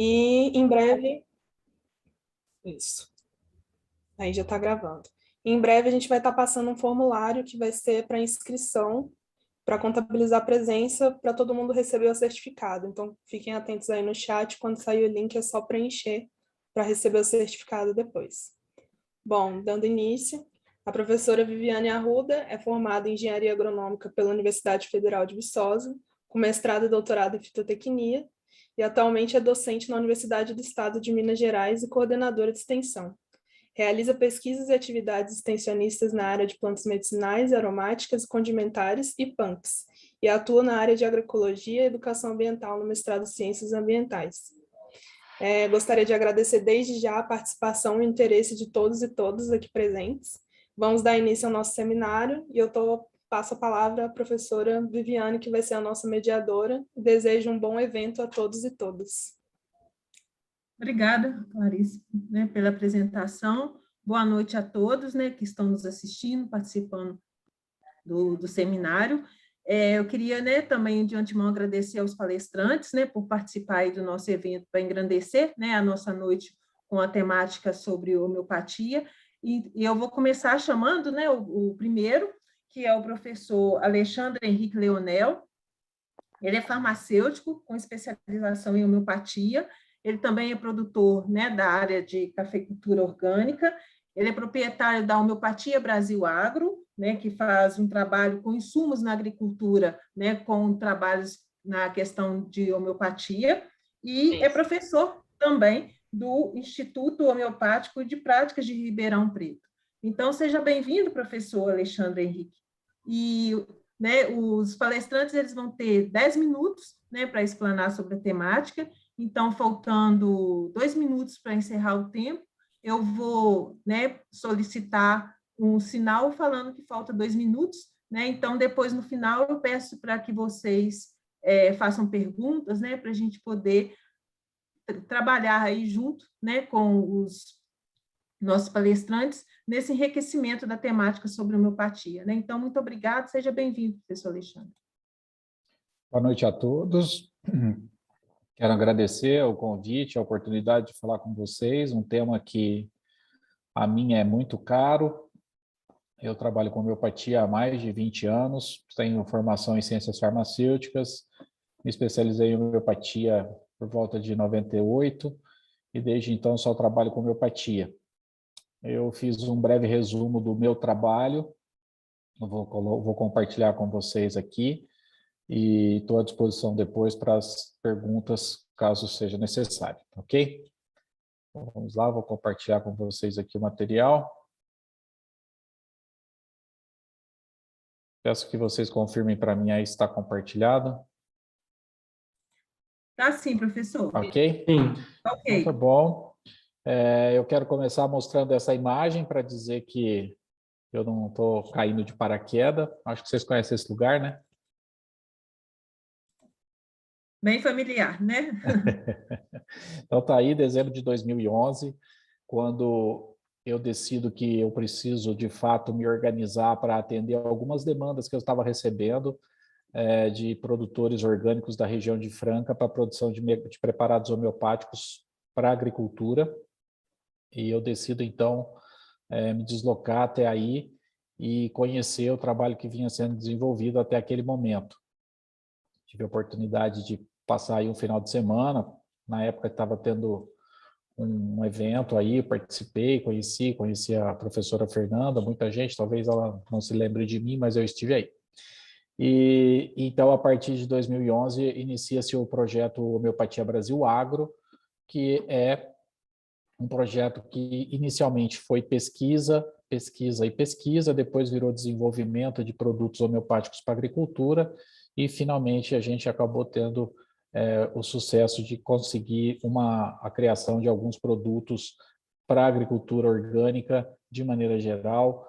E em breve, isso, aí já está gravando. Em breve a gente vai estar passando um formulário que vai ser para inscrição, para contabilizar a presença, para todo mundo receber o certificado. Então, fiquem atentos aí no chat, quando sair o link é só preencher para receber o certificado depois. Bom, dando início, a professora Viviane Arruda é formada em Engenharia Agronômica pela Universidade Federal de Viçosa, com mestrado e doutorado em fitotecnia, e atualmente é docente na Universidade do Estado de Minas Gerais e coordenadora de extensão. Realiza pesquisas e atividades extensionistas na área de plantas medicinais, aromáticas, condimentares e punks, e atua na área de agroecologia e educação ambiental no mestrado em Ciências Ambientais. Gostaria de agradecer desde já a participação e o interesse de todos e todas aqui presentes. Vamos dar início ao nosso seminário e eu passo a palavra à professora Viviane, que vai ser a nossa mediadora. Desejo um bom evento a todos e todas. Obrigada, Clarice, pela apresentação. Boa noite a todos, que estão nos assistindo, participando do seminário. Eu queria, também, de antemão, agradecer aos palestrantes, por participar aí do nosso evento para engrandecer, a nossa noite com a temática sobre homeopatia. E eu vou começar chamando, o primeiro, que é o professor Alexandre Henrique Leonel. Ele é farmacêutico com especialização em homeopatia. Ele também é produtor, da área de cafeicultura orgânica. Ele é proprietário da Homeopatia Brasil Agro, que faz um trabalho com insumos na agricultura, com trabalhos na questão de homeopatia, e é professor também do Instituto Homeopático de Práticas de Ribeirão Preto. Então, seja bem-vindo, professor Alexandre Henrique. E os palestrantes eles vão ter 10 minutos para explanar sobre a temática. Então, faltando 2 minutos para encerrar o tempo, eu vou solicitar um sinal falando que falta 2 minutos. Então, depois, no final, eu peço para que vocês façam perguntas, para a gente poder trabalhar aí junto com os nossos palestrantes nesse enriquecimento da temática sobre homeopatia. Então, muito obrigada, seja bem-vindo, professor Alexandre. Boa noite a todos. Quero agradecer o convite, a oportunidade de falar com vocês, um tema que a mim é muito caro. Eu trabalho com homeopatia há mais de 20 anos, tenho formação em ciências farmacêuticas, me especializei em homeopatia por volta de 98 e desde então só trabalho com homeopatia. Eu fiz um breve resumo do meu trabalho, eu vou compartilhar com vocês aqui e estou à disposição depois para as perguntas, caso seja necessário, ok? Então, vamos lá, vou compartilhar com vocês aqui o material. Peço que vocês confirmem para mim aí se está compartilhado. Tá sim, professor. Ok? Sim. Ok. Então, tá bom. Eu quero começar mostrando essa imagem para dizer que eu não estou caindo de paraquedas. Acho que vocês conhecem esse lugar, né? Bem familiar, né? Então, tá aí, dezembro de 2011, quando eu decido que eu preciso, de fato, me organizar para atender algumas demandas que eu estava recebendo de produtores orgânicos da região de Franca para a produção de preparados homeopáticos para a agricultura. E eu decido, então, me deslocar até aí e conhecer o trabalho que vinha sendo desenvolvido até aquele momento. Tive a oportunidade de passar aí um final de semana, na época estava tendo um evento aí, participei, conheci a professora Fernanda, muita gente, talvez ela não se lembre de mim, mas eu estive aí. E então, a partir de 2011, inicia-se o projeto Homeopatia Brasil Agro, que é um projeto que inicialmente foi pesquisa, depois virou desenvolvimento de produtos homeopáticos para a agricultura e, finalmente, a gente acabou tendo o sucesso de conseguir a criação de alguns produtos para a agricultura orgânica, de maneira geral,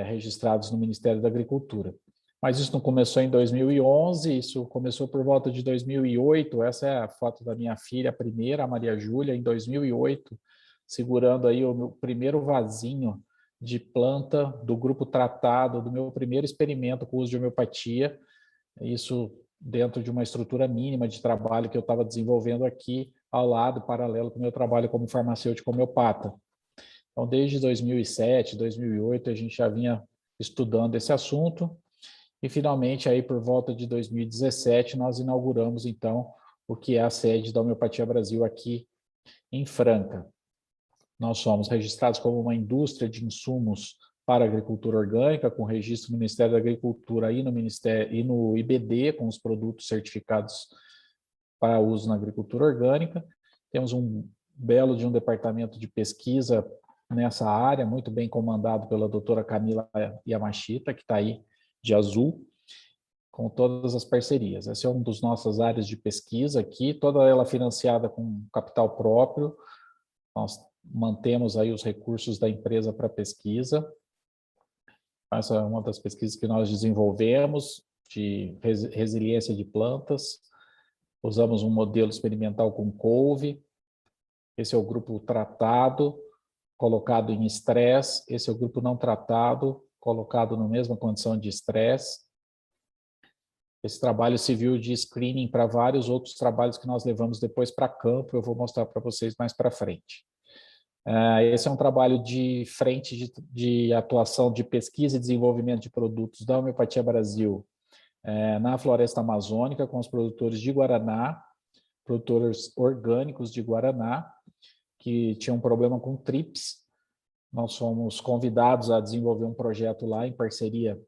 registrados no Ministério da Agricultura. Mas isso não começou em 2011, isso começou por volta de 2008, essa é a foto da minha filha, a primeira, a Maria Júlia, em 2008, segurando aí o meu primeiro vasinho de planta do grupo tratado, do meu primeiro experimento com uso de homeopatia, isso dentro de uma estrutura mínima de trabalho que eu estava desenvolvendo aqui ao lado, paralelo com o meu trabalho como farmacêutico homeopata. Então, desde 2007, 2008, a gente já vinha estudando esse assunto e, finalmente, aí por volta de 2017, nós inauguramos, então, o que é a sede da Homeopatia Brasil aqui em Franca. Nós somos registrados como uma indústria de insumos para a agricultura orgânica, com registro no Ministério da Agricultura e no IBD, com os produtos certificados para uso na agricultura orgânica. Temos um belo de um departamento de pesquisa nessa área, muito bem comandado pela doutora Camila Yamashita, que está aí de azul, com todas as parcerias. Essa é uma das nossas áreas de pesquisa aqui, toda ela financiada com capital próprio. Nós mantemos aí os recursos da empresa para pesquisa. Essa é uma das pesquisas que nós desenvolvemos de resiliência de plantas. Usamos um modelo experimental com couve. Esse é o grupo tratado, colocado em estresse. Esse é o grupo não tratado, colocado na mesma condição de estresse. Esse trabalho serviu de screening para vários outros trabalhos que nós levamos depois para campo. Eu vou mostrar para vocês mais para frente. Esse é um trabalho de frente de atuação de pesquisa e desenvolvimento de produtos da Homeopatia Brasil na floresta amazônica, com os produtores de Guaraná, produtores orgânicos de Guaraná, que tinham um problema com TRIPS. Nós fomos convidados a desenvolver um projeto lá em parceria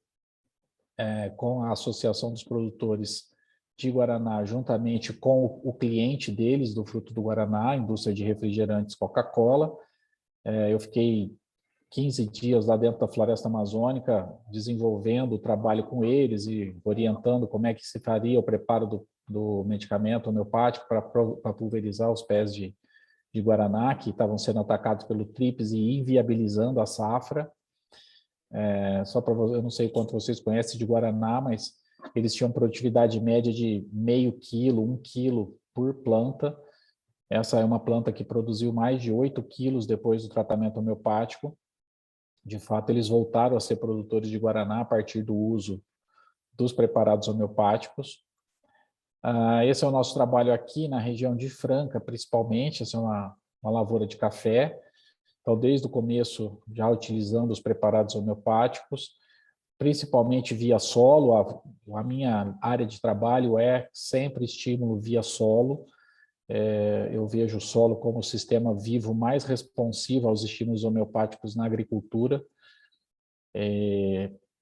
com a Associação dos Produtores de Guaraná, juntamente com o cliente deles, do fruto do Guaraná, a indústria de refrigerantes Coca-Cola. Eu fiquei 15 dias lá dentro da floresta amazônica, desenvolvendo o trabalho com eles e orientando como é que se faria o preparo do medicamento homeopático para pulverizar os pés de Guaraná, que estavam sendo atacados pelo TRIPS e inviabilizando a safra. Só para eu não sei quanto vocês conhecem de Guaraná, mas eles tinham produtividade média de meio quilo, 1 quilo por planta. Essa é uma planta que produziu mais de 8 quilos depois do tratamento homeopático. De fato, eles voltaram a ser produtores de Guaraná a partir do uso dos preparados homeopáticos. Esse é o nosso trabalho aqui na região de Franca, principalmente. Essa é uma lavoura de café. Então, desde o começo, já utilizando os preparados homeopáticos, principalmente via solo. A minha área de trabalho é sempre estímulo via solo. Eu vejo o solo como o sistema vivo mais responsivo aos estímulos homeopáticos na agricultura.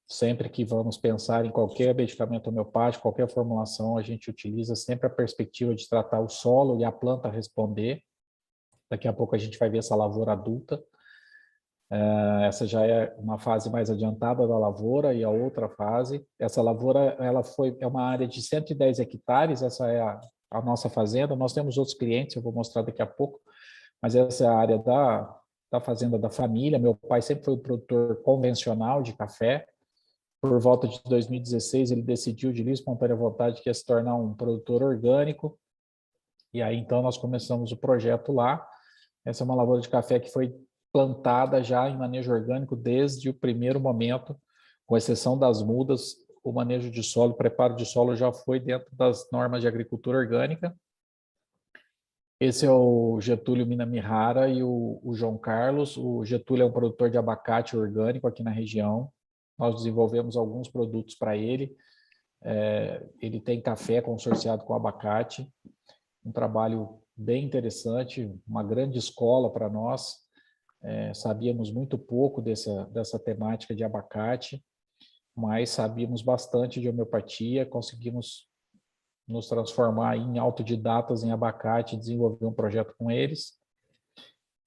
Sempre que vamos pensar em qualquer medicamento homeopático, qualquer formulação, a gente utiliza sempre a perspectiva de tratar o solo e a planta responder. Daqui a pouco a gente vai ver essa lavoura adulta. Essa já é uma fase mais adiantada da lavoura, e a outra fase, essa lavoura é uma área de 110 hectares, essa é a nossa fazenda. Nós temos outros clientes, eu vou mostrar daqui a pouco, mas essa é a área da fazenda da família. Meu pai sempre foi um produtor convencional de café. Por volta de 2016, ele decidiu de livre e espontânea vontade que ia se tornar um produtor orgânico, e aí então nós começamos o projeto lá. Essa é uma lavoura de café que foi plantada já em manejo orgânico desde o primeiro momento, com exceção das mudas. O manejo de solo, o preparo de solo já foi dentro das normas de agricultura orgânica. Esse é o Getúlio Minamihara e o João Carlos. O Getúlio é um produtor de abacate orgânico aqui na região. Nós desenvolvemos alguns produtos para ele. Ele tem café consorciado com abacate, um trabalho bem interessante, uma grande escola para nós. Sabíamos muito pouco dessa temática de abacate, mas sabíamos bastante de homeopatia, conseguimos nos transformar em autodidatas em abacate e desenvolver um projeto com eles.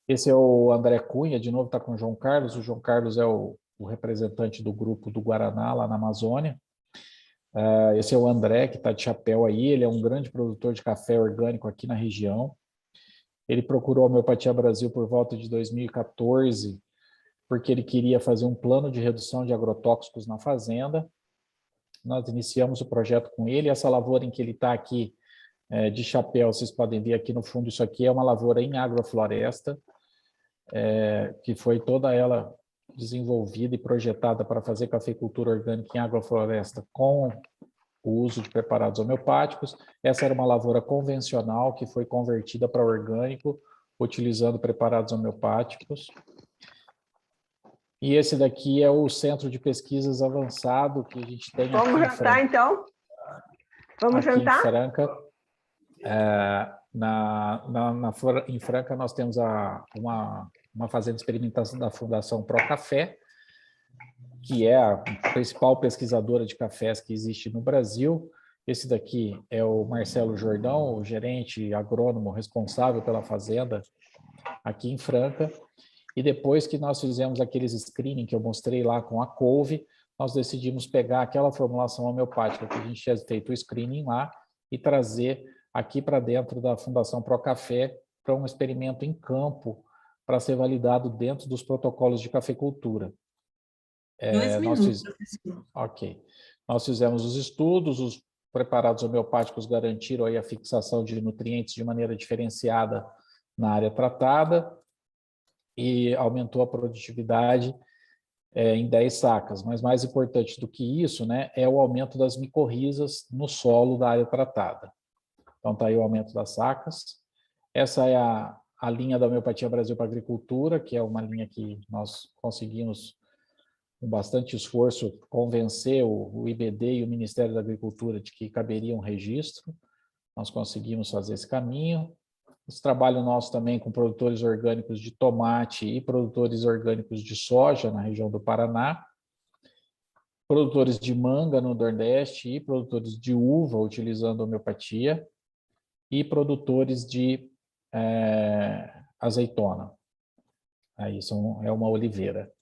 Esse é o André Cunha, de novo está com o João Carlos. O João Carlos é o representante do grupo do Guaraná, lá na Amazônia. Esse é o André, que está de chapéu aí. Ele é um grande produtor de café orgânico aqui na região. Ele procurou a Homeopatia Brasil por volta de 2014, porque ele queria fazer um plano de redução de agrotóxicos na fazenda. Nós iniciamos o projeto com ele. Essa lavoura em que ele está aqui, de chapéu, vocês podem ver aqui no fundo, isso aqui é uma lavoura em agrofloresta, que foi toda ela desenvolvida e projetada para fazer cafeicultura orgânica em agrofloresta com o uso de preparados homeopáticos. Essa era uma lavoura convencional que foi convertida para orgânico, utilizando preparados homeopáticos. E esse daqui é o Centro de Pesquisas Avançado que a gente tem Vamos aqui em jantar, Franca. então? Vamos Aqui jantar? em Franca, em Franca nós temos uma fazenda de experimentação da Fundação Procafé, que é a principal pesquisadora de cafés que existe no Brasil. Esse daqui é o Marcelo Jordão, o gerente agrônomo responsável pela fazenda aqui em Franca. E depois que nós fizemos aqueles screening que eu mostrei lá com a couve, nós decidimos pegar aquela formulação homeopática que a gente tinha feito o screening lá e trazer aqui para dentro da Fundação Procafé para um experimento em campo para ser validado dentro dos protocolos de cafeicultura. 2 minutos, professor. Ok. Nós fizemos os estudos, os preparados homeopáticos garantiram aí a fixação de nutrientes de maneira diferenciada na área tratada e aumentou a produtividade em 10 sacas. Mas mais importante do que isso, né, é o aumento das micorrizas no solo da área tratada. Então está aí o aumento das sacas. Essa é a linha da Homeopatia Brasil para a Agricultura, que é uma linha que nós conseguimos, com bastante esforço, convencer o IBD e o Ministério da Agricultura de que caberia um registro. Nós conseguimos fazer esse caminho. Esse trabalho nosso também com produtores orgânicos de tomate e produtores orgânicos de soja na região do Paraná, produtores de manga no Nordeste e produtores de uva utilizando homeopatia e produtores de azeitona. Aí é uma oliveira.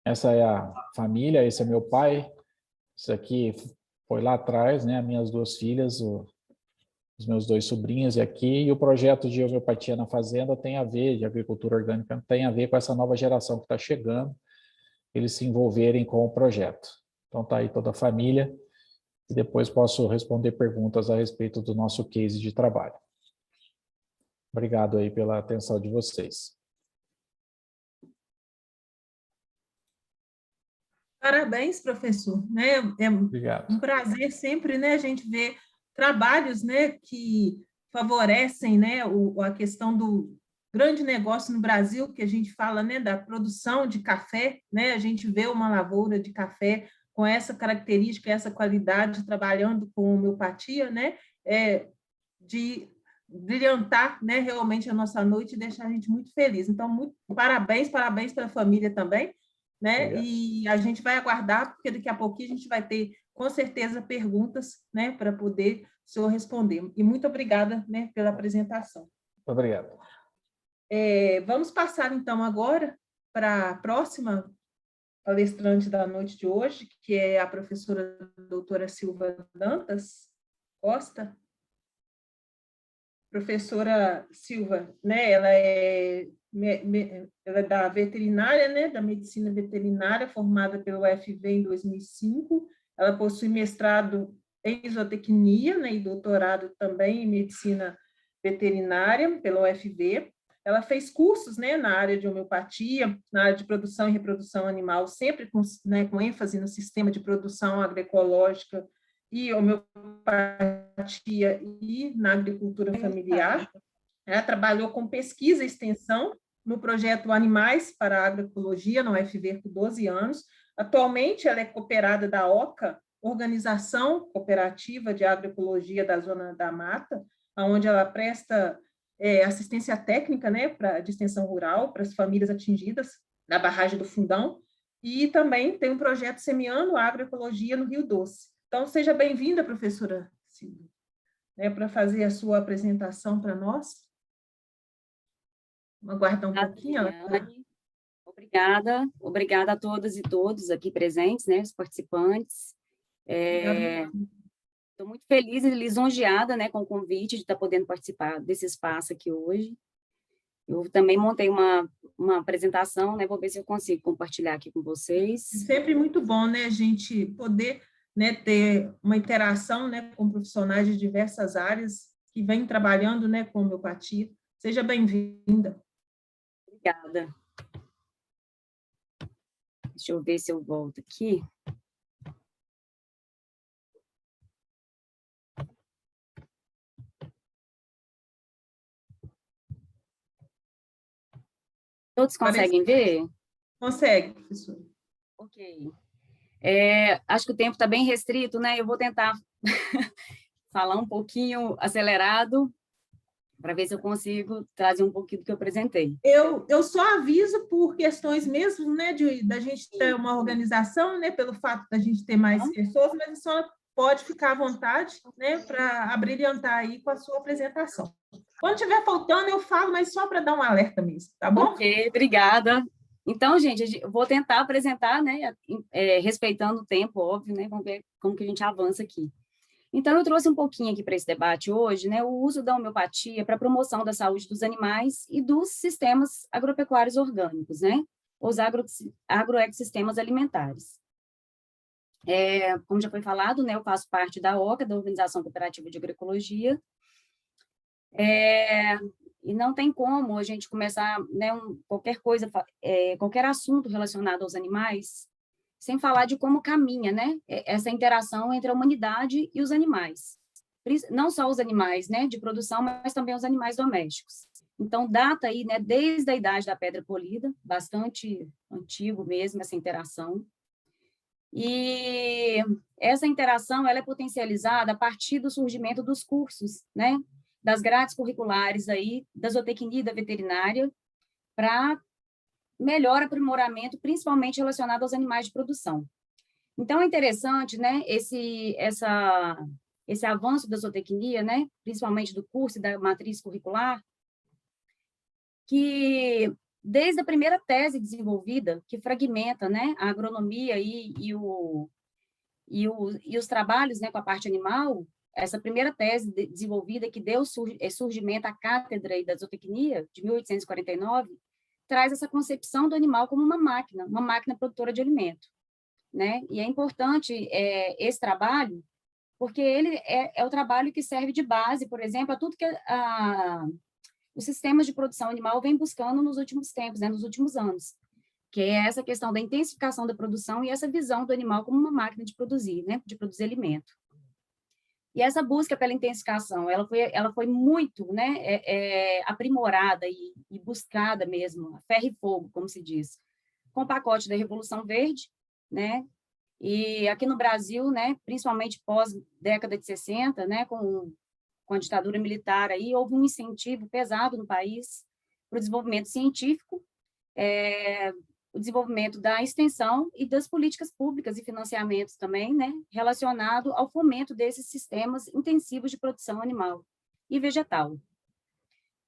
Essa é a família, esse é meu pai. Isso aqui foi lá atrás, né? As minhas 2 filhas, os meus 2 sobrinhos aqui, e o projeto de homeopatia na fazenda tem a ver, de agricultura orgânica, tem a ver com essa nova geração que está chegando, eles se envolverem com o projeto. Então está aí toda a família, e depois posso responder perguntas a respeito do nosso case de trabalho. Obrigado aí pela atenção de vocês. Parabéns, professor. Né? É Obrigado. um prazer sempre, né, a gente ver trabalhos, né, que favorecem, né, a questão do grande negócio no Brasil, que a gente fala, né, da produção de café, né? A gente vê uma lavoura de café com essa característica, essa qualidade, trabalhando com homeopatia, né, de brilhantar, né, realmente a nossa noite e deixar a gente muito feliz. Então, parabéns para a família também, né? Obrigado. E a gente vai aguardar, porque daqui a pouquinho a gente vai ter, com certeza, perguntas, né, para poder o senhor responder. E muito obrigada, né, pela apresentação. Obrigado. Vamos passar, então, agora para a próxima palestrante da noite de hoje, que é a professora doutora Silva Dantas Costa. Professora Silva, né, ela é da veterinária, né, da medicina veterinária, formada pelo UFV em 2005. Ela possui mestrado em zootecnia, né, e doutorado também em medicina veterinária pela UFV. Ela fez cursos, né, na área de homeopatia, na área de produção e reprodução animal, sempre com ênfase no sistema de produção agroecológica e homeopatia e na agricultura familiar. Ela trabalhou com pesquisa e extensão no projeto Animais para a Agroecologia, na UFV, por 12 anos. Atualmente, ela é cooperada da OCA, Organização Cooperativa de Agroecologia da Zona da Mata, onde ela presta assistência técnica, né, de extensão rural para as famílias atingidas na barragem do Fundão, e também tem um projeto Semeando Agroecologia no Rio Doce. Então, seja bem-vinda, professora Silvia, né, para fazer a sua apresentação para nós. Vamos aguardar um pouquinho. Obrigada a todas e todos aqui presentes, né, os participantes. Estou muito feliz e lisonjeada, né, com o convite de estar podendo participar desse espaço aqui hoje. Eu também montei uma apresentação, né, vou ver se eu consigo compartilhar aqui com vocês. É sempre muito bom, né, a gente poder, né, ter uma interação, né, com profissionais de diversas áreas que vêm trabalhando, né, com homeopatia. Seja bem-vinda. Obrigada. Deixa eu ver se eu volto aqui. Todos conseguem ver? Consegue, professor. Ok. Acho que o tempo está bem restrito, né? Eu vou tentar falar um pouquinho acelerado, para ver se eu consigo trazer um pouquinho do que eu apresentei. Eu só aviso por questões mesmo, né, da gente ter uma organização, né, pelo fato da gente ter mais pessoas, mas a senhora pode ficar à vontade, né, para abrilhantar aí com a sua apresentação. Quando estiver faltando, eu falo, mas só para dar um alerta mesmo, tá bom? Ok, obrigada. Então, gente, eu vou tentar apresentar, né, respeitando o tempo, óbvio, né, vamos ver como que a gente avança aqui. Então, eu trouxe um pouquinho aqui para esse debate hoje, né, o uso da homeopatia para a promoção da saúde dos animais e dos sistemas agropecuários orgânicos, né, os agroecossistemas alimentares. Como já foi falado, né, eu faço parte da OCA, da Organização Cooperativa de Agroecologia, e não tem como a gente começar, né, qualquer coisa, qualquer assunto relacionado aos animais, sem falar de como caminha, né, essa interação entre a humanidade e os animais. Não só os animais, né, de produção, mas também os animais domésticos. Então, data aí, né, desde a idade da pedra polida, bastante antigo mesmo essa interação. E essa interação, ela é potencializada a partir do surgimento dos cursos, né, das grades curriculares aí, da zootecnia e da veterinária, para melhor aprimoramento, principalmente relacionado aos animais de produção. Então, é interessante, né, esse avanço da zootecnia, né, principalmente do curso e da matriz curricular, que desde a primeira tese desenvolvida, que fragmenta, né, a agronomia e os trabalhos, né, com a parte animal, essa primeira tese desenvolvida que deu surgimento à cátedra da zootecnia, de 1849, traz essa concepção do animal como uma máquina produtora de alimento, né? E é importante esse trabalho, porque ele é o trabalho que serve de base, por exemplo, a tudo que os sistemas de produção animal vêm buscando nos últimos tempos, né, nos últimos anos, que é essa questão da intensificação da produção e essa visão do animal como uma máquina de produzir, né, de produzir alimento. E essa busca pela intensificação, ela foi muito, né, aprimorada e buscada mesmo, a ferro e fogo, como se diz, com o pacote da Revolução Verde, né, e aqui no Brasil, né, principalmente pós-década de 60, né, com a ditadura militar, aí, houve um incentivo pesado no país para o desenvolvimento científico, o desenvolvimento da extensão e das políticas públicas e financiamentos também, né, relacionado ao fomento desses sistemas intensivos de produção animal e vegetal.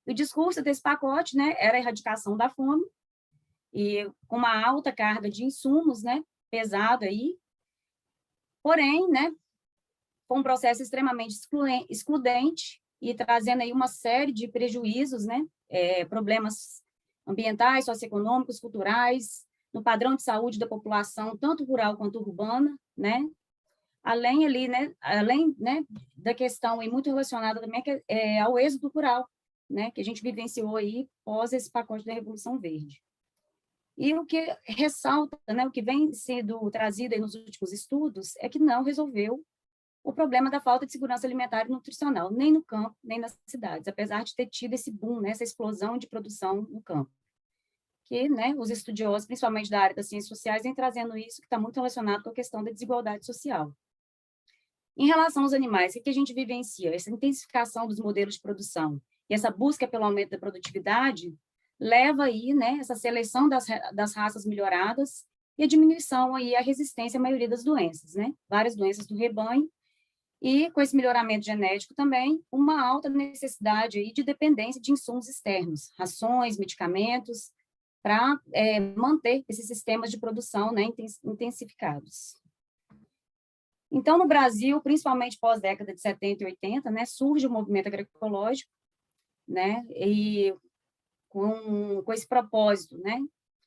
O discurso desse pacote, né, era a erradicação da fome, e com uma alta carga de insumos, né, pesado aí, porém, né, foi um processo extremamente excludente e trazendo aí uma série de prejuízos, né, problemas ambientais, socioeconômicos, culturais, no padrão de saúde da população, tanto rural quanto urbana, né, além ali, né, da questão aí muito relacionada também ao êxodo rural, né, que a gente vivenciou aí pós esse pacote da Revolução Verde. E o que ressalta, né, o que vem sendo trazido aí nos últimos estudos é que não resolveu o problema da falta de segurança alimentar e nutricional, nem no campo, nem nas cidades, apesar de ter tido esse boom, né, essa explosão de produção no campo. Que, né, os estudiosos, principalmente da área das ciências sociais, vêm trazendo isso, que está muito relacionado com a questão da desigualdade social. Em relação aos animais, o que a gente vivencia? Essa intensificação dos modelos de produção e essa busca pelo aumento da produtividade leva aí, né, essa seleção das raças melhoradas e a diminuição aí, a resistência à maioria das doenças, né? Várias doenças do rebanho, e com esse melhoramento genético também, uma alta necessidade aí de dependência de insumos externos, rações, medicamentos, para manter esses sistemas de produção, né, intensificados. Então, no Brasil, principalmente pós-década de 70 e 80, né, surge o movimento agroecológico, né, e com esse propósito, né,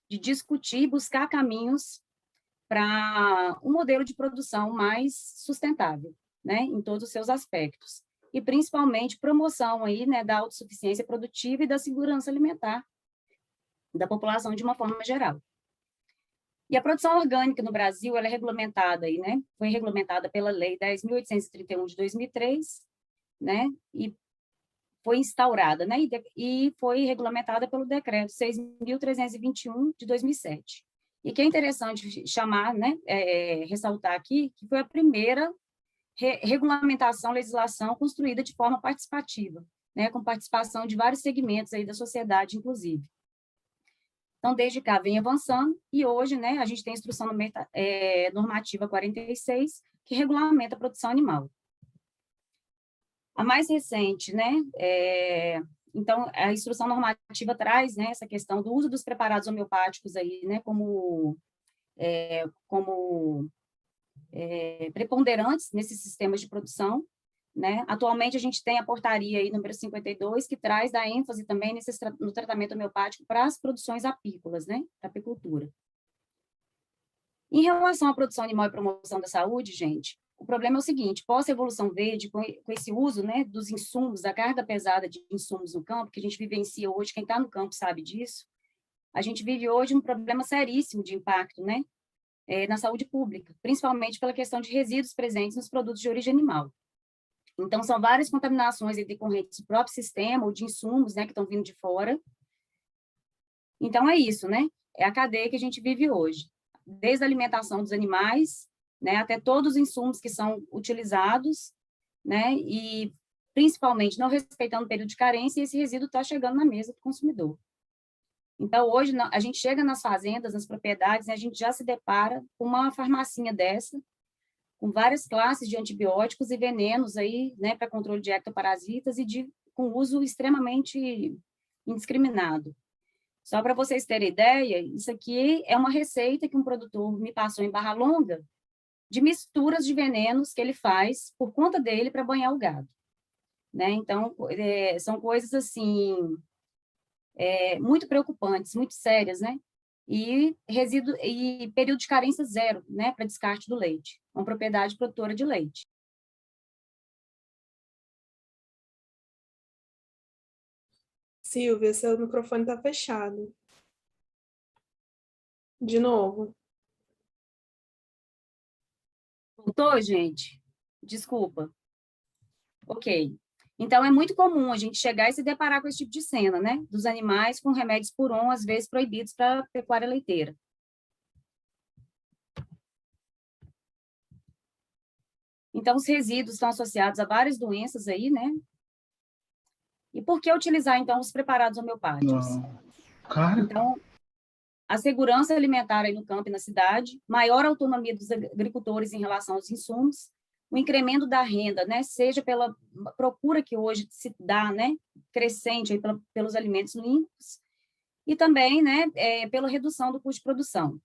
de discutir e buscar caminhos para um modelo de produção mais sustentável, né, em todos os seus aspectos, e principalmente promoção aí, né, da autossuficiência produtiva e da segurança alimentar da população de uma forma geral. E a produção orgânica no Brasil, ela é regulamentada aí, né, foi regulamentada pela Lei 10.831 de 2003, né, e foi instaurada, né, e foi regulamentada pelo decreto 6.321 de 2007. E que é interessante chamar, né, ressaltar aqui, que foi a primeira regulamentação, legislação construída de forma participativa, né, com participação de vários segmentos aí da sociedade, inclusive. Então, desde cá vem avançando, e hoje, né, a gente tem a Instrução Normativa 46, que regulamenta a produção animal. A mais recente, né, então, a Instrução Normativa traz, né, essa questão do uso dos preparados homeopáticos aí, né, como preponderantes nesses sistemas de produção, né? Atualmente, a gente tem a portaria aí, número 52, que traz da ênfase também no tratamento homeopático para as produções apícolas, né, para a apicultura. Em relação à produção animal e promoção da saúde, gente, o problema é o seguinte: pós-Revolução Verde, com esse uso, né, dos insumos, da carga pesada de insumos no campo, que a gente vivencia hoje, quem está no campo sabe disso, a gente vive hoje um problema seríssimo de impacto, né, na saúde pública, principalmente pela questão de resíduos presentes nos produtos de origem animal. Então, são várias contaminações decorrentes do próprio sistema ou de insumos, né, que estão vindo de fora. Então, é isso, né? É a cadeia que a gente vive hoje. Desde a alimentação dos animais, né, até todos os insumos que são utilizados, né, e principalmente não respeitando o período de carência, e esse resíduo está chegando na mesa do consumidor. Então, hoje, a gente chega nas fazendas, nas propriedades, né, a gente já se depara com uma farmacinha dessa, com várias classes de antibióticos e venenos aí, né, para controle de ectoparasitas e com uso extremamente indiscriminado. Só para vocês terem ideia, isso aqui é uma receita que um produtor me passou em Barra Longa, de misturas de venenos que ele faz por conta dele para banhar o gado, né? Então, são coisas assim muito preocupantes, muito sérias, né? E período de carência zero, né, para descarte do leite, uma propriedade produtora de leite. Silvia, seu microfone está fechado. De novo. Voltou, gente? Desculpa. Ok. Então, é muito comum a gente chegar e se deparar com esse tipo de cena, né? Dos animais com remédios puron, às vezes proibidos para a pecuária leiteira. Então, os resíduos estão associados a várias doenças aí, né? E por que utilizar, então, os preparados homeopáticos? Então, a segurança alimentar aí no campo e na cidade, maior autonomia dos agricultores em relação aos insumos, o incremento da renda, né, seja pela procura que hoje se dá, né, crescente aí pelos alimentos limpos, e também, né, pela redução do custo de produção.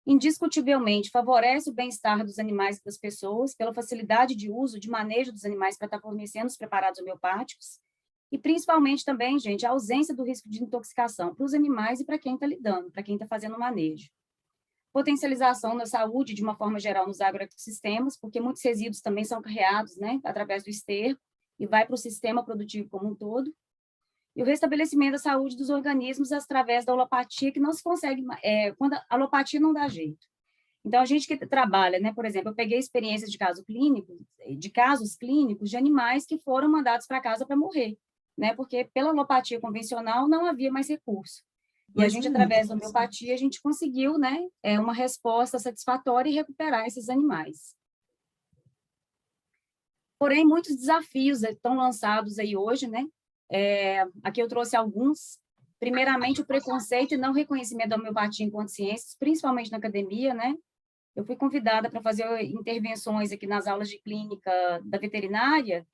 Indiscutivelmente, favorece o bem-estar dos animais e das pessoas, pela facilidade de uso, de manejo dos animais para estar fornecendo os preparados homeopáticos, e principalmente também, gente, a ausência do risco de intoxicação para os animais e para quem está lidando, para quem está fazendo o manejo. Potencialização na saúde, de uma forma geral, nos agroecossistemas, porque muitos resíduos também são carreados, né, através do esterco, e vai para o sistema produtivo como um todo. E o restabelecimento da saúde dos organismos através da alopatia, que não se consegue, quando a alopatia não dá jeito. Então, a gente que trabalha, né, por exemplo, eu peguei experiências de casos clínicos de animais que foram mandados para casa para morrer, né, porque pela alopatia convencional não havia mais recurso. E a gente, através da homeopatia, a gente conseguiu, né, uma resposta satisfatória e recuperar esses animais. Porém, muitos desafios estão lançados aí hoje, né? Aqui eu trouxe alguns. Primeiramente, o preconceito e não reconhecimento da homeopatia enquanto ciências, principalmente na academia, né? Eu fui convidada para fazer intervenções aqui nas aulas de clínica da veterinária.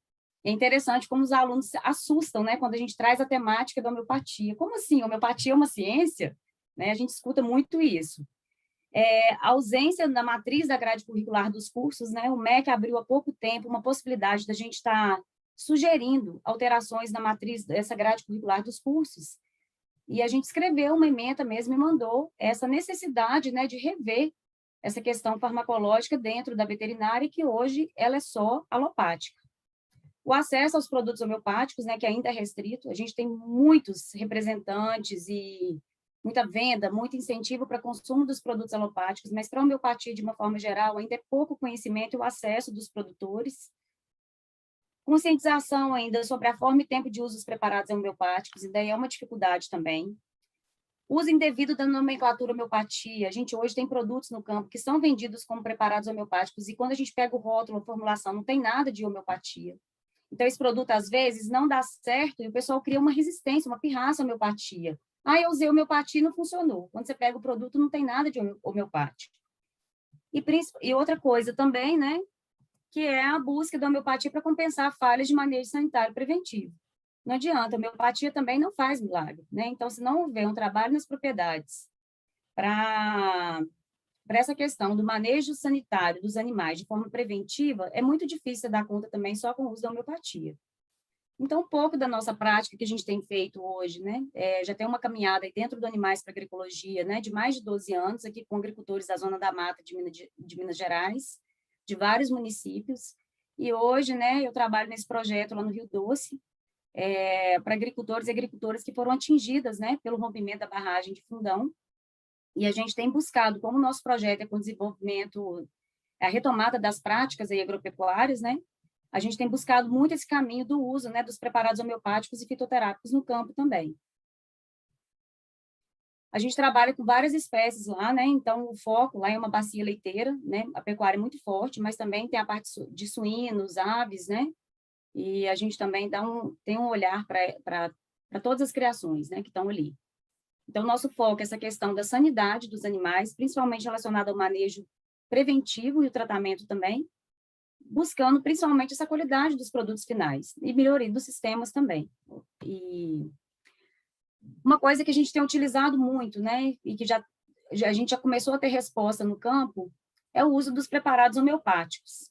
É interessante como os alunos se assustam, né, quando a gente traz a temática da homeopatia. Como assim? Homeopatia é uma ciência? Né? A gente escuta muito isso. A ausência da matriz da grade curricular dos cursos, né? O MEC abriu há pouco tempo uma possibilidade da gente estar sugerindo alterações na matriz dessa grade curricular dos cursos. E a gente escreveu uma ementa mesmo e mandou essa necessidade, né, de rever essa questão farmacológica dentro da veterinária, que hoje ela é só alopática. O acesso aos produtos homeopáticos, né, que ainda é restrito, a gente tem muitos representantes e muita venda, muito incentivo para consumo dos produtos alopáticos, mas para a homeopatia, de uma forma geral, ainda é pouco conhecimento e o acesso dos produtores. Conscientização ainda sobre a forma e tempo de uso dos preparados homeopáticos, e daí é uma dificuldade também. Uso indevido da nomenclatura homeopatia. A gente hoje tem produtos no campo que são vendidos como preparados homeopáticos, e quando a gente pega o rótulo, a formulação, não tem nada de homeopatia. Então, esse produto, às vezes, não dá certo, e o pessoal cria uma resistência, uma pirraça à homeopatia. Ah, eu usei homeopatia e não funcionou. Quando você pega o produto, não tem nada de homeopático. E outra coisa também, né, que é a busca da homeopatia para compensar falhas de manejo sanitário preventivo. Não adianta, a homeopatia também não faz milagre, né? Então, se não houver um trabalho nas propriedades para essa questão do manejo sanitário dos animais de forma preventiva, é muito difícil dar conta também só com o uso da homeopatia. Então, um pouco da nossa prática que a gente tem feito hoje, né? Já tem uma caminhada aí dentro do Animais para Agroecologia, né? De mais de 12 anos, aqui com agricultores da Zona da Mata de Minas Gerais, de vários municípios. E hoje, né, eu trabalho nesse projeto lá no Rio Doce, para agricultores e agricultoras que foram atingidas, né, pelo rompimento da barragem de Fundão. E a gente tem buscado, como o nosso projeto é com desenvolvimento, a retomada das práticas aí agropecuárias, né, a gente tem buscado muito esse caminho do uso, né, dos preparados homeopáticos e fitoterápicos no campo também. A gente trabalha com várias espécies lá, né, então o foco lá é uma bacia leiteira, né, a pecuária é muito forte, mas também tem a parte de suínos, aves, né, e a gente também tem um olhar para todas as criações, né, que estão ali. Então, nosso foco é essa questão da sanidade dos animais, principalmente relacionada ao manejo preventivo e o tratamento também, buscando principalmente essa qualidade dos produtos finais e melhoria dos sistemas também. E uma coisa que a gente tem utilizado muito, né, e que a gente já começou a ter resposta no campo, é o uso dos preparados homeopáticos.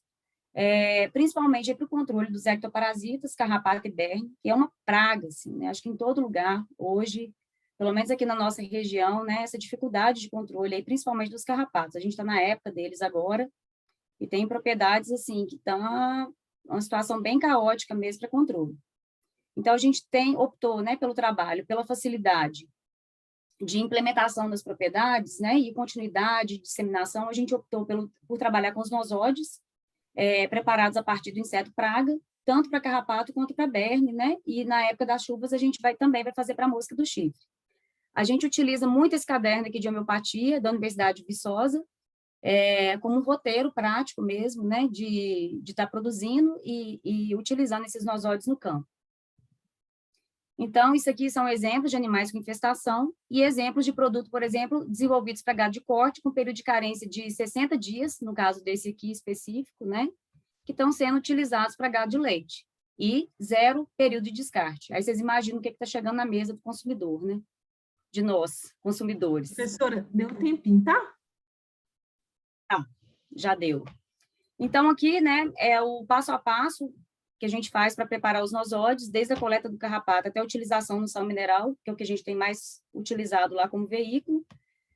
Principalmente para o controle dos ectoparasitas, carrapato e berne, que é uma praga, assim, né? Acho que em todo lugar, hoje, pelo menos aqui na nossa região, né, essa dificuldade de controle, aí, principalmente dos carrapatos. A gente está na época deles agora, e tem propriedades, assim, que estão uma situação bem caótica mesmo para controle. Então, a gente optou, né, pelo trabalho, pela facilidade de implementação das propriedades, né, e continuidade, disseminação, a gente optou por trabalhar com os nosóides, preparados a partir do inseto praga, tanto para carrapato quanto para berne, né? E na época das chuvas a gente também vai fazer para a mosca do chifre. A gente utiliza muito esse caderno aqui de homeopatia da Universidade de Viçosa, como um roteiro prático mesmo, né? De estar produzindo e utilizando esses nosóides no campo. Então, isso aqui são exemplos de animais com infestação e exemplos de produto, por exemplo, desenvolvidos para gado de corte, com período de carência de 60 dias, no caso desse aqui específico, né, que estão sendo utilizados para gado de leite, e 0 período de descarte. Aí vocês imaginam o que está chegando na mesa do consumidor, né, de nós, consumidores. Professora, deu um tempinho, tá? Ah, já deu. Então, aqui, né, é o passo a passo que a gente faz para preparar os nosóides, desde a coleta do carrapato até a utilização no sal mineral, que é o que a gente tem mais utilizado lá como veículo.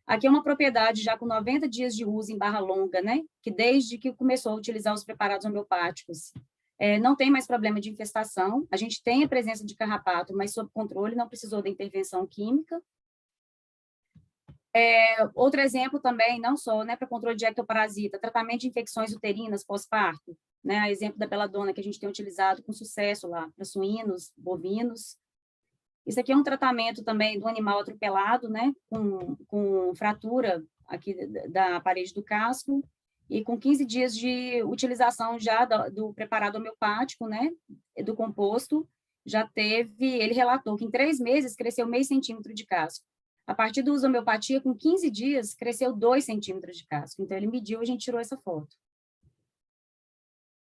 Aqui é uma propriedade já com 90 dias de uso em barra longa, né? Que desde que começou a utilizar os preparados homeopáticos, não tem mais problema de infestação. A gente tem a presença de carrapato, mas sob controle, não precisou da intervenção química. Outro exemplo também, não só, né, para controle de ectoparasita, tratamento de infecções uterinas pós-parto, né, exemplo da beladona que a gente tem utilizado com sucesso lá para suínos, bovinos. Isso aqui é um tratamento também do animal atropelado, né, com fratura aqui da parede do casco e com 15 dias de utilização já do preparado homeopático, né, do composto, ele relatou que em 3 meses cresceu meio centímetro de casco. A partir do uso da homeopatia, com 15 dias, cresceu 2 centímetros de casco. Então, ele mediu, a gente tirou essa foto.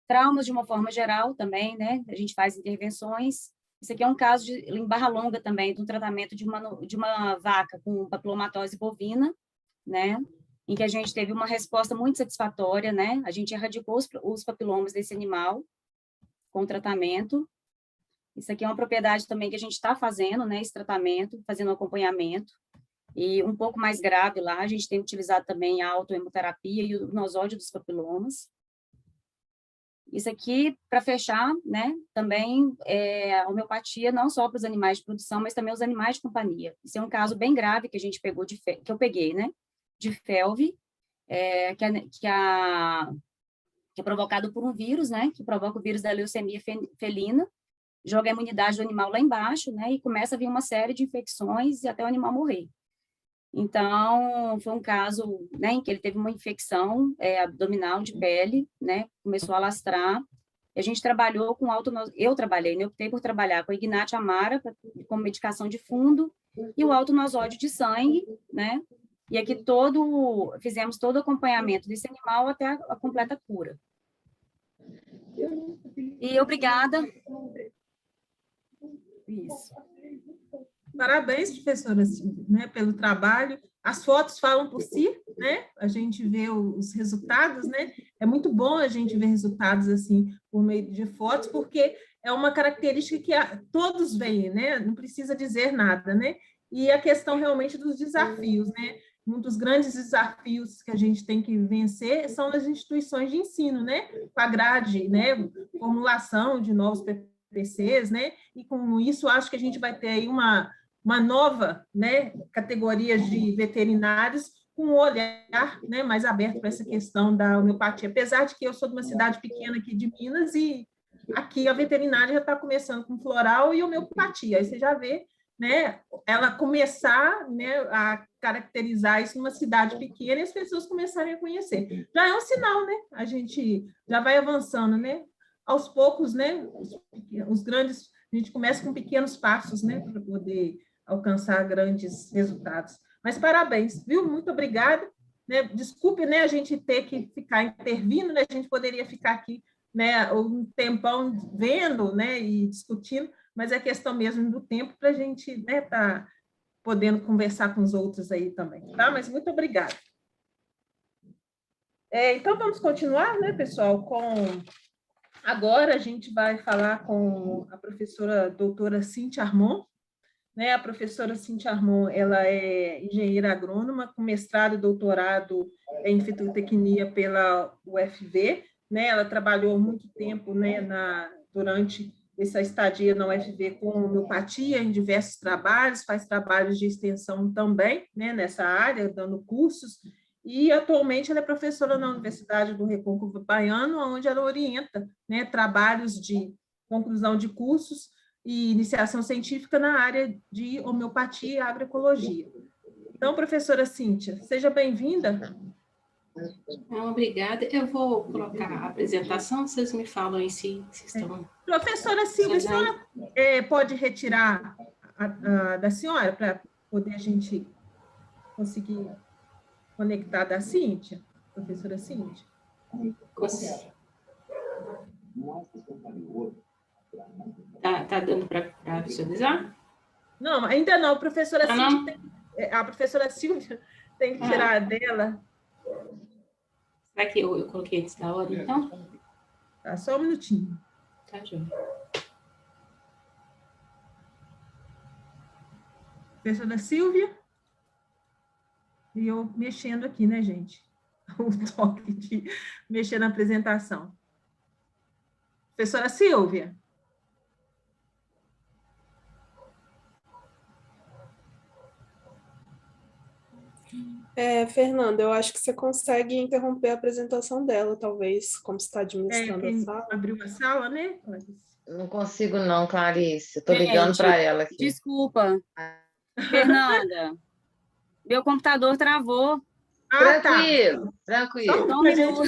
Traumas, de uma forma geral, também, né? A gente faz intervenções. Isso aqui é um caso em barra longa também, de um tratamento de uma vaca com papilomatose bovina, né? Em que a gente teve uma resposta muito satisfatória, né? A gente erradicou os papilomas desse animal com o tratamento. Isso aqui é uma propriedade também que a gente está fazendo, né? Esse tratamento, fazendo acompanhamento. E um pouco mais grave lá, a gente tem utilizado também a autohemoterapia e o nosóide dos papilomas. Isso aqui, para fechar, né, também a homeopatia não só para os animais de produção, mas também os animais de companhia. Isso é um caso bem grave que a gente pegou, que eu peguei, né, de felve, que a que é provocado por um vírus, né, que provoca o vírus da leucemia felina, joga a imunidade do animal lá embaixo, né, e começa a vir uma série de infecções e até o animal morrer. Então, foi um caso, né, em que ele teve uma infecção abdominal de pele, né, começou a alastrar. A gente trabalhou com eu trabalhei, né, optei por trabalhar com a Ignat Amara como medicação de fundo e o altonosóide de sangue, né, e aqui fizemos todo o acompanhamento desse animal até a completa cura. E obrigada. Isso. Parabéns, professora Silvia, né, pelo trabalho. As fotos falam por si, né? A gente vê os resultados, né? É muito bom a gente ver resultados assim por meio de fotos, porque é uma característica que todos veem, né? Não precisa dizer nada, né? E a questão realmente dos desafios, né? Um dos grandes desafios que a gente tem que vencer são as instituições de ensino, né? Com a grade, né? Formulação de novos PPCs, né? E com isso acho que a gente vai ter aí uma nova, né, categoria de veterinários com um olhar, né, mais aberto para essa questão da homeopatia. Apesar de que eu sou de uma cidade pequena aqui de Minas e aqui a veterinária já está começando com floral e homeopatia. Aí você já vê, né, ela começar, né, a caracterizar isso numa cidade pequena e as pessoas começarem a conhecer. Já é um sinal, né? A gente já vai avançando, né? Aos poucos, né? Os grandes, a gente começa com pequenos passos, né, para poder alcançar grandes resultados. Mas parabéns, viu? Muito obrigada. Né? Desculpe, né, a gente ter que ficar intervindo, né? A gente poderia ficar aqui, né, um tempão vendo, né, e discutindo, mas é questão mesmo do tempo para a gente, né, tá podendo conversar com os outros aí também, tá? Mas muito obrigada. Então, vamos continuar, né, pessoal, agora a gente vai falar com a professora doutora Cíntia Armon, né? A professora Cíntia Armon, ela é engenheira agrônoma com mestrado e doutorado em fitotecnia pela UFV, né? Ela trabalhou muito tempo, né, durante essa estadia na UFV com homeopatia em diversos trabalhos, faz trabalhos de extensão também, né, nessa área, dando cursos, e atualmente ela é professora na Universidade do Recôncavo Baiano, onde ela orienta, né, trabalhos de conclusão de cursos e iniciação científica na área de homeopatia e agroecologia. Então, professora Cíntia, seja bem-vinda. Obrigada. Eu vou colocar a apresentação, vocês me falam aí se estão... Professora Silvia, a senhora pode retirar da senhora para poder a gente conseguir conectar da Cíntia? Professora Cíntia? Tá dando para visualizar? Não, ainda não. Professora Cíntia a professora Silvia tem que tirar dela. Será que eu coloquei antes da hora, então? Tá, só um minutinho. Tá, Júlia. Professora Silvia? E eu mexendo aqui, né, gente? O toque de mexer na apresentação. Professora Silvia? Fernanda, eu acho que você consegue interromper a apresentação dela, talvez, como você está administrando a sala. Abriu a sala, né? Não consigo não, Clarice. Estou ligando para ela aqui. Desculpa. Fernanda, meu computador travou. Tranquilo, tranquilo. Só um minuto.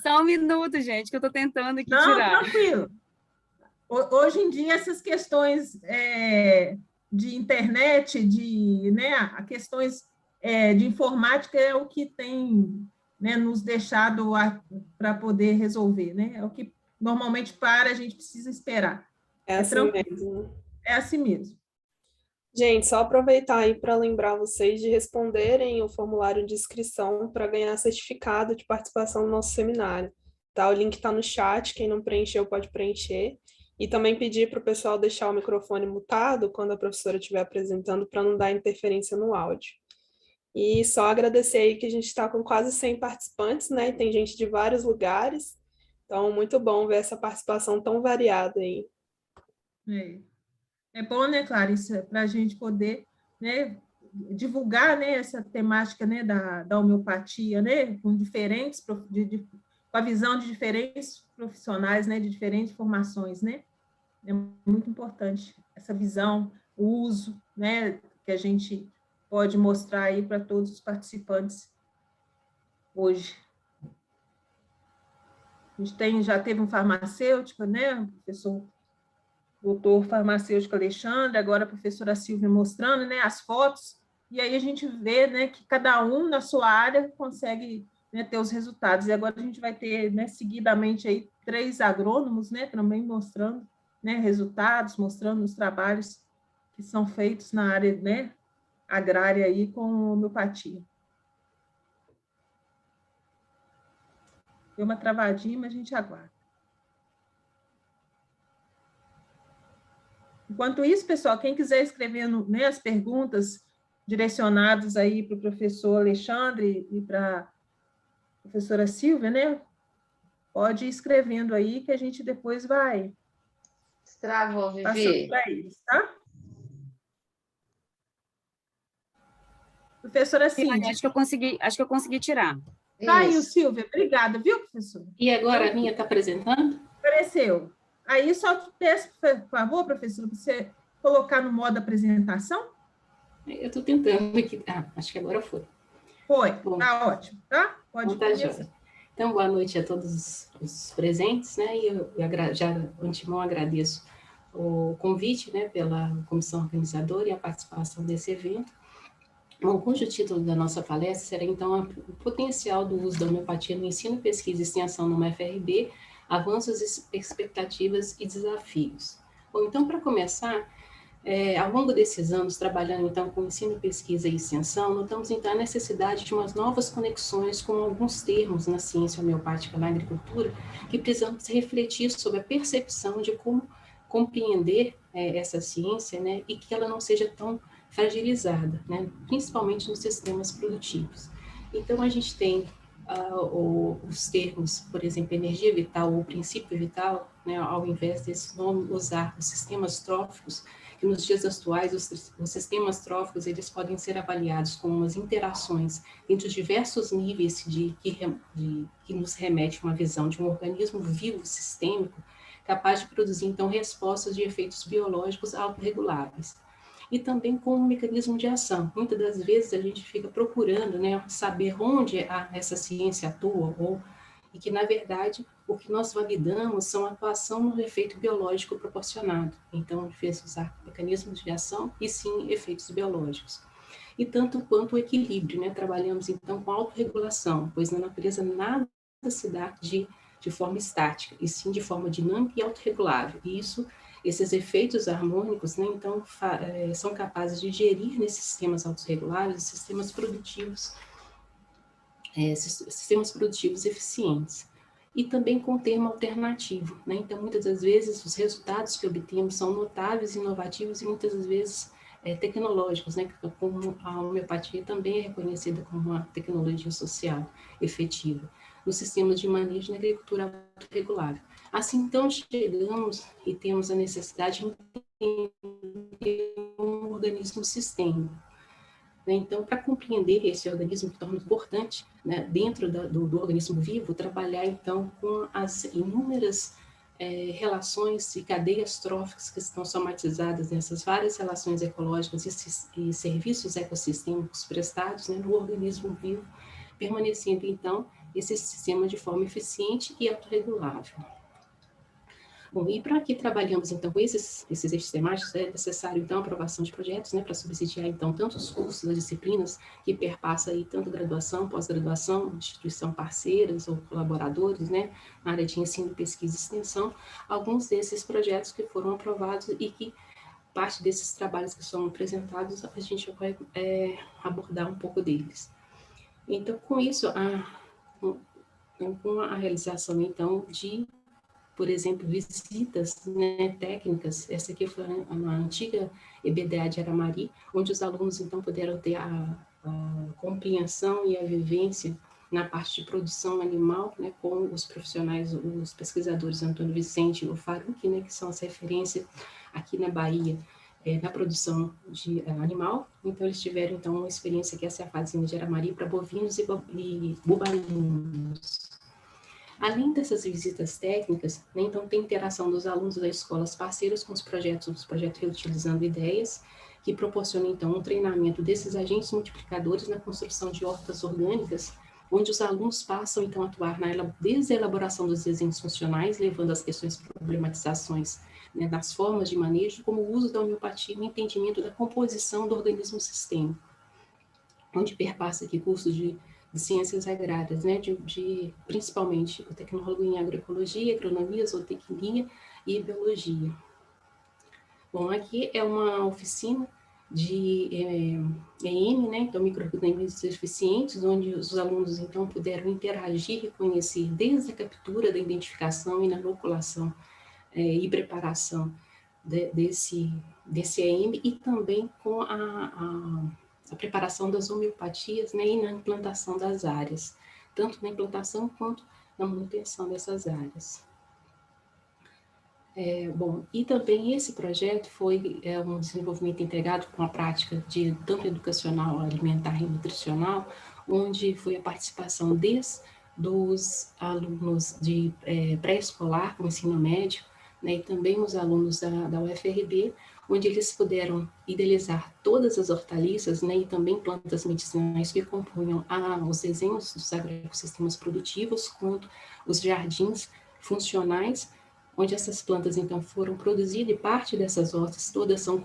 Só um minuto, gente, que eu estou tentando aqui tirar. Não, tranquilo. Hoje em dia, essas questões de internet, né, questões de informática é o que tem, né, nos deixado para poder resolver, né? É o que normalmente a gente precisa esperar. É assim mesmo. É assim mesmo. Gente, só aproveitar aí para lembrar vocês de responderem o formulário de inscrição para ganhar certificado de participação no nosso seminário. Tá? O link está no chat, quem não preencheu pode preencher. E também pedir para o pessoal deixar o microfone mutado quando a professora estiver apresentando, para não dar interferência no áudio. E só agradecer aí que a gente está com quase 100 participantes, né? E tem gente de vários lugares. Então, muito bom ver essa participação tão variada aí. É bom, né, Clarice, para a gente poder, né, divulgar, né, essa temática, né, da homeopatia, né, com diferentes com a visão de diferentes profissionais, né, de diferentes formações, né? É muito importante essa visão, o uso, né, que a gente pode mostrar aí para todos os participantes hoje. A gente já teve um farmacêutico, né, o professor doutor farmacêutico Alexandre, agora a professora Silvia mostrando, né, as fotos, e aí a gente vê, né, que cada um na sua área consegue, né, ter os resultados. E agora a gente vai ter, né, seguidamente aí 3 agrônomos, né, também mostrando, né, resultados, mostrando os trabalhos que são feitos na área, né, agrária aí com homeopatia. Deu uma travadinha, mas a gente aguarda. Enquanto isso, pessoal, quem quiser escrever né, as perguntas direcionadas aí para o professor Alexandre e para a professora Silvia, né? Pode ir escrevendo aí que a gente depois vai Travou, passando Vivi. para eles, tá? Professora Cíntia. Acho que eu consegui tirar. Caiu, Isso. Silvia. Obrigada, viu, professora? E agora a minha está apresentando? Apareceu. Aí só te peço, por favor, professora, para você colocar no modo apresentação. Eu estou tentando aqui. Acho que agora foi. Foi, Bom, tá ótimo, tá? Pode então, tá jóia. Então, boa noite a todos os presentes, né? E eu já de antemão agradeço o convite, né, pela comissão organizadora e a participação desse evento. Bom, cujo título da nossa palestra será, então, o potencial do uso da homeopatia no ensino, pesquisa e extensão no UFRB, avanços, expectativas e desafios. Bom, então, para começar, ao longo desses anos, trabalhando, então, com ensino, pesquisa e extensão, notamos, então, a necessidade de umas novas conexões com alguns termos na ciência homeopática na agricultura, que precisamos refletir sobre a percepção de como compreender essa ciência, né, e que ela não seja tão fragilizada, né, principalmente nos sistemas produtivos. Então, a gente tem os termos, por exemplo, energia vital ou princípio vital, né, ao invés desse nome, usar os sistemas tróficos, que nos dias atuais os sistemas tróficos eles podem ser avaliados como umas interações entre os diversos níveis que nos remete a uma visão de um organismo vivo sistêmico capaz de produzir, então, respostas de efeitos biológicos autorreguláveis. E também com um mecanismo de ação. Muitas das vezes a gente fica procurando, né, saber onde essa ciência atua, e que, na verdade, o que nós validamos são a atuação no efeito biológico proporcionado. Então, a gente fez usar mecanismos de ação e, sim, efeitos biológicos. E tanto quanto o equilíbrio, né? Trabalhamos, então, com autorregulação, pois na natureza nada se dá de forma estática, e sim de forma dinâmica e autorregulável. E esses efeitos harmônicos, né, então, são capazes de gerir nesses sistemas autorregulares sistemas produtivos eficientes. E também com termo alternativo, né? Então, muitas das vezes, os resultados que obtemos são notáveis, inovativos e muitas das vezes tecnológicos, né? Como a homeopatia também é reconhecida como uma tecnologia social efetiva nos sistemas de manejo na agricultura autorregulável. Assim, então, chegamos e temos a necessidade de entender um organismo sistêmico. Então, para compreender esse organismo que torna importante, né, dentro do organismo vivo, trabalhar, então, com as inúmeras relações e cadeias tróficas que estão somatizadas nessas várias relações ecológicas e serviços ecossistêmicos prestados, né, no organismo vivo, permanecendo, então, esse sistema de forma eficiente e autorregulável. Bom, e para que trabalhamos, então, com esses eixos temáticos, é necessário, então, a aprovação de projetos, né, para subsidiar, então, tanto os cursos, as disciplinas, que perpassa aí tanto graduação, pós-graduação, instituição parceiras ou colaboradores, né, na área de ensino, pesquisa e extensão, alguns desses projetos que foram aprovados e que parte desses trabalhos que são apresentados, a gente vai abordar um pouco deles. Então, com isso, com a realização, então, de, por exemplo, visitas, né, técnicas, essa aqui foi a antiga EBDA de Aramari, onde os alunos, então, puderam ter a compreensão e a vivência na parte de produção animal, né, com os profissionais, os pesquisadores Antônio Vicente e o Faruque, né, que são as referências aqui na Bahia, na produção de animal. Então, eles tiveram, então, uma experiência que essa é a fazenda de Aramari para bovinos e bubalinos. Além dessas visitas técnicas, né, então tem interação dos alunos das escolas parceiras com os projetos Reutilizando Ideias, que proporcionam, então, um treinamento desses agentes multiplicadores na construção de hortas orgânicas, onde os alunos passam, então, a atuar desde a elaboração dos desenhos funcionais, levando as questões problematizações, né, das formas de manejo, como o uso da homeopatia no entendimento da composição do organismo sistêmico, onde perpassa aqui cursos de ciências agrárias, né, principalmente o tecnólogo em agroecologia, agronomia, zootecnia e biologia. Bom, aqui é uma oficina de EM, né, então micro-organismos eficientes, onde os alunos então puderam interagir e conhecer desde a captura da identificação e na inoculação e preparação desse EM e também com a preparação das homeopatias, né, e na implantação das áreas, tanto na implantação quanto na manutenção dessas áreas. Bom, e também esse projeto foi um desenvolvimento integrado com a prática de tanto educacional, alimentar e nutricional, onde foi a participação desde dos alunos de pré-escolar, com ensino médio, né, e também os alunos da UFRB, onde eles puderam idealizar todas as hortaliças, né, e também plantas medicinais que compunham os desenhos dos agrossistemas produtivos, quanto os jardins funcionais, onde essas plantas, então, foram produzidas e parte dessas hortas todas são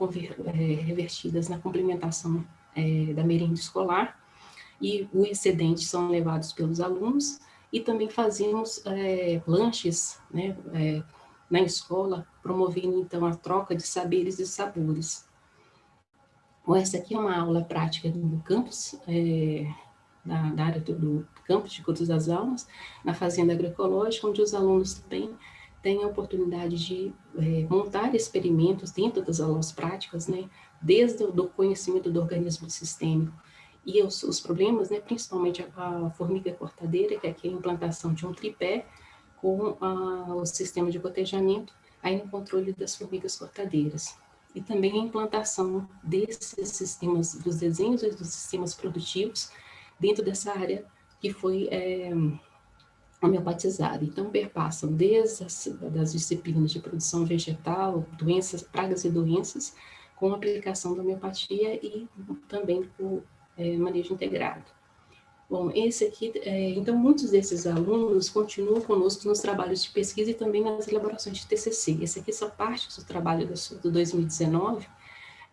revertidas na complementação da merenda escolar, e o excedente são levados pelos alunos, e também fazemos lanches, né, na escola, promovendo, então, a troca de saberes e sabores. Bom, essa aqui é uma aula prática do campus, da área do campus de Couto das Almas, na fazenda agroecológica, onde os alunos também têm a oportunidade de montar experimentos dentro das aulas práticas, né, desde o conhecimento do organismo sistêmico e os problemas, né, principalmente a formiga cortadeira, que aqui é a implantação de um tripé com o sistema de gotejamento, aí no controle das formigas cortadeiras. E também a implantação desses sistemas, dos desenhos e dos sistemas produtivos, dentro dessa área que foi homeopatizada. Então, perpassam desde das disciplinas de produção vegetal, pragas e doenças, com a aplicação da homeopatia e também o manejo integrado. Bom, esse aqui, então, muitos desses alunos continuam conosco nos trabalhos de pesquisa e também nas elaborações de TCC. Esse aqui são partes do trabalho do 2019,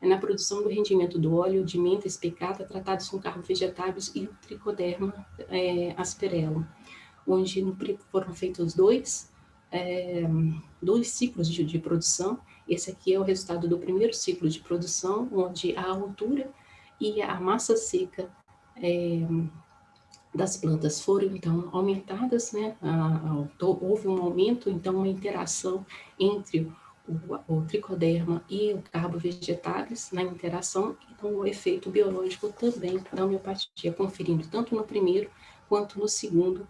na produção do rendimento do óleo de menta especata tratados com carbovegetáveis e o Trichoderma asperellum, onde foram feitos dois ciclos de produção. Esse aqui é o resultado do primeiro ciclo de produção, onde a altura e a massa seca das plantas foram, então, aumentadas, né? Houve um aumento, então, uma interação entre o tricoderma e o carbovegetáveis na interação, então o efeito biológico também da homeopatia, conferindo tanto no primeiro quanto no segundo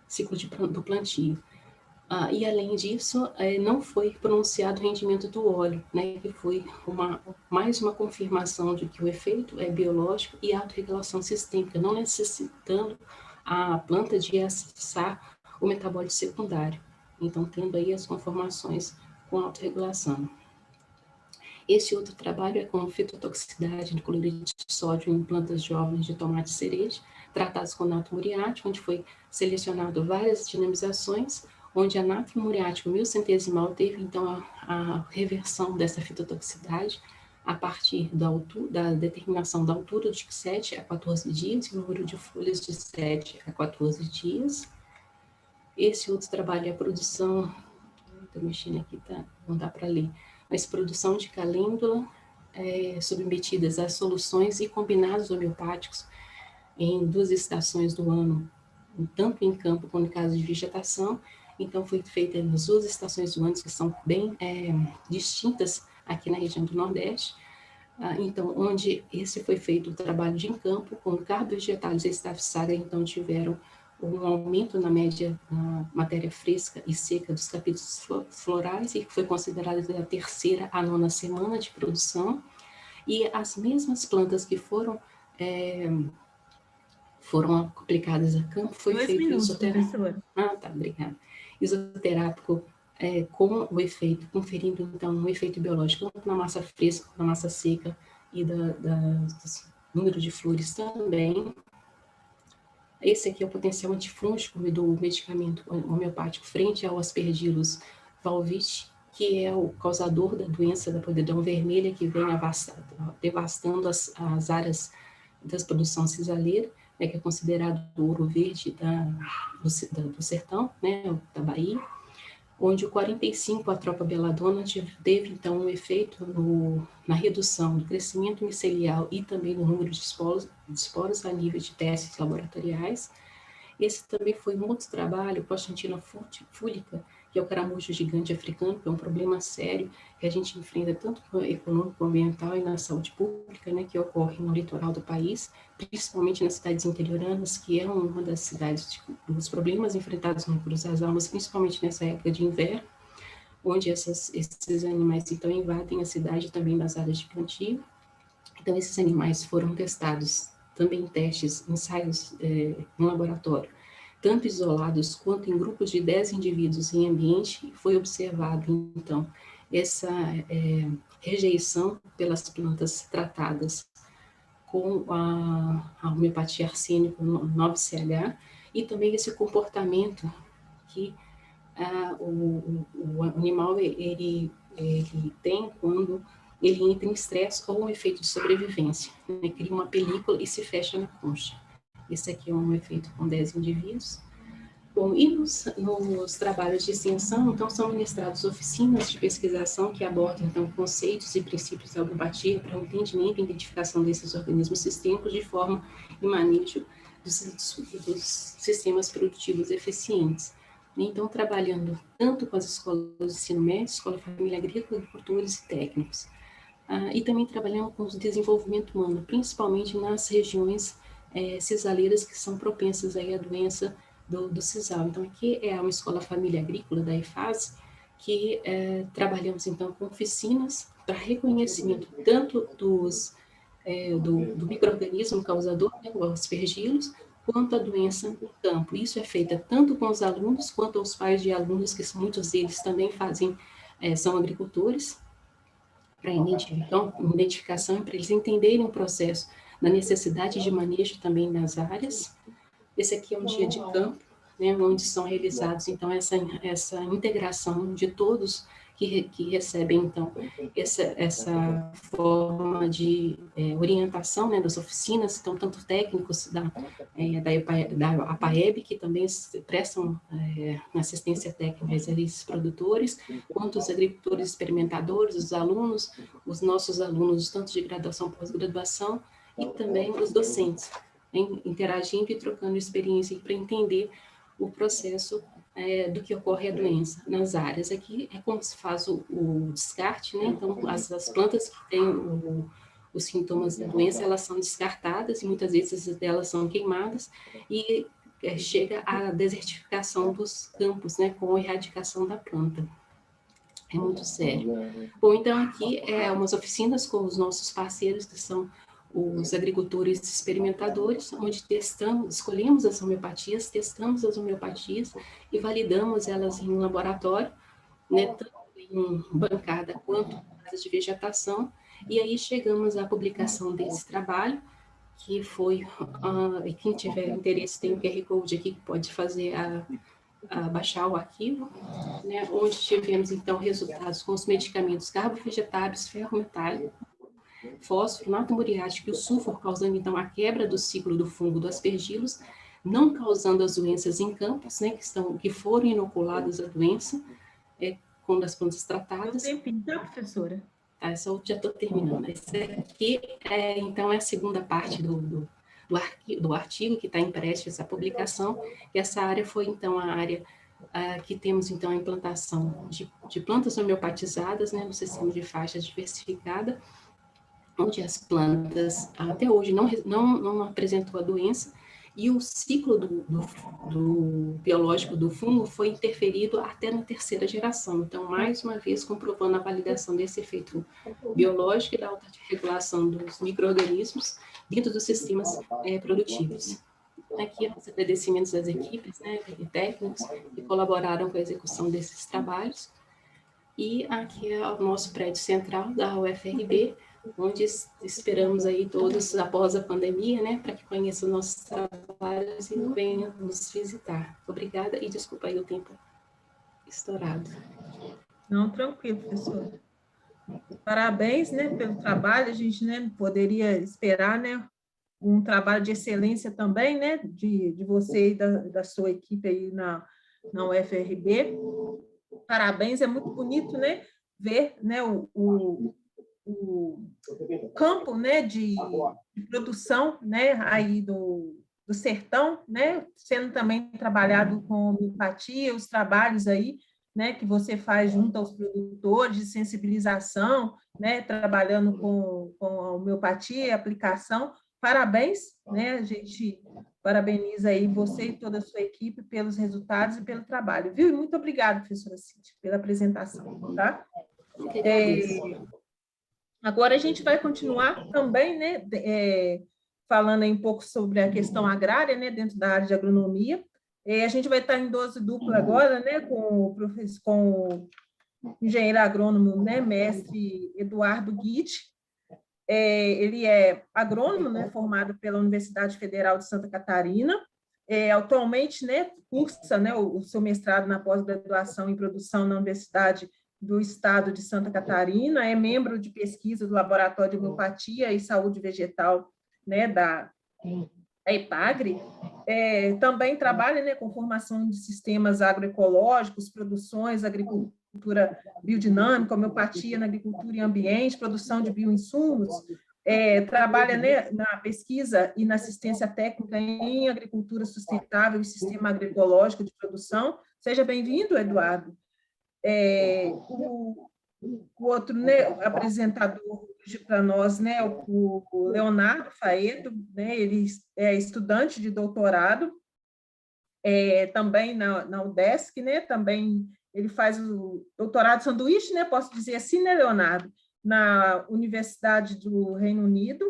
ciclo do plantio. E, além disso, não foi pronunciado o rendimento do óleo, né, que foi mais uma confirmação de que o efeito é biológico e autorregulação sistêmica, não necessitando a planta de acessar o metabólito secundário. Então, tendo aí as conformações com autorregulação. Esse outro trabalho é com fitotoxicidade de cloreto de sódio em plantas jovens de tomate cereja, tratados com natro muriático, onde foi selecionado várias dinamizações, onde a natro muriático 1000 centesimal teve, então, a reversão dessa fitotoxicidade a partir da determinação da altura de 7 a 14 dias e o número de folhas de 7 a 14 dias. Esse outro trabalho é a produção, estou mexendo aqui, tá? Não dá para ler, mas produção de calêndula submetidas a soluções e combinados homeopáticos em 2 estações do ano, tanto em campo quanto em caso de vegetação. Então, foi feita nas 2 estações do ano, que são bem distintas aqui na região do Nordeste. Então, onde esse foi feito o trabalho de em campo, com carbovegetais e Staphysaga, então, tiveram um aumento na média na matéria fresca e seca dos capítulos florais, e que foi considerada da 3ª à 9ª semana de produção. E as mesmas plantas que foram foram aplicadas a campo, foi 2 feito minutos, isoterápico. professora. Ah, tá, obrigada. Isoterápico com o efeito, conferindo, então, um efeito biológico tanto na massa fresca, na massa seca e do número de flores também. Esse aqui é o potencial antifúngico do medicamento homeopático frente ao Aspergillus valvite, que é o causador da doença da podridão vermelha que vem devastando as áreas da produção cisaleira, né, que é considerado o ouro verde do sertão, né, da Bahia, onde o 45, a tropa beladona, teve, então, um efeito na redução do crescimento micelial e também no número de esporos a nível de testes laboratoriais. Esse também foi um outro trabalho, Pochantina fúlica, que é o caramujo gigante africano, que é um problema sério que a gente enfrenta tanto no econômico, ambiental e na saúde pública, né, que ocorre no litoral do país, principalmente nas cidades interioranas, que é uma das cidades, dos problemas enfrentados no Cruz das Almas, principalmente nessa época de inverno, onde esses animais, então, invadem a cidade também nas áreas de plantio. Então, esses animais foram testados também em testes, ensaios no laboratório, tanto isolados quanto em grupos de 10 indivíduos em ambiente, foi observado, então, essa rejeição pelas plantas tratadas com a homeopatia arsênico 9CH, e também esse comportamento que o animal ele tem quando ele entra em estresse ou um efeito de sobrevivência, né? Cria uma película e se fecha na concha. Esse aqui é um efeito com 10 indivíduos. Bom, e nos trabalhos de extensão, então, são ministradas oficinas de pesquisação que abordam, então, conceitos e princípios da homeopatia para o entendimento e identificação desses organismos sistêmicos de forma e manejo dos sistemas produtivos eficientes. Então, trabalhando tanto com as escolas de ensino médio, escola família agrícola, agricultores e técnicos. E também trabalhando com o desenvolvimento humano, principalmente nas regiões cisaleiras que são propensas aí à doença do sisal. Então, aqui é uma escola família agrícola da EFAS, que trabalhamos, então, com oficinas para reconhecimento tanto do micro-organismo causador, né, o Aspergillus, quanto a doença no campo. Isso é feito tanto com os alunos, quanto aos pais de alunos, que muitos deles também são agricultores, para identificação, para eles entenderem o processo da necessidade de manejo também nas áreas. Esse aqui é um dia de campo, né, onde são realizados, então, essa integração de todos que recebem, então, essa forma de orientação, né, das oficinas, então, tanto técnicos da APAEB, que também prestam assistência técnica a esses produtores, quanto os agricultores experimentadores, os alunos, os nossos alunos, tanto de graduação, pós-graduação, e também os docentes, interagindo e trocando experiência para entender o processo do que ocorre a doença nas áreas. Aqui é como se faz o descarte, né? Então, as plantas que têm os sintomas da doença, elas são descartadas, e muitas vezes elas são queimadas, e chega a desertificação dos campos, né? Com a erradicação da planta. É muito sério. Bom, então aqui umas oficinas com os nossos parceiros, que são os agricultores experimentadores, onde escolhemos as homeopatias, testamos as homeopatias e validamos elas em laboratório, né, tanto em bancada quanto em casas de vegetação, e aí chegamos à publicação desse trabalho, que foi, quem tiver interesse tem o QR Code aqui que pode fazer baixar o arquivo, né, onde tivemos, então, resultados com os medicamentos carbovegetáveis, ferro metálico, fósforo, nato muriático e o sulfuro, causando, então, a quebra do ciclo do fungo do Aspergillus, não causando as doenças em campos, né, que foram inoculadas a doença, quando as plantas tratadas. Tempinho, tá, professora? Tá, já estou terminando. Esse aqui, então, é a segunda parte do artigo que está impresso essa publicação, e essa área foi, então, a área que temos, então, a implantação de plantas homeopatizadas, né, no sistema de faixa diversificada, onde as plantas, até hoje, não apresentou a doença, e o ciclo do biológico do fungo foi interferido até na terceira geração. Então, mais uma vez, comprovando a validação desse efeito biológico e da autorregulação dos micro-organismos dentro dos sistemas produtivos. Aqui, os agradecimentos às equipes, né, e técnicos que colaboraram com a execução desses trabalhos. E aqui é o nosso prédio central da UFRB, onde esperamos aí todos, após a pandemia, né, para que conheçam nossos trabalhos e venham nos visitar. Obrigada e desculpa aí o tempo estourado. Não, tranquilo, professor. Parabéns, né, pelo trabalho. A gente, né, poderia esperar, né, um trabalho de excelência também, né, de você e da sua equipe aí na UFRB. Parabéns, é muito bonito, né, ver, né, o campo, né, de produção, né, aí do sertão, né, sendo também trabalhado com homeopatia, os trabalhos aí, né, que você faz junto aos produtores de sensibilização, né, trabalhando com a homeopatia e aplicação. Parabéns, né, a gente parabeniza aí você e toda a sua equipe pelos resultados e pelo trabalho, viu? E muito obrigada, professora Cíntia, pela apresentação, tá? Agora a gente vai continuar também, né, falando aí um pouco sobre a questão agrária, né, dentro da área de agronomia. A gente vai estar em dose dupla agora, né, com o engenheiro agrônomo, né, mestre Eduardo Guitti. Ele é agrônomo, né, formado pela Universidade Federal de Santa Catarina. Atualmente, né, cursa, né, o seu mestrado na pós-graduação em produção na Universidade do Estado de Santa Catarina, é membro de pesquisa do Laboratório de Homeopatia e Saúde Vegetal, né, da EPAGRE. Também trabalha, né, com formação de sistemas agroecológicos, produções, agricultura biodinâmica, homeopatia na agricultura e ambiente, produção de bioinsumos. Trabalha, né, na pesquisa e na assistência técnica em agricultura sustentável e sistema agroecológico de produção. Seja bem-vindo, Eduardo. O outro, né, apresentador para nós, né, o Leonardo Faedo, né, ele é estudante de doutorado, também na UDESC, né, também ele faz o doutorado sanduíche, né, posso dizer assim, né, Leonardo, na Universidade do Reino Unido,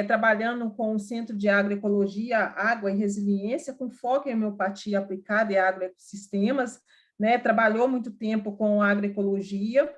trabalhando com o Centro de Agroecologia, Água e Resiliência, com foco em homeopatia aplicada e agroecossistemas, né, trabalhou muito tempo com agroecologia,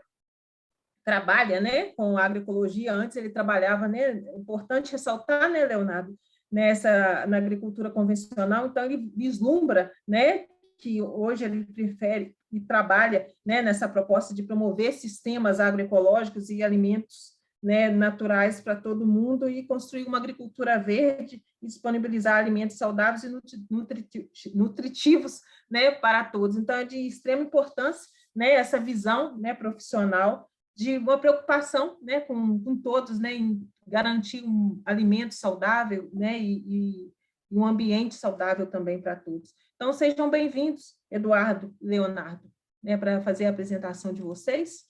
trabalha, né, com agroecologia, antes ele trabalhava, né, é importante ressaltar, né, Leonardo, na agricultura convencional, então ele vislumbra, né, que hoje ele prefere e trabalha, né, nessa proposta de promover sistemas agroecológicos e alimentos, né, naturais para todo mundo e construir uma agricultura verde e disponibilizar alimentos saudáveis e nutritivos, né, para todos. Então, é de extrema importância, né, essa visão, né, profissional de uma preocupação, né, com todos, né, em garantir um alimento saudável, né, e um ambiente saudável também para todos. Então, sejam bem-vindos, Eduardo e Leonardo, né, para fazer a apresentação de vocês.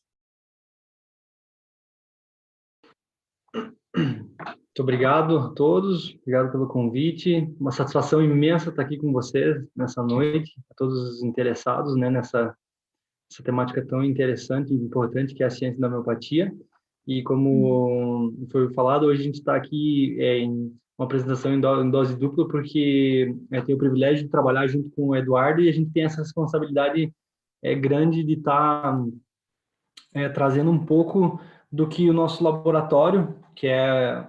Muito obrigado a todos, obrigado pelo convite, uma satisfação imensa estar aqui com vocês nessa noite, a todos os interessados, né, nessa temática tão interessante e importante que é a ciência da homeopatia. E como foi falado, hoje a gente está aqui em uma apresentação em dose dupla, porque tenho o privilégio de trabalhar junto com o Eduardo e a gente tem essa responsabilidade grande de estar trazendo um pouco do que o nosso laboratório, que é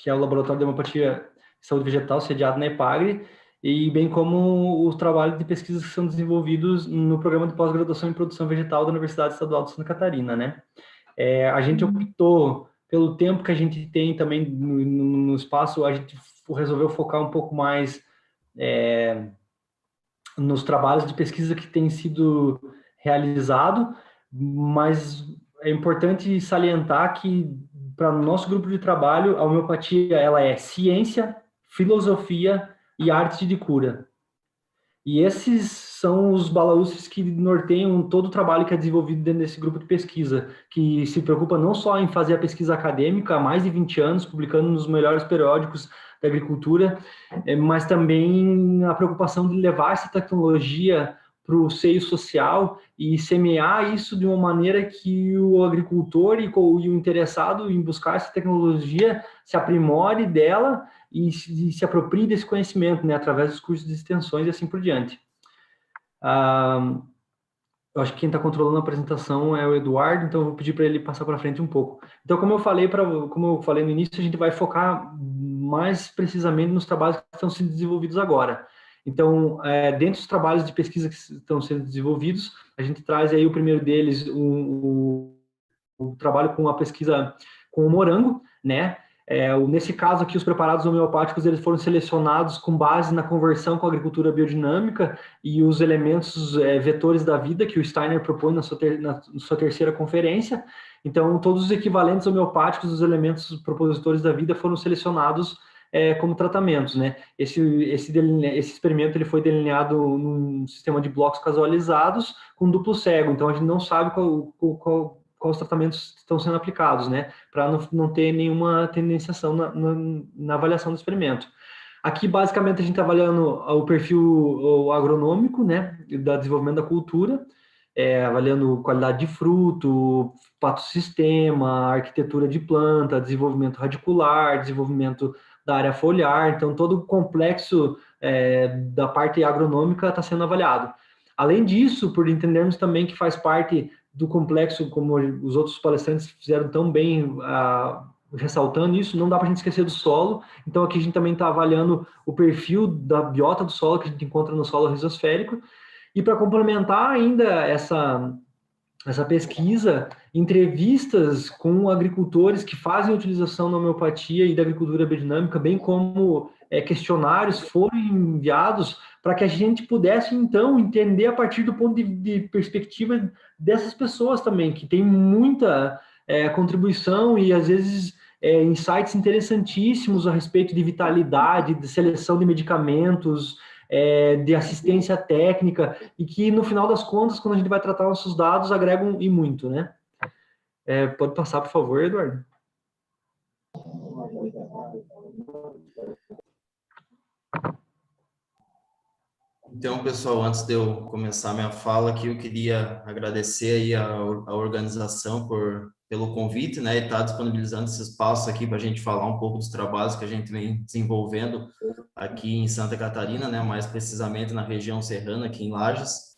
o Laboratório de Homeopatia e Saúde Vegetal, sediado na EPAGRE, e bem como os trabalhos de pesquisa que são desenvolvidos no programa de pós-graduação em produção vegetal da Universidade Estadual de Santa Catarina, né? A gente optou, pelo tempo que a gente tem também no espaço, a gente resolveu focar um pouco mais nos trabalhos de pesquisa que têm sido realizados, mas é importante salientar que, para o nosso grupo de trabalho, a homeopatia ela é ciência, filosofia e arte de cura. E esses são os balaústres que norteiam todo o trabalho que é desenvolvido dentro desse grupo de pesquisa, que se preocupa não só em fazer a pesquisa acadêmica há mais de 20 anos, publicando nos melhores periódicos da agricultura, mas também a preocupação de levar essa tecnologia o seio social e semear isso de uma maneira que o agricultor e o interessado em buscar essa tecnologia se aprimore dela e se aproprie desse conhecimento, né, através dos cursos de extensões e assim por diante. Eu acho que quem está controlando a apresentação é o Eduardo, então eu vou pedir para ele passar para frente um pouco. Então, como eu falei no início, a gente vai focar mais precisamente nos trabalhos que estão sendo desenvolvidos agora. Então, dentro dos trabalhos de pesquisa que estão sendo desenvolvidos, a gente traz aí o primeiro deles, o trabalho com a pesquisa com o morango, né? Nesse caso aqui, os preparados homeopáticos eles foram selecionados com base na conversão com a agricultura biodinâmica e os elementos vetores da vida que o Steiner propõe na sua terceira conferência. Então, todos os equivalentes homeopáticos dos elementos propositores da vida foram selecionados como tratamentos, né? Esse experimento ele foi delineado num sistema de blocos casualizados com duplo cego. Então, a gente não sabe quais os tratamentos estão sendo aplicados, né? Para não ter nenhuma tendenciação na avaliação do experimento. Aqui, basicamente, a gente está avaliando o perfil agronômico, né? Do desenvolvimento da cultura, avaliando qualidade de fruto, patossistema, arquitetura de planta, desenvolvimento radicular, desenvolvimento da área foliar. Então, todo o complexo da parte agronômica está sendo avaliado. Além disso, por entendermos também que faz parte do complexo, como os outros palestrantes fizeram tão bem, ressaltando isso, não dá para a gente esquecer do solo. Então, aqui a gente também está avaliando o perfil da biota do solo que a gente encontra no solo risosférico. E para complementar ainda essa pesquisa, entrevistas com agricultores que fazem utilização da homeopatia e da agricultura biodinâmica, bem como questionários foram enviados para que a gente pudesse, então, entender a partir do ponto de perspectiva dessas pessoas também, que tem muita contribuição e, às vezes, insights interessantíssimos a respeito de vitalidade, de seleção de medicamentos, de assistência técnica, e que, no final das contas, quando a gente vai tratar nossos dados, agregam e muito, né? Pode passar, por favor, Eduardo. Então, pessoal, antes de eu começar minha fala aqui, eu queria agradecer aí a organização pelo convite, né, e estar disponibilizando esse espaço aqui para a gente falar um pouco dos trabalhos que a gente vem desenvolvendo aqui em Santa Catarina, né, mais precisamente na região serrana, aqui em Lages.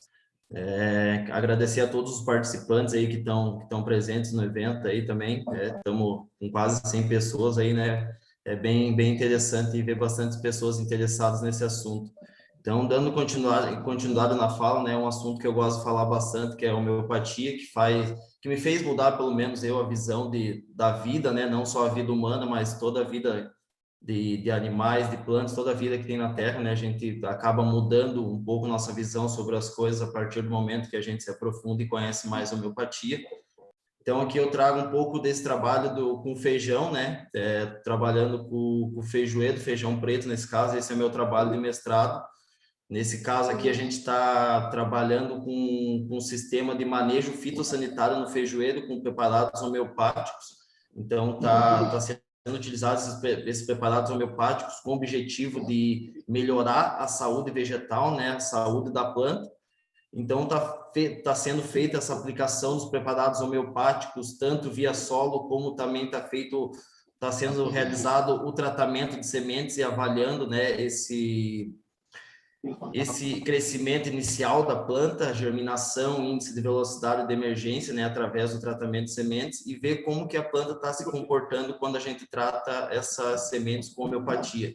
Agradecer a todos os participantes aí que estão presentes no evento aí também. Estamos com quase 100 pessoas aí, né? É bem interessante ver bastante pessoas interessadas nesse assunto. Então, dando continuidade na fala, né, um assunto que eu gosto de falar bastante, que é a homeopatia, que me fez mudar, pelo menos a visão da vida, né, não só a vida humana, mas toda a vida de animais, de plantas, toda a vida que tem na Terra, né, a gente acaba mudando um pouco nossa visão sobre as coisas a partir do momento que a gente se aprofunda e conhece mais a homeopatia. Então, aqui eu trago um pouco desse trabalho com feijão, né, trabalhando com o feijoedo, feijão preto, nesse caso, esse é meu trabalho de mestrado. Nesse caso aqui, a gente está trabalhando com um sistema de manejo fitossanitário no feijoeiro com preparados homeopáticos. Então, está sendo utilizados esses preparados homeopáticos com o objetivo de melhorar a saúde vegetal, né, a saúde da planta. Então, está sendo feita essa aplicação dos preparados homeopáticos, tanto via solo, como também está sendo realizado o tratamento de sementes e avaliando, né, esse crescimento inicial da planta, germinação, índice de velocidade de emergência, né, através do tratamento de sementes, e ver como que a planta está se comportando quando a gente trata essas sementes com homeopatia.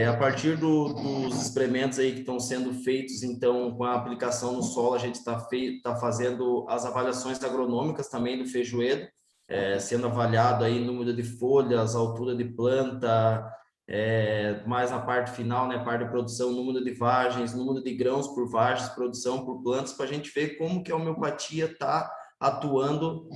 A partir dos experimentos aí que estão sendo feitos, então, com a aplicação no solo, a gente está fazendo as avaliações agronômicas também do feijoeiro, sendo avaliado aí número de folhas, altura de planta, mais na parte final, né, parte de produção, número de vagens, número de grãos por vagens, produção por plantas, para a gente ver como que a homeopatia está atuando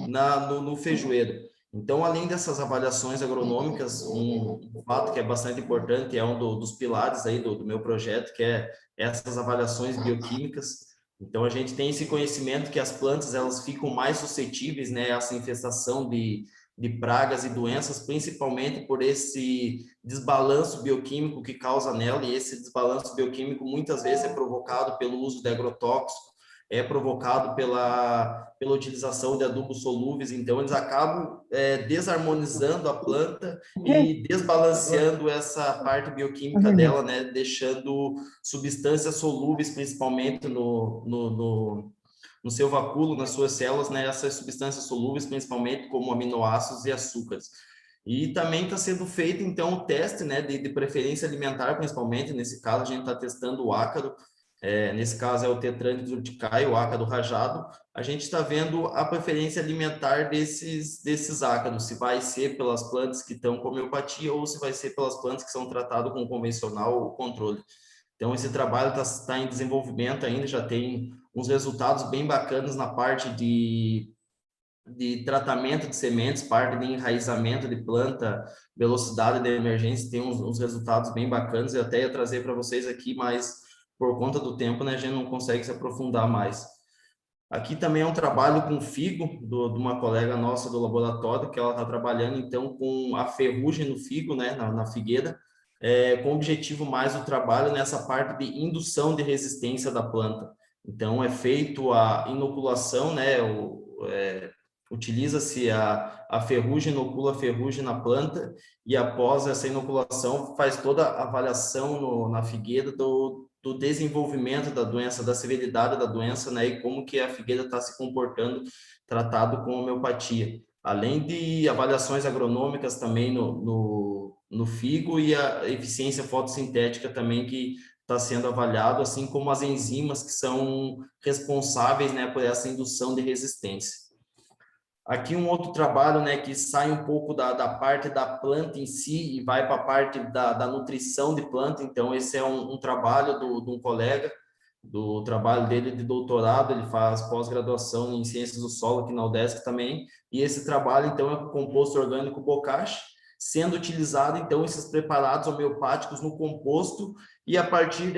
no feijoeiro. Então, além dessas avaliações agronômicas, um fato que é bastante importante, é um dos pilares aí do meu projeto, que é essas avaliações bioquímicas. Então, a gente tem esse conhecimento que as plantas, elas ficam mais suscetíveis, né, a essa infestação de de pragas e doenças, principalmente por esse desbalanço bioquímico que causa nela, e esse desbalanço bioquímico muitas vezes é provocado pelo uso de agrotóxico, é provocado pela utilização de adubos solúveis, então eles acabam desarmonizando a planta e desbalanceando essa parte bioquímica dela, né, deixando substâncias solúveis, principalmente no seu vacúolo, nas suas células, né, essas substâncias solúveis, principalmente como aminoácidos e açúcares. E também está sendo feito, então, o teste, né, de preferência alimentar, principalmente, nesse caso, a gente está testando o ácaro, nesse caso é o tetrânido urticaria, o ácaro rajado. A gente está vendo a preferência alimentar desses ácaros, se vai ser pelas plantas que estão com homeopatia ou se vai ser pelas plantas que são tratadas com convencional ou controle. Então, esse trabalho está em desenvolvimento ainda, já tem uns resultados bem bacanas na parte de tratamento de sementes, parte de enraizamento de planta, velocidade de emergência, tem uns resultados bem bacanas. Eu até ia trazer para vocês aqui, mas por conta do tempo, né, a gente não consegue se aprofundar mais. Aqui também é um trabalho com figo, de uma colega nossa do laboratório, que ela está trabalhando, então, com a ferrugem no figo, né, na figueira, com o objetivo mais do trabalho nessa parte de indução de resistência da planta. Então, é feito a inoculação, né, utiliza-se a ferrugem, inocula a ferrugem na planta, e após essa inoculação, faz toda a avaliação na figueira do desenvolvimento da doença, da severidade da doença, né, e como que a figueira está se comportando tratado com homeopatia. Além de avaliações agronômicas também no figo e a eficiência fotossintética também que está sendo avaliado, assim como as enzimas que são responsáveis, né, por essa indução de resistência. Aqui um outro trabalho, né, que sai um pouco da parte da planta em si e vai para a parte da nutrição de planta. Então, esse é um trabalho de um colega, do trabalho dele de doutorado, ele faz pós-graduação em Ciências do Solo aqui na UDESC também, e esse trabalho, então, é com o composto orgânico bocashi, sendo utilizado, então, esses preparados homeopáticos no composto, e a partir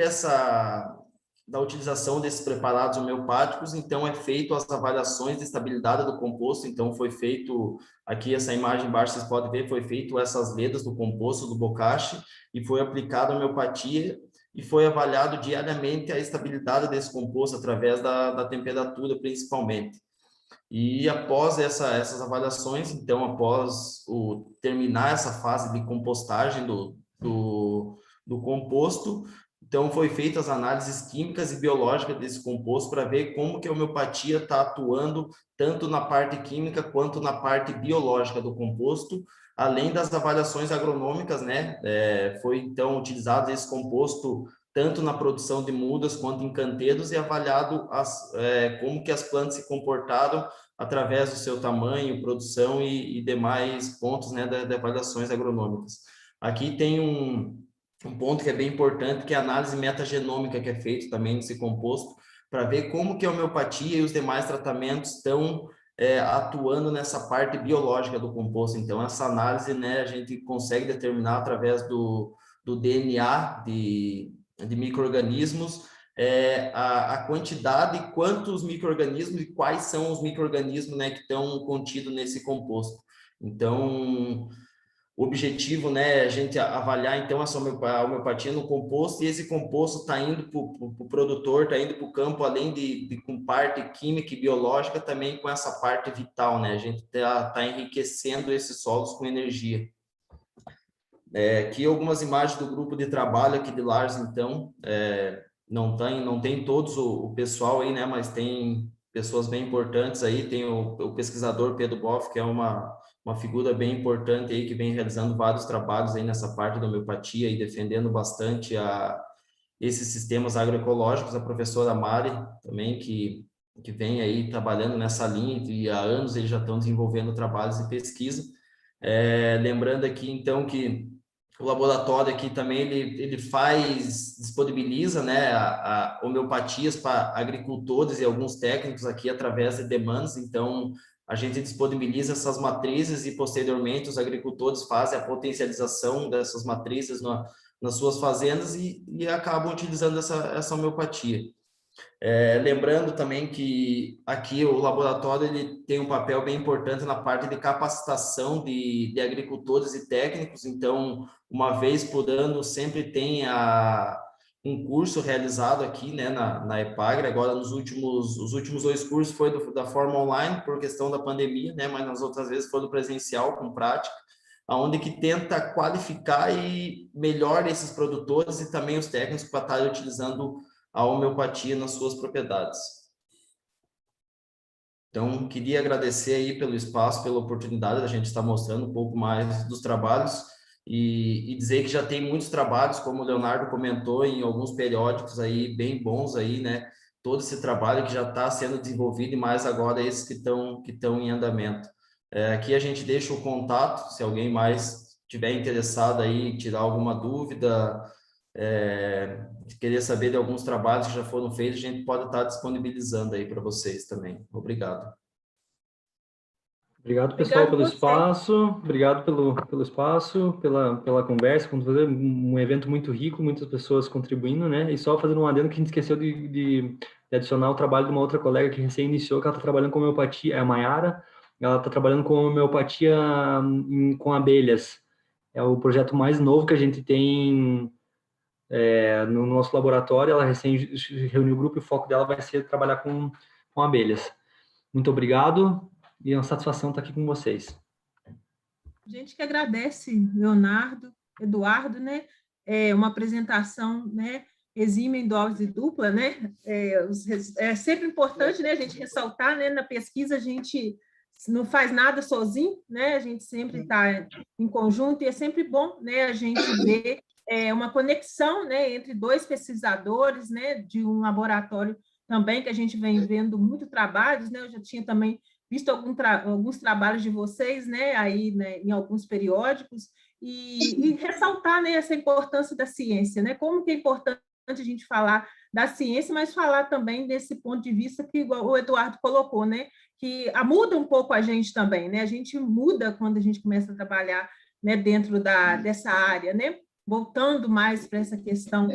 da utilização desses preparados homeopáticos, então é feito as avaliações de estabilidade do composto. Então foi feito, aqui essa imagem embaixo vocês podem ver, foi feito essas ledas do composto do bocashi e foi aplicada a homeopatia e foi avaliado diariamente a estabilidade desse composto através da temperatura principalmente. E após essas avaliações, então após terminar essa fase de compostagem do composto, então, foi feitas as análises químicas e biológicas desse composto para ver como que a homeopatia está atuando tanto na parte química quanto na parte biológica do composto, além das avaliações agronômicas, né? Foi, então, utilizado esse composto tanto na produção de mudas quanto em canteiros e avaliado como que as plantas se comportaram através do seu tamanho, produção e demais pontos, né, de avaliações agronômicas. Aqui tem um ponto que é bem importante, que é a análise metagenômica que é feita também nesse composto, para ver como que a homeopatia e os demais tratamentos estão atuando nessa parte biológica do composto. Então, essa análise, né, a gente consegue determinar através do DNA de micro-organismos a quantidade, quantos micro-organismos e quais são os micro-organismos, né, que estão contidos nesse composto. Então, o objetivo, né, é a gente avaliar, então, a homeopatia no composto, e esse composto está indo para o produtor, está indo para o campo, além com parte química e biológica, também com essa parte vital, né? A gente está enriquecendo esses solos com energia. Aqui algumas imagens do grupo de trabalho aqui de Lages, então, não tem todos o pessoal aí, né, mas tem pessoas bem importantes aí, tem o pesquisador Pedro Boff, que é uma figura bem importante aí, que vem realizando vários trabalhos aí nessa parte da homeopatia e defendendo bastante esses sistemas agroecológicos, a professora Mari também, que vem aí trabalhando nessa linha, e há anos eles já estão desenvolvendo trabalhos de pesquisa. Lembrando aqui, então, que o laboratório aqui também, ele disponibiliza, né, a homeopatias para agricultores e alguns técnicos aqui através de demandas. Então, a gente disponibiliza essas matrizes e, posteriormente, os agricultores fazem a potencialização dessas matrizes nas suas fazendas e acabam utilizando essa homeopatia. Lembrando também que aqui o laboratório ele tem um papel bem importante na parte de capacitação de agricultores e técnicos, então, uma vez por ano, sempre tem um curso realizado aqui, né, na Epagre. Agora, os últimos 2 cursos foi da forma online, por questão da pandemia, né, mas nas outras vezes foi do presencial, com prática, onde que tenta qualificar e melhor esses produtores e também os técnicos para estarem utilizando a homeopatia nas suas propriedades. Então, queria agradecer aí pelo espaço, pela oportunidade da gente estar mostrando um pouco mais dos trabalhos e dizer que já tem muitos trabalhos, como o Leonardo comentou, em alguns periódicos aí bem bons aí, né? Todo esse trabalho que já está sendo desenvolvido e mais agora esses que estão em andamento. Aqui a gente deixa o contato, se alguém mais tiver interessado aí, tirar alguma dúvida, querer saber de alguns trabalhos que já foram feitos, a gente pode estar disponibilizando aí para vocês também. Obrigado. Obrigado, pessoal, pelo você. espaço. Obrigado pelo espaço, pela conversa. Vamos fazer um evento muito rico, muitas pessoas contribuindo, né? E só fazendo um adendo que a gente esqueceu de adicionar o trabalho de uma outra colega que recém iniciou, que ela está trabalhando com homeopatia, é a Mayara. Ela está trabalhando com homeopatia com abelhas. É o projeto mais novo que a gente tem no nosso laboratório. Ela recém reuniu o grupo e o foco dela vai ser trabalhar com abelhas. Muito obrigado e é uma satisfação estar aqui com vocês. A gente que agradece, Leonardo, Eduardo, né? Uma apresentação, né? Exímia em dose dupla, né? É sempre importante, né? A gente ressaltar, né? Na pesquisa a gente não faz nada sozinho, né? A gente sempre está em conjunto e é sempre bom, né? A gente ver uma conexão, né? Entre 2 pesquisadores, né? De um laboratório também que a gente vem vendo muito trabalhos, né? Eu já tinha também visto alguns trabalhos de vocês, né, aí, né, em alguns periódicos, e ressaltar, né, essa importância da ciência, né, como que é importante a gente falar da ciência, mas falar também desse ponto de vista que o Eduardo colocou, né, que muda um pouco a gente também, né, a gente muda quando a gente começa a trabalhar, né, dentro dessa área, né, voltando mais para essa questão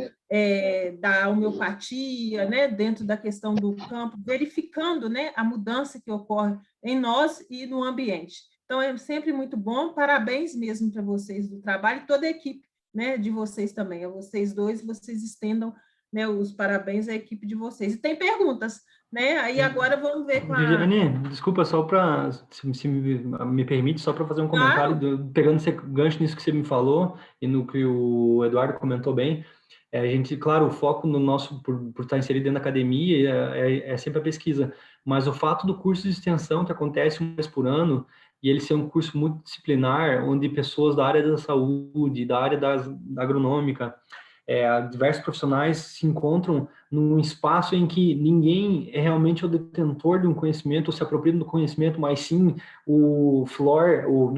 da homeopatia, né, dentro da questão do campo, verificando, né, a mudança que ocorre em nós e no ambiente. Então, é sempre muito bom, parabéns mesmo para vocês do trabalho e toda a equipe, né, de vocês também, a vocês 2, vocês estendam, né, os parabéns à equipe de vocês. E tem perguntas, né, aí agora vamos ver com a... Viviane, desculpa, só para, se me permite, só para fazer um comentário, Claro. pegando esse gancho nisso que você me falou e no que o Eduardo comentou bem. A gente, claro, o foco no nosso, por estar inserido dentro da academia, é sempre a pesquisa, mas o fato do curso de extensão, que acontece 1 vez por ano, e ele ser um curso multidisciplinar, onde pessoas da área da saúde, da área da agronômica, diversos profissionais se encontram num espaço em que ninguém é realmente o detentor de um conhecimento, ou se apropria do conhecimento, mas sim o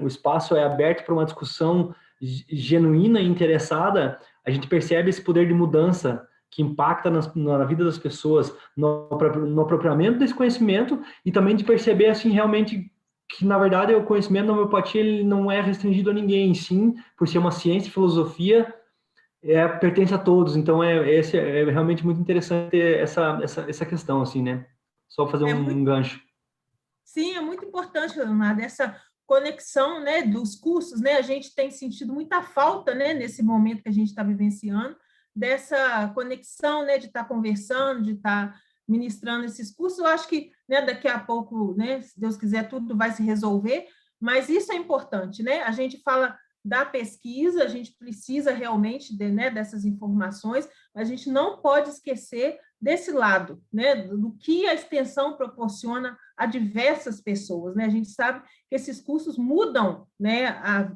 espaço é aberto para uma discussão genuína e interessada. A gente percebe esse poder de mudança que impacta na vida das pessoas, no apropriamento desse conhecimento e também de perceber, assim, realmente que, na verdade, o conhecimento da homeopatia ele não é restringido a ninguém, sim, por ser uma ciência e filosofia, pertence a todos. Então, é realmente muito interessante essa questão, assim, né? Só fazer um gancho. Sim, é muito importante, Leonardo, essa conexão, né, dos cursos, né? A gente tem sentido muita falta, né, nesse momento que a gente está vivenciando, dessa conexão, né, de estar conversando, de estar ministrando esses cursos. Eu acho que, né, daqui a pouco, né, se Deus quiser, tudo vai se resolver, mas isso é importante, né? A gente fala da pesquisa, a gente precisa realmente né, dessas informações, mas a gente não pode esquecer desse lado, né, do que a extensão proporciona a diversas pessoas, né? A gente sabe que esses cursos mudam, né,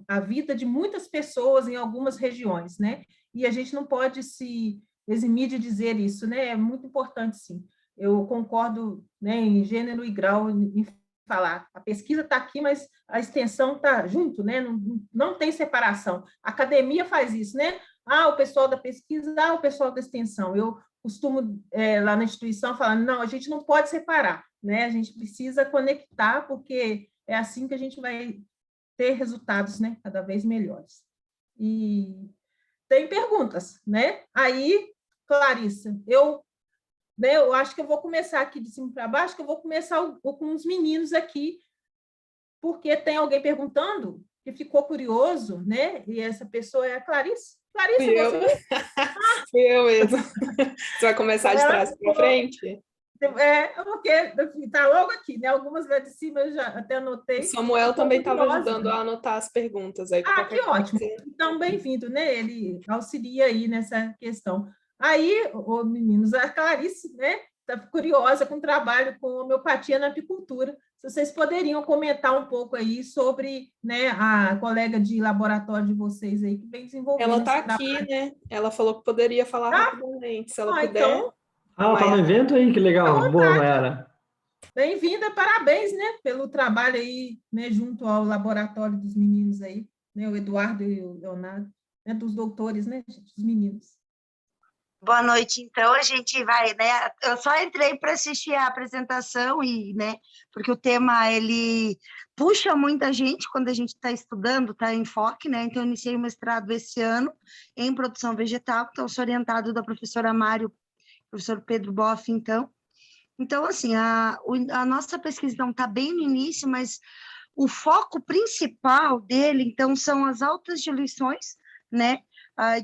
a vida de muitas pessoas em algumas regiões, né? E a gente não pode se eximir de dizer isso, né? É muito importante, sim. Eu concordo, né, em gênero e grau em falar. A pesquisa está aqui, mas a extensão está junto, né? Não tem separação. A academia faz isso, né? O pessoal da pesquisa, o pessoal da extensão. Eu costumo, lá na instituição, falar, não, a gente não pode separar, né? A gente precisa conectar, porque é assim que a gente vai ter resultados, né? Cada vez melhores. E tem perguntas, né? Aí, Clarissa, eu né? Eu acho que eu vou começar aqui de cima para baixo, que eu vou começar com os meninos aqui, porque tem alguém perguntando que ficou curioso, né? E essa pessoa é a Clarice. Clarice, Fui eu. você? Fui eu mesmo. Você vai começar de trás para frente? Porque está logo aqui, né? Algumas lá de cima eu já até anotei. O Samuel também estava ajudando a anotar as perguntas. Aí, que ótimo. Então, bem-vindo, né? Ele auxilia aí nessa questão. Aí, meninos, a Clarice, né? Está curiosa com o trabalho com homeopatia na apicultura. Se vocês poderiam comentar um pouco aí sobre, né, a colega de laboratório de vocês aí que vem desenvolvendo. Ela está aqui, né? Ela falou que poderia falar rapidamente, se ela puder. Então, ela está no evento aí? Que legal. Boa, Mayara. Bem-vinda, parabéns, né, pelo trabalho aí, né, junto ao laboratório dos meninos aí, né, o Eduardo e o Leonardo, né, dos doutores, né, dos meninos. Boa noite, então, a gente vai, né, eu só entrei para assistir a apresentação e, né, porque o tema, ele puxa muita gente quando a gente está estudando, está em foco, né, então eu iniciei o mestrado esse ano em produção vegetal, então sou orientado da professora Mário, professor Pedro Boff, então, assim, a nossa pesquisa não está bem no início, mas o foco principal dele, então, são as altas diluições, né,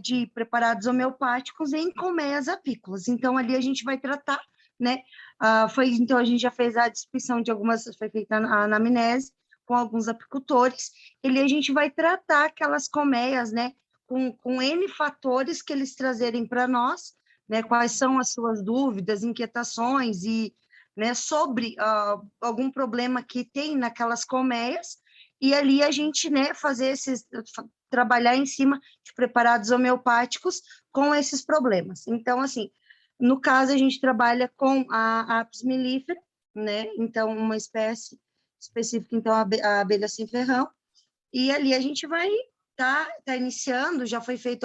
de preparados homeopáticos em colmeias apícolas. Então, ali a gente vai tratar, né, então, a gente já fez a descrição de algumas, foi feita a anamnese com alguns apicultores, e ali a gente vai tratar aquelas colmeias, né, com N fatores que eles trazerem para nós, né, quais são as suas dúvidas, inquietações e, né, sobre algum problema que tem naquelas colmeias, e ali a gente, né, trabalhar em cima de preparados homeopáticos com esses problemas. Então, assim, no caso, a gente trabalha com a Apis mellifera, né, então, uma espécie específica, então, a abelha sem ferrão, e ali a gente vai tá iniciando, já foi feito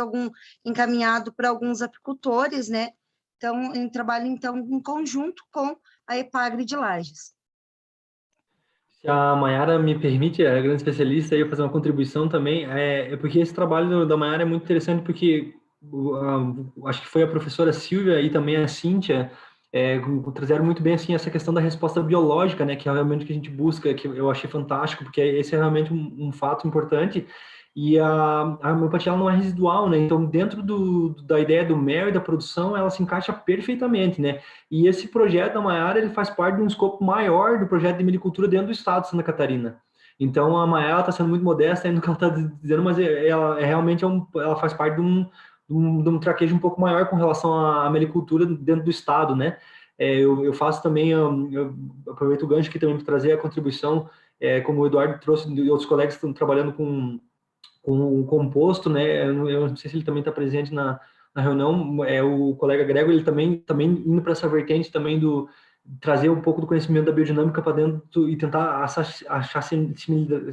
encaminhado para alguns apicultores, né? Então, em trabalho, então, em conjunto com a Epagre de Lages. Se a Mayara me permite, a grande especialista, eu fazer uma contribuição também, porque esse trabalho da Mayara é muito interessante, porque acho que foi a professora Silvia e também a Cíntia, trouxeram muito bem assim essa questão da resposta biológica, né, que é realmente o que a gente busca, que eu achei fantástico, porque esse é realmente um fato importante. E a homeopatia ela não é residual, né? Então, dentro da ideia do mel e da produção, ela se encaixa perfeitamente, né? E esse projeto da Mayara, ele faz parte de um escopo maior do projeto de melicultura dentro do estado de Santa Catarina. Então, a Mayara está sendo muito modesta aí no que ela está dizendo, mas ela realmente ela faz parte de um traquejo um pouco maior com relação à melicultura dentro do estado, né? Eu faço também, eu aproveito o gancho aqui também para trazer a contribuição, como o Eduardo trouxe, e outros colegas que estão trabalhando com o composto, né? Eu não sei se ele também está presente na reunião. O colega Grego, ele também indo para essa vertente também trazer um pouco do conhecimento da biodinâmica para dentro e tentar achar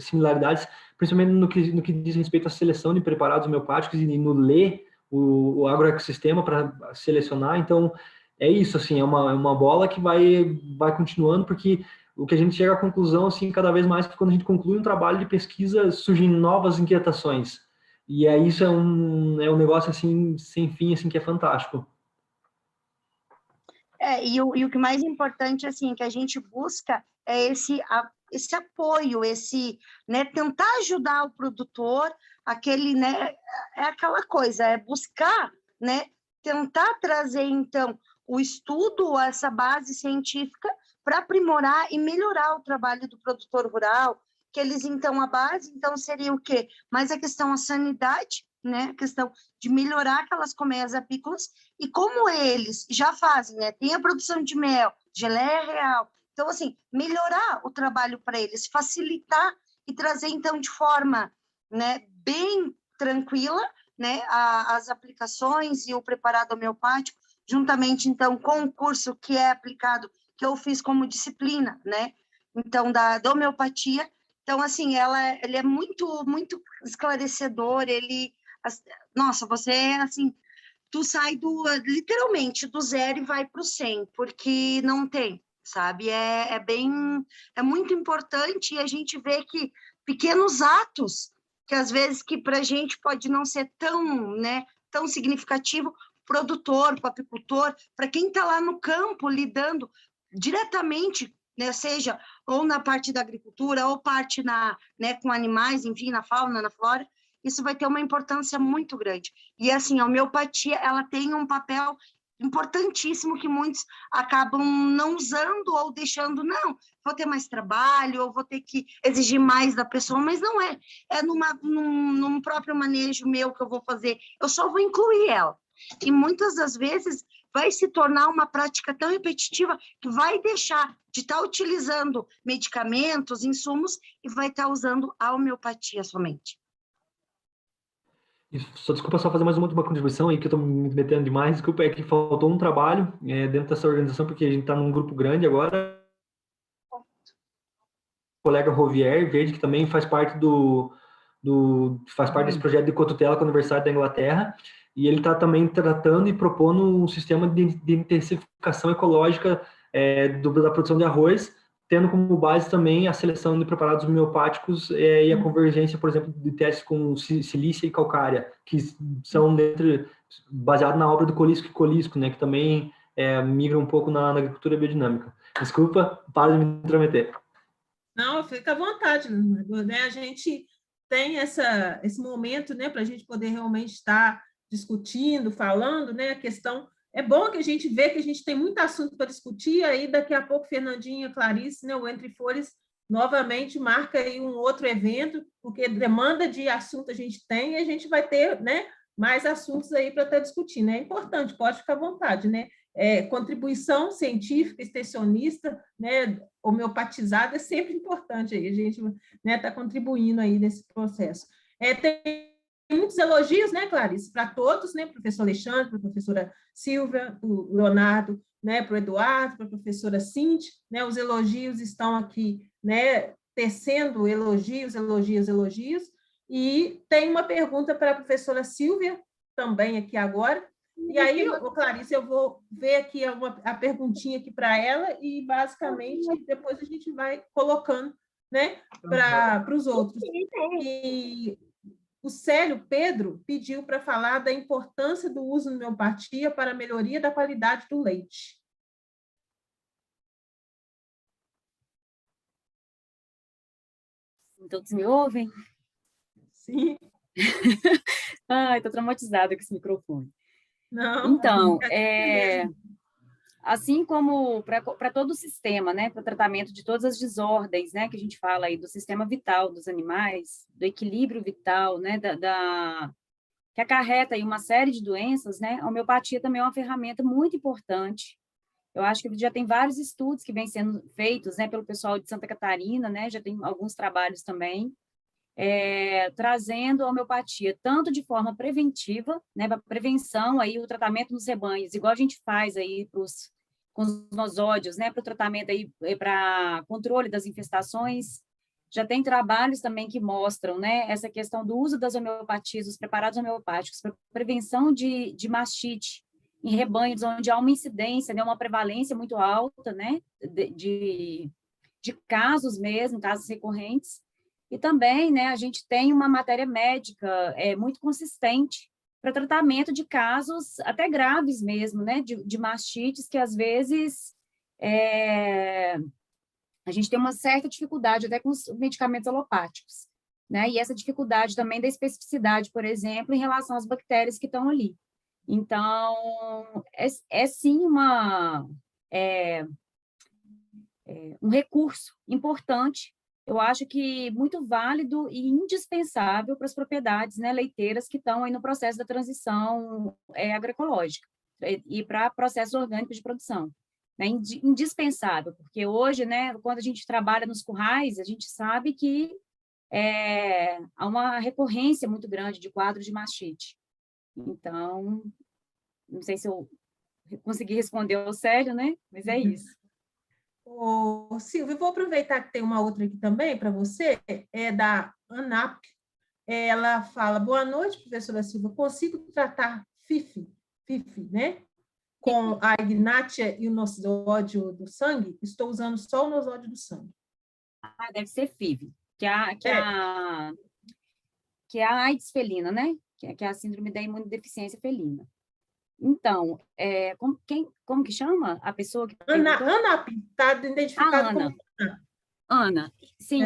similaridades, principalmente no que diz respeito à seleção de preparados homeopáticos e no ler o agroecossistema para selecionar. Então, é isso, assim, é uma bola que vai continuando, porque o que a gente chega à conclusão, assim, cada vez mais, que quando a gente conclui um trabalho de pesquisa, surgem novas inquietações. E aí isso é um negócio, assim, sem fim, assim, que é fantástico. E o que mais importante, assim, que a gente busca é esse apoio, né, tentar ajudar o produtor, né, é aquela coisa, é buscar, né, tentar trazer, então, o estudo, essa base científica, para aprimorar e melhorar o trabalho do produtor rural, que eles, então, a base, então, seria o quê? Mais a questão da sanidade, né, a questão de melhorar aquelas colmeias apícolas, e como eles já fazem, né, tem a produção de mel, geleia real, então, assim, melhorar o trabalho para eles, facilitar e trazer, então, de forma, né, bem tranquila, né, as aplicações e o preparado homeopático, juntamente, então, com o curso que é aplicado, que eu fiz como disciplina, né, então, da homeopatia. Então, assim, ele é muito, muito esclarecedor, nossa, você, assim, tu sai literalmente do 0 e vai para o 100, porque não tem, sabe, é muito importante, e a gente vê que pequenos atos, que às vezes que para a gente pode não ser tão, né, tão significativo, produtor, para o apicultor, para quem está lá no campo lidando diretamente, né, seja ou na parte da agricultura, ou parte né, com animais, enfim, na fauna, na flora, isso vai ter uma importância muito grande. E, assim, a homeopatia, ela tem um papel importantíssimo que muitos acabam não usando ou deixando, não, vou ter mais trabalho, ou vou ter que exigir mais da pessoa, mas não é. É num próprio manejo meu que eu vou fazer, eu só vou incluir ela. E muitas das vezes vai se tornar uma prática tão repetitiva que vai deixar de estar utilizando medicamentos, insumos, e vai estar usando a homeopatia somente. Desculpa só fazer mais uma contribuição aí, que eu estou me metendo demais, desculpa, é que faltou um trabalho dentro dessa organização, porque a gente está num grupo grande agora. O colega Rovier Verde, que também faz parte desse projeto de cotutela com a Universidade da Inglaterra, e ele está também tratando e propondo um sistema de intensificação ecológica da produção de arroz, tendo como base também a seleção de preparados homeopáticos e a convergência, por exemplo, de testes com silícia e calcária, que são baseados na obra do Colisco, né, que também migra um pouco na agricultura biodinâmica. Desculpa, para de me intrometer. Não, fica à vontade, né? A gente tem esse momento, né, para a gente poder realmente estar discutindo, falando, né, a questão. É bom que a gente vê que a gente tem muito assunto para discutir, aí daqui a pouco Fernandinha, Clarice, né, o Entre Folhas, novamente marca aí um outro evento, porque demanda de assunto a gente tem, e a gente vai ter, né, mais assuntos aí para estar discutindo. É importante, pode ficar à vontade, né? Contribuição científica, extensionista, né, homeopatizada, é sempre importante aí, a gente, né, está contribuindo aí nesse processo. Tem muitos elogios, né, Clarice, para todos, né, professor Alexandre, para a professora Silvia, o Leonardo, né, para o Eduardo, para a professora Cinti, né, os elogios estão aqui, né, tecendo elogios, e tem uma pergunta para a professora Silvia, também aqui agora, e aí, Clarice, eu vou ver aqui a perguntinha aqui para ela, e basicamente depois a gente vai colocando, né, para os outros. E o Célio Pedro pediu para falar da importância do uso da homeopatia para a melhoria da qualidade do leite. Todos me ouvem? Sim. Ai, estou traumatizada com esse microfone. Não. Então, assim como para todo o sistema, né, para o tratamento de todas as desordens, né, que a gente fala aí do sistema vital dos animais, do equilíbrio vital, né, que acarreta aí uma série de doenças, né, a homeopatia também é uma ferramenta muito importante. Eu acho que já tem vários estudos que vêm sendo feitos, né, pelo pessoal de Santa Catarina, né, já tem alguns trabalhos também, trazendo a homeopatia tanto de forma preventiva, né, para prevenção aí o tratamento nos rebanhos, igual a gente faz aí com os nosódios, né, para o tratamento aí para controle das infestações. Já tem trabalhos também que mostram, né, essa questão do uso das homeopatias, dos preparados homeopáticos para prevenção de mastite em rebanhos onde há uma incidência, né, uma prevalência muito alta, né, de casos mesmo, casos recorrentes. E também, né, a gente tem uma matéria médica muito consistente para tratamento de casos até graves mesmo, né, de mastites, que às vezes a gente tem uma certa dificuldade até com os medicamentos alopáticos, né, e essa dificuldade também da especificidade, por exemplo, em relação às bactérias que estão ali. Então, sim um recurso importante, eu acho que muito válido e indispensável para as propriedades, né, leiteiras que estão aí no processo da transição agroecológica e para processos orgânicos de produção. Né, indispensável, porque hoje, né, quando a gente trabalha nos currais, a gente sabe que há uma recorrência muito grande de quadros de mastite. Então, não sei se eu consegui responder ao Célio, né, mas é isso. Silvia, vou aproveitar que tem uma outra aqui também para você, da ANAP. Ela fala: boa noite, professora Silvia, consigo tratar FIF, né, com a ignátia e o nosódio do sangue? Estou usando só o nosódio do sangue. Deve ser FIV, que é a AIDS felina, né, que é a síndrome da imunodeficiência felina. Então, como que chama a pessoa que Ana, perguntou? Ana, está identificada Ana. como Ana. Ana, sim.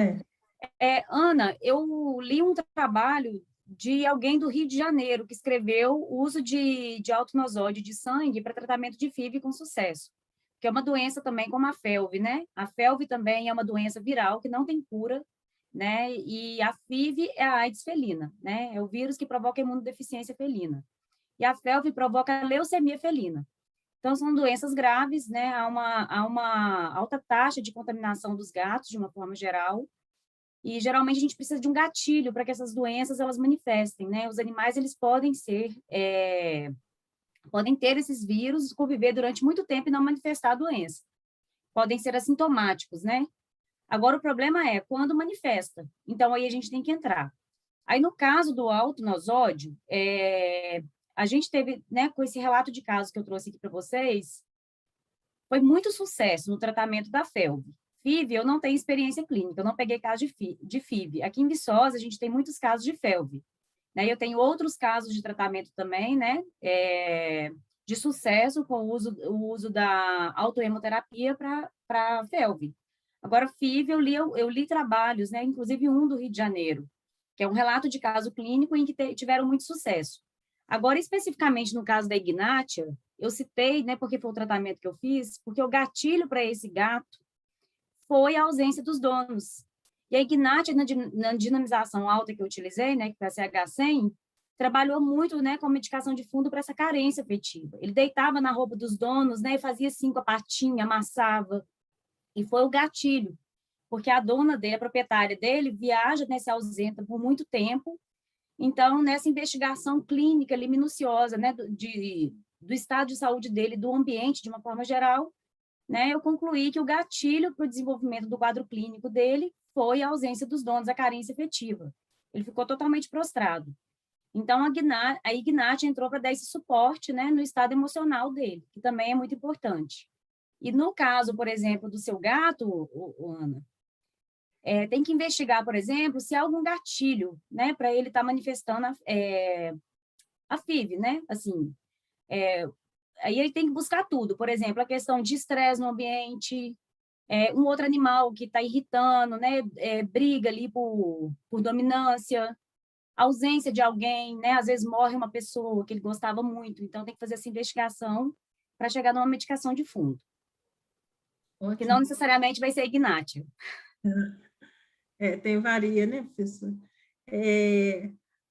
É. Ana, eu li um trabalho de alguém do Rio de Janeiro que escreveu o uso de altonosóide de sangue para tratamento de FIV com sucesso, que é uma doença também como a FeLV, né? A FeLV também é uma doença viral que não tem cura, né? E a FIV é a AIDS felina, né? É o vírus que provoca imunodeficiência felina. E a FeLV provoca a leucemia felina. Então, são doenças graves, né? Há uma alta taxa de contaminação dos gatos, de uma forma geral, e geralmente a gente precisa de um gatilho para que essas doenças elas manifestem, né? Os animais eles podem ter esses vírus, conviver durante muito tempo e não manifestar a doença. Podem ser assintomáticos, né? Agora o problema é quando manifesta. Então aí a gente tem que entrar. Aí no caso do altonosódio, a gente teve, né, com esse relato de casos que eu trouxe aqui para vocês, foi muito sucesso no tratamento da FeLV. FIV, eu não tenho experiência clínica, eu não peguei caso de FIV. Aqui em Viçosa, a gente tem muitos casos de FeLV. Né? Eu tenho outros casos de tratamento também, né? De sucesso com o uso da autohemoterapia para FeLV. Agora, FIV, eu li trabalhos, né? Inclusive um do Rio de Janeiro, que é um relato de caso clínico em que tiveram muito sucesso. Agora, especificamente no caso da Ignatia, eu citei, né, porque foi o tratamento que eu fiz, porque o gatilho para esse gato foi a ausência dos donos. E a Ignatia, na dinamização alta que eu utilizei, né, que foi a CH100, trabalhou muito, né, com medicação de fundo para essa carência afetiva. Ele deitava na roupa dos donos, né, e fazia assim com a patinha, amassava. E foi o gatilho, porque a dona dele, a proprietária dele, viaja, né, se ausenta por muito tempo. Então, nessa investigação clínica ali, minuciosa, né, do estado de saúde dele, do ambiente, de uma forma geral, né, eu concluí que o gatilho para o desenvolvimento do quadro clínico dele foi a ausência dos donos, a carência afetiva. Ele ficou totalmente prostrado. Então, a Ignatia entrou para dar esse suporte, né, no estado emocional dele, que também é muito importante. E no caso, por exemplo, do seu gato, Ana, tem que investigar, por exemplo, se há algum gatilho, né, para ele estar manifestando a FIV, né, assim, aí ele tem que buscar tudo, por exemplo, a questão de estresse no ambiente, um outro animal que está irritando, né, briga ali por dominância, ausência de alguém, né, às vezes morre uma pessoa que ele gostava muito, então tem que fazer essa investigação para chegar numa medicação de fundo. Ótimo. Que não necessariamente vai ser Ignatia. Varia, né, professor?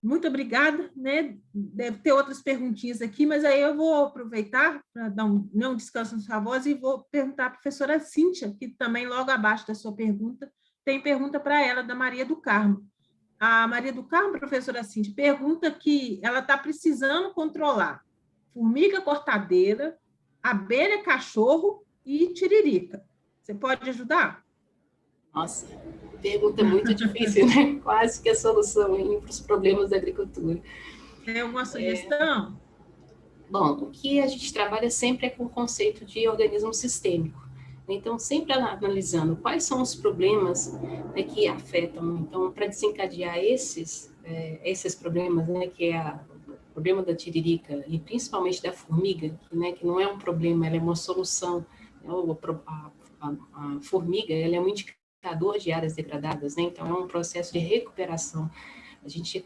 Muito obrigada, né? Deve ter outras perguntinhas aqui, mas aí eu vou aproveitar para dar um descanso na sua voz e vou perguntar à professora Cíntia, que também logo abaixo da sua pergunta, tem pergunta para ela, da Maria do Carmo. A Maria do Carmo, professora Cíntia, pergunta que ela está precisando controlar formiga cortadeira, abelha cachorro e tiririca. Você pode ajudar? Nossa, pergunta muito difícil, né? Quase que a solução para os problemas da agricultura. Tem alguma sugestão? Bom, o que a gente trabalha sempre é com o conceito de organismo sistêmico. Então, sempre analisando quais são os problemas, né, que afetam. Então, para desencadear esses problemas, né, que é o problema da tiririca e principalmente da formiga, né, que não é um problema, ela é uma solução. A formiga, ela é um indicador de áreas degradadas, né? Então é um processo de recuperação. A gente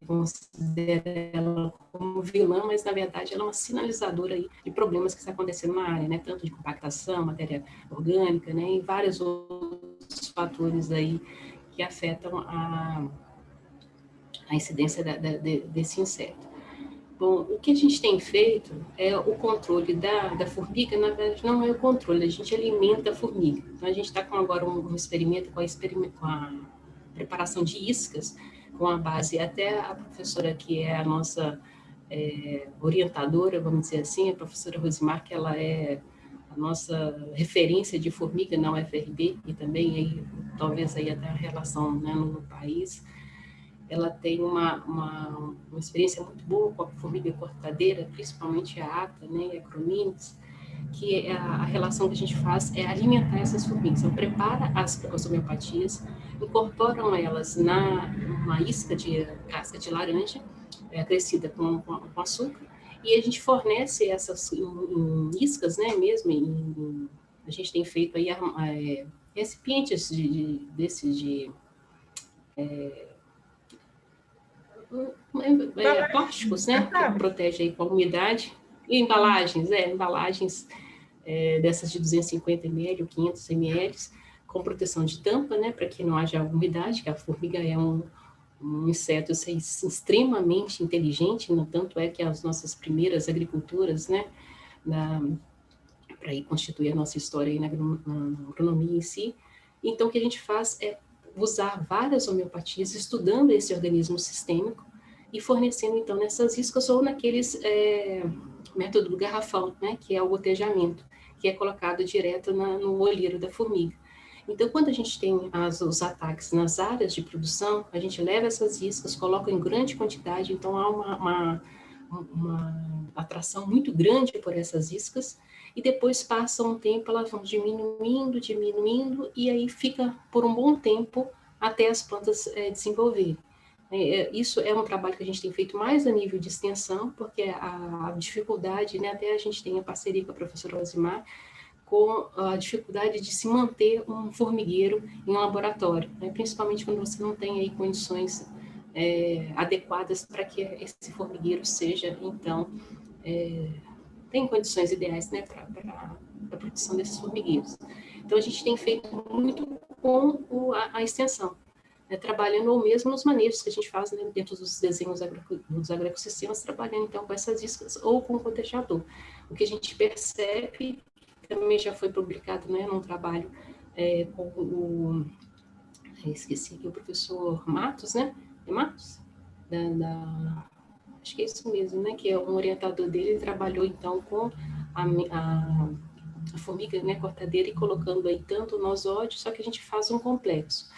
considera ela como vilã, mas na verdade ela é uma sinalizadora aí de problemas que estão acontecendo na área, né? Tanto de compactação, matéria orgânica, né? E vários outros fatores aí que afetam a incidência desse inseto. Bom, o que a gente tem feito é o controle da formiga, na verdade não é o controle, a gente alimenta a formiga. Então a gente está com agora um experimento com a preparação de iscas, com a base, até a professora que é a nossa orientadora, vamos dizer assim, a professora Rosimar, que ela é a nossa referência de formiga na UFRB, e também aí, talvez aí até a relação, né, no país. Ela tem uma experiência muito boa com a formiga cortadeira, principalmente a ata, né, e a Acromines, que a relação que a gente faz é alimentar essas formigas. Então, prepara as homeopatias, incorporam elas numa isca de casca de laranja, crescida com açúcar, E a gente fornece essas em iscas, né, mesmo, a gente tem feito aí recipientes plásticos, né, que protegem aí com a umidade, e embalagens dessas de 250 ml ou 500 ml, com proteção de tampa, né, para que não haja umidade, que a formiga é um inseto extremamente inteligente, no tanto é que as nossas primeiras agriculturas, né, para aí constituir a nossa história aí na agronomia em si. Então, o que a gente faz é usar várias homeopatias, estudando esse organismo sistêmico e fornecendo, então, nessas iscas ou naqueles método do garrafão, né, que é o gotejamento, que é colocado direto no olheiro da formiga. Então, quando a gente tem os ataques nas áreas de produção, a gente leva essas iscas, coloca em grande quantidade, então há uma atração muito grande por essas iscas, e depois passa um tempo, elas vão diminuindo, e aí fica por um bom tempo até as plantas desenvolverem. Isso é um trabalho que a gente tem feito mais a nível de extensão, porque a dificuldade, né, até a gente tem a parceria com a professora Rosimar, com a dificuldade de se manter um formigueiro em um laboratório, né? Principalmente quando você não tem aí condições adequadas para que esse formigueiro seja, então, tem condições ideais, né, para a produção desses formigueiros. Então, a gente tem feito muito com a extensão, né, trabalhando ou mesmo nos manejos que a gente faz, né, dentro dos desenhos dos agroecossistemas, trabalhando, então, com essas iscas ou com o cotejador. O que a gente percebe, também já foi publicado, né, num trabalho com esqueci aqui, o professor Matos, né? É Matos? Acho que é isso mesmo, né? Que é um orientador dele, ele trabalhou, então, com a formiga, né, cortadeira, e colocando aí tanto o nosódio, só que a gente faz um complexo.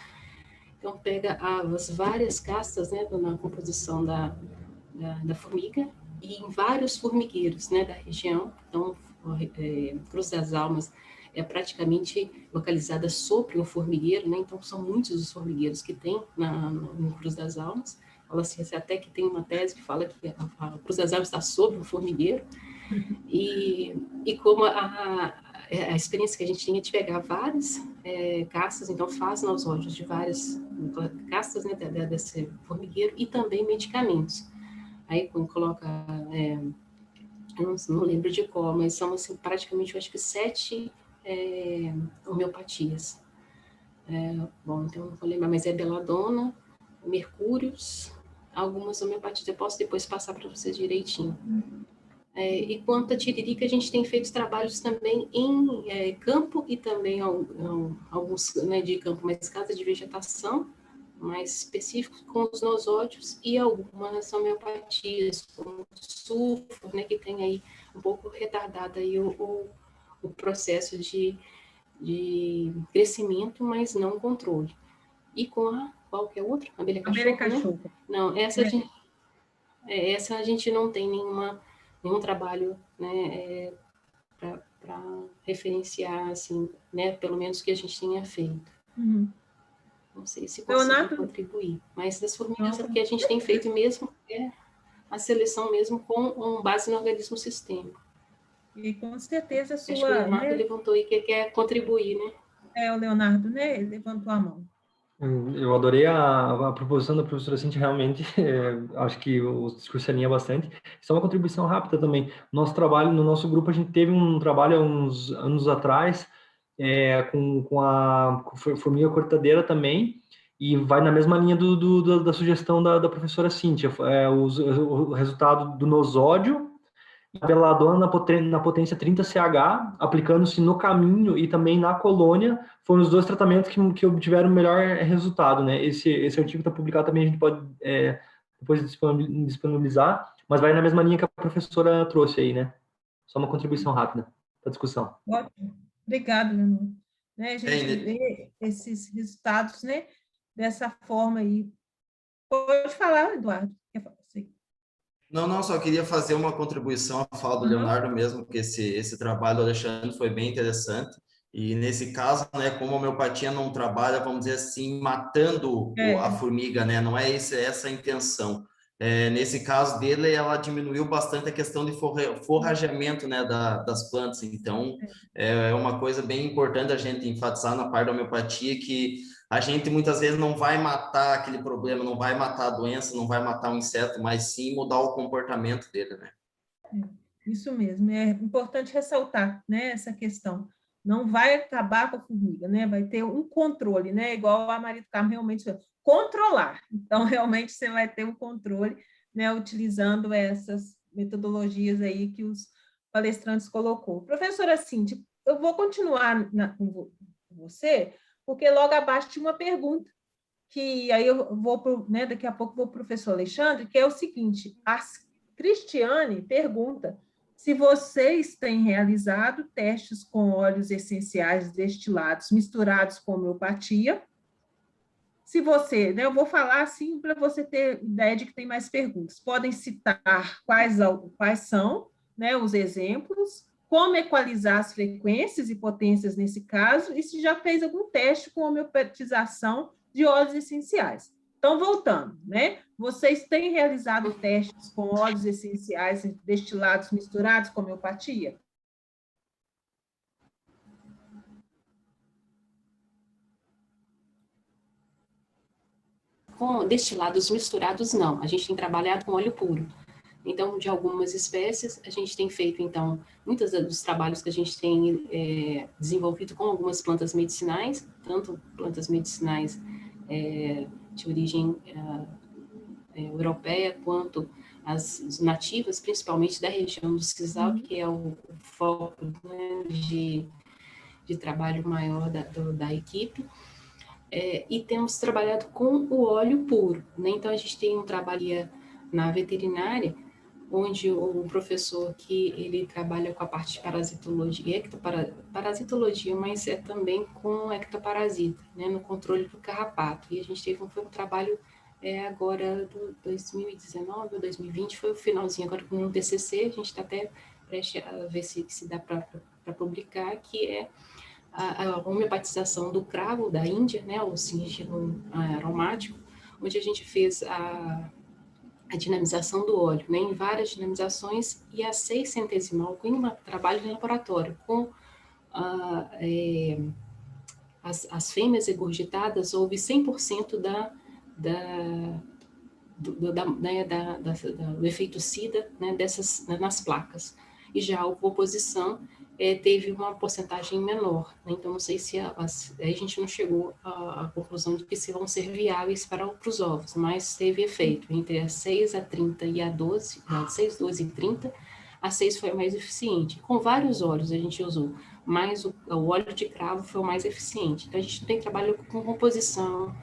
Então, pega as várias castas, né, na composição da formiga, e em vários formigueiros, né, da região. Então, Cruz das Almas é praticamente localizada sobre um formigueiro, né? Então são muitos os formigueiros que tem no Cruz das Almas. Fala-se até que tem uma tese que fala que a Cruz das Almas está sobre um formigueiro. E como a experiência que a gente tinha de pegar várias castas, então faz nosódios de várias castas, né, desse formigueiro, e também medicamentos. Aí quando coloca eu não lembro de qual, mas são assim, praticamente, eu acho que 7 homeopatias. Bom, então não vou lembrar, mas é beladona, mercúrios, algumas homeopatias. Eu posso depois passar para vocês direitinho. E quanto a tiririca, a gente tem feito trabalhos também em campo e também alguns, né, de campo, mas casa de vegetação, mais específicos, com os nosódios e algumas homeopatias, como sulfo, né, que tem aí um pouco retardado aí o processo de crescimento, mas não controle. E com qualquer outra? Abelha cachorro, né? Não, essa a gente não tem nenhum trabalho, né, para referenciar, assim, né, pelo menos que a gente tenha feito. Uhum. Não sei se consigo contribuir, mas das formigas, o que a gente tem feito mesmo é a seleção mesmo com base no organismo sistêmico. E com certeza a sua... Acho que o Leonardo levantou aí que quer contribuir, né? O Leonardo, né? Ele levantou a mão. Eu adorei a proposição da professora Cíntia, realmente, acho que o discurso alinha bastante. Só uma contribuição rápida também. Nosso trabalho, no nosso grupo, a gente teve um trabalho há uns anos atrás, com a formiga cortadeira também, e vai na mesma linha da sugestão da professora Cíntia. O resultado do nosódio, a beladona na potência 30 CH, aplicando-se no caminho e também na colônia, foram os 2 tratamentos que obtiveram o melhor resultado, né? Esse artigo está publicado também, a gente pode depois disponibilizar, mas vai na mesma linha que a professora trouxe aí, né? Só uma contribuição rápida para a discussão. Ótimo. Obrigada, Leonardo. Né, a gente vê esses resultados, né, dessa forma aí. Pode falar, Eduardo. Quer falar? Sim. Não, só queria fazer uma contribuição à fala do Leonardo mesmo, que esse trabalho do Alexandre foi bem interessante. E nesse caso, né, como a homeopatia não trabalha, vamos dizer assim, matando a formiga, né? Não é essa a intenção. nesse caso dele, ela diminuiu bastante a questão de forrageamento, né, das plantas. Então, é uma coisa bem importante a gente enfatizar na parte da homeopatia, que a gente muitas vezes não vai matar aquele problema, não vai matar a doença, não vai matar o inseto, mas sim mudar o comportamento dele, né? Isso mesmo, é importante ressaltar, né, essa questão. Não vai acabar com a formiga, né? Vai ter um controle, né? Igual a Maria do Carmo realmente falou, controlar. Então, realmente, você vai ter um controle, né, utilizando essas metodologias aí que os palestrantes colocou. Professora Cíntia, eu vou continuar com você, porque logo abaixo tinha uma pergunta, que aí eu vou, né, daqui a pouco vou para o professor Alexandre, que é o seguinte, a Cristiane pergunta se vocês têm realizado testes com óleos essenciais destilados misturados com homeopatia. Se você, né, eu vou falar assim para você ter ideia de que tem mais perguntas. Podem citar quais são, né, os exemplos, como equalizar as frequências e potências nesse caso, e se já fez algum teste com homeopatização de óleos essenciais. Então, voltando, né? Vocês têm realizado testes com óleos essenciais destilados misturados com homeopatia? Com destilados misturados, não. A gente tem trabalhado com óleo puro. Então, de algumas espécies, a gente tem feito, então, muitos dos trabalhos que a gente tem desenvolvido com algumas plantas medicinais, tanto plantas medicinais de origem europeia, quanto as nativas, principalmente da região do Sisal, que é o foco, né, de trabalho maior da equipe. E temos trabalhado com o óleo puro, né? Então, a gente tem um trabalho na veterinária, onde o professor que ele trabalha com a parte de parasitologia, parasitologia, mas é também com ectoparasita, né, no controle do carrapato. E a gente teve um trabalho agora do 2019 ou 2020, foi o finalzinho agora com um TCC, a gente está até prestes a ver se dá para publicar, que é a homeopatização do cravo da Índia, né, o sigilo aromático, onde a gente fez a dinamização do óleo, né, em várias dinamizações, e a 6 centesimal, com um trabalho de laboratório, com as fêmeas regurgitadas, houve 100% do efeito SIDA, né, nas placas. E já a oposição teve uma porcentagem menor, né? Então não sei se a gente não chegou à conclusão de que se vão ser viáveis para os ovos, mas teve efeito entre a 6, a 30 e a 12, a 6, 12 e 30, a 6 foi a mais eficiente. Com vários óleos a gente usou, mas o óleo de cravo foi o mais eficiente. Então a gente tem trabalho com composição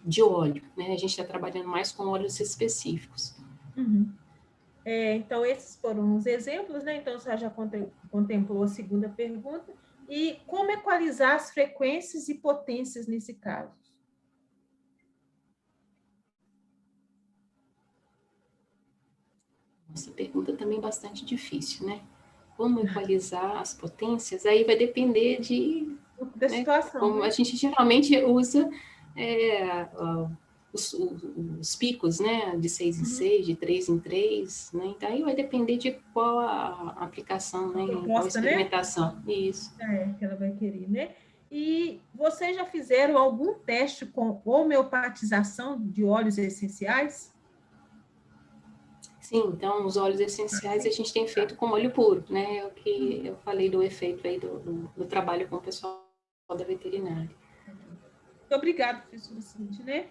de óleo, né? A gente está trabalhando mais com óleos específicos. Uhum. Então, esses foram os exemplos, né? Então, você já contemplou a segunda pergunta. E como equalizar as frequências e potências nesse caso? Essa pergunta também é bastante difícil, né? Como equalizar as potências? Aí vai depender da situação. Como, né? A gente geralmente usa os picos, né, de 6 em 6, de 3 em 3, né, então aí vai depender de qual a aplicação, né, proposta, qual a experimentação, né? Isso. Que ela vai querer, né? E vocês já fizeram algum teste com homeopatização de óleos essenciais? Sim, então os óleos essenciais a gente tem feito com óleo puro, né, é o que eu falei do efeito aí do trabalho com o pessoal da veterinária. Muito obrigada, professora Cíntia, né?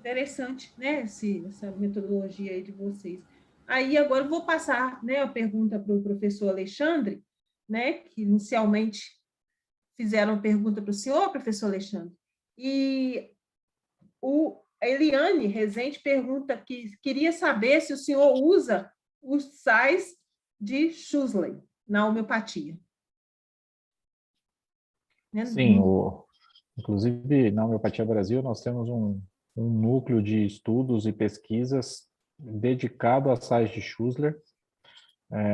Interessante, né, essa metodologia aí de vocês. Aí, agora, eu vou passar, né, a pergunta para o professor Alexandre, né, que inicialmente fizeram a pergunta para o senhor, professor Alexandre, e a Eliane Rezende pergunta que queria saber se o senhor usa os sais de Schusley na homeopatia. Sim, inclusive na Homeopatia Brasil nós temos um núcleo de estudos e pesquisas dedicado a sais de Schussler,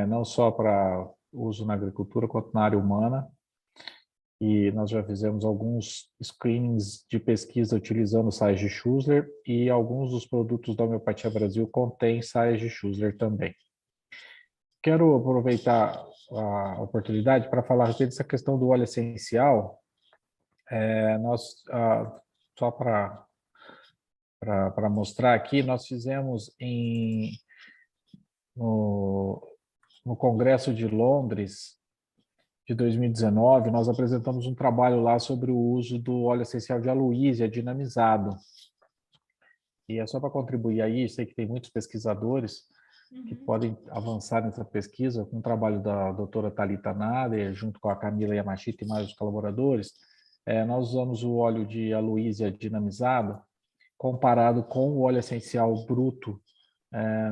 não só para uso na agricultura, quanto na área humana. e nós já fizemos alguns screenings de pesquisa utilizando sais de Schussler, e alguns dos produtos da Homeopatia Brasil contêm sais de Schussler também. Quero aproveitar a oportunidade para falar a respeito dessa questão do óleo essencial. Só para mostrar aqui, nós fizemos no Congresso de Londres de 2019, nós apresentamos um trabalho lá sobre o uso do óleo essencial de aloísia dinamizado. E é só para contribuir aí, sei que tem muitos pesquisadores que podem avançar nessa pesquisa, com o trabalho da doutora Thalita Nader, junto com a Camila Yamashita e mais os colaboradores. Nós usamos o óleo de aloísia dinamizado comparado com o óleo essencial bruto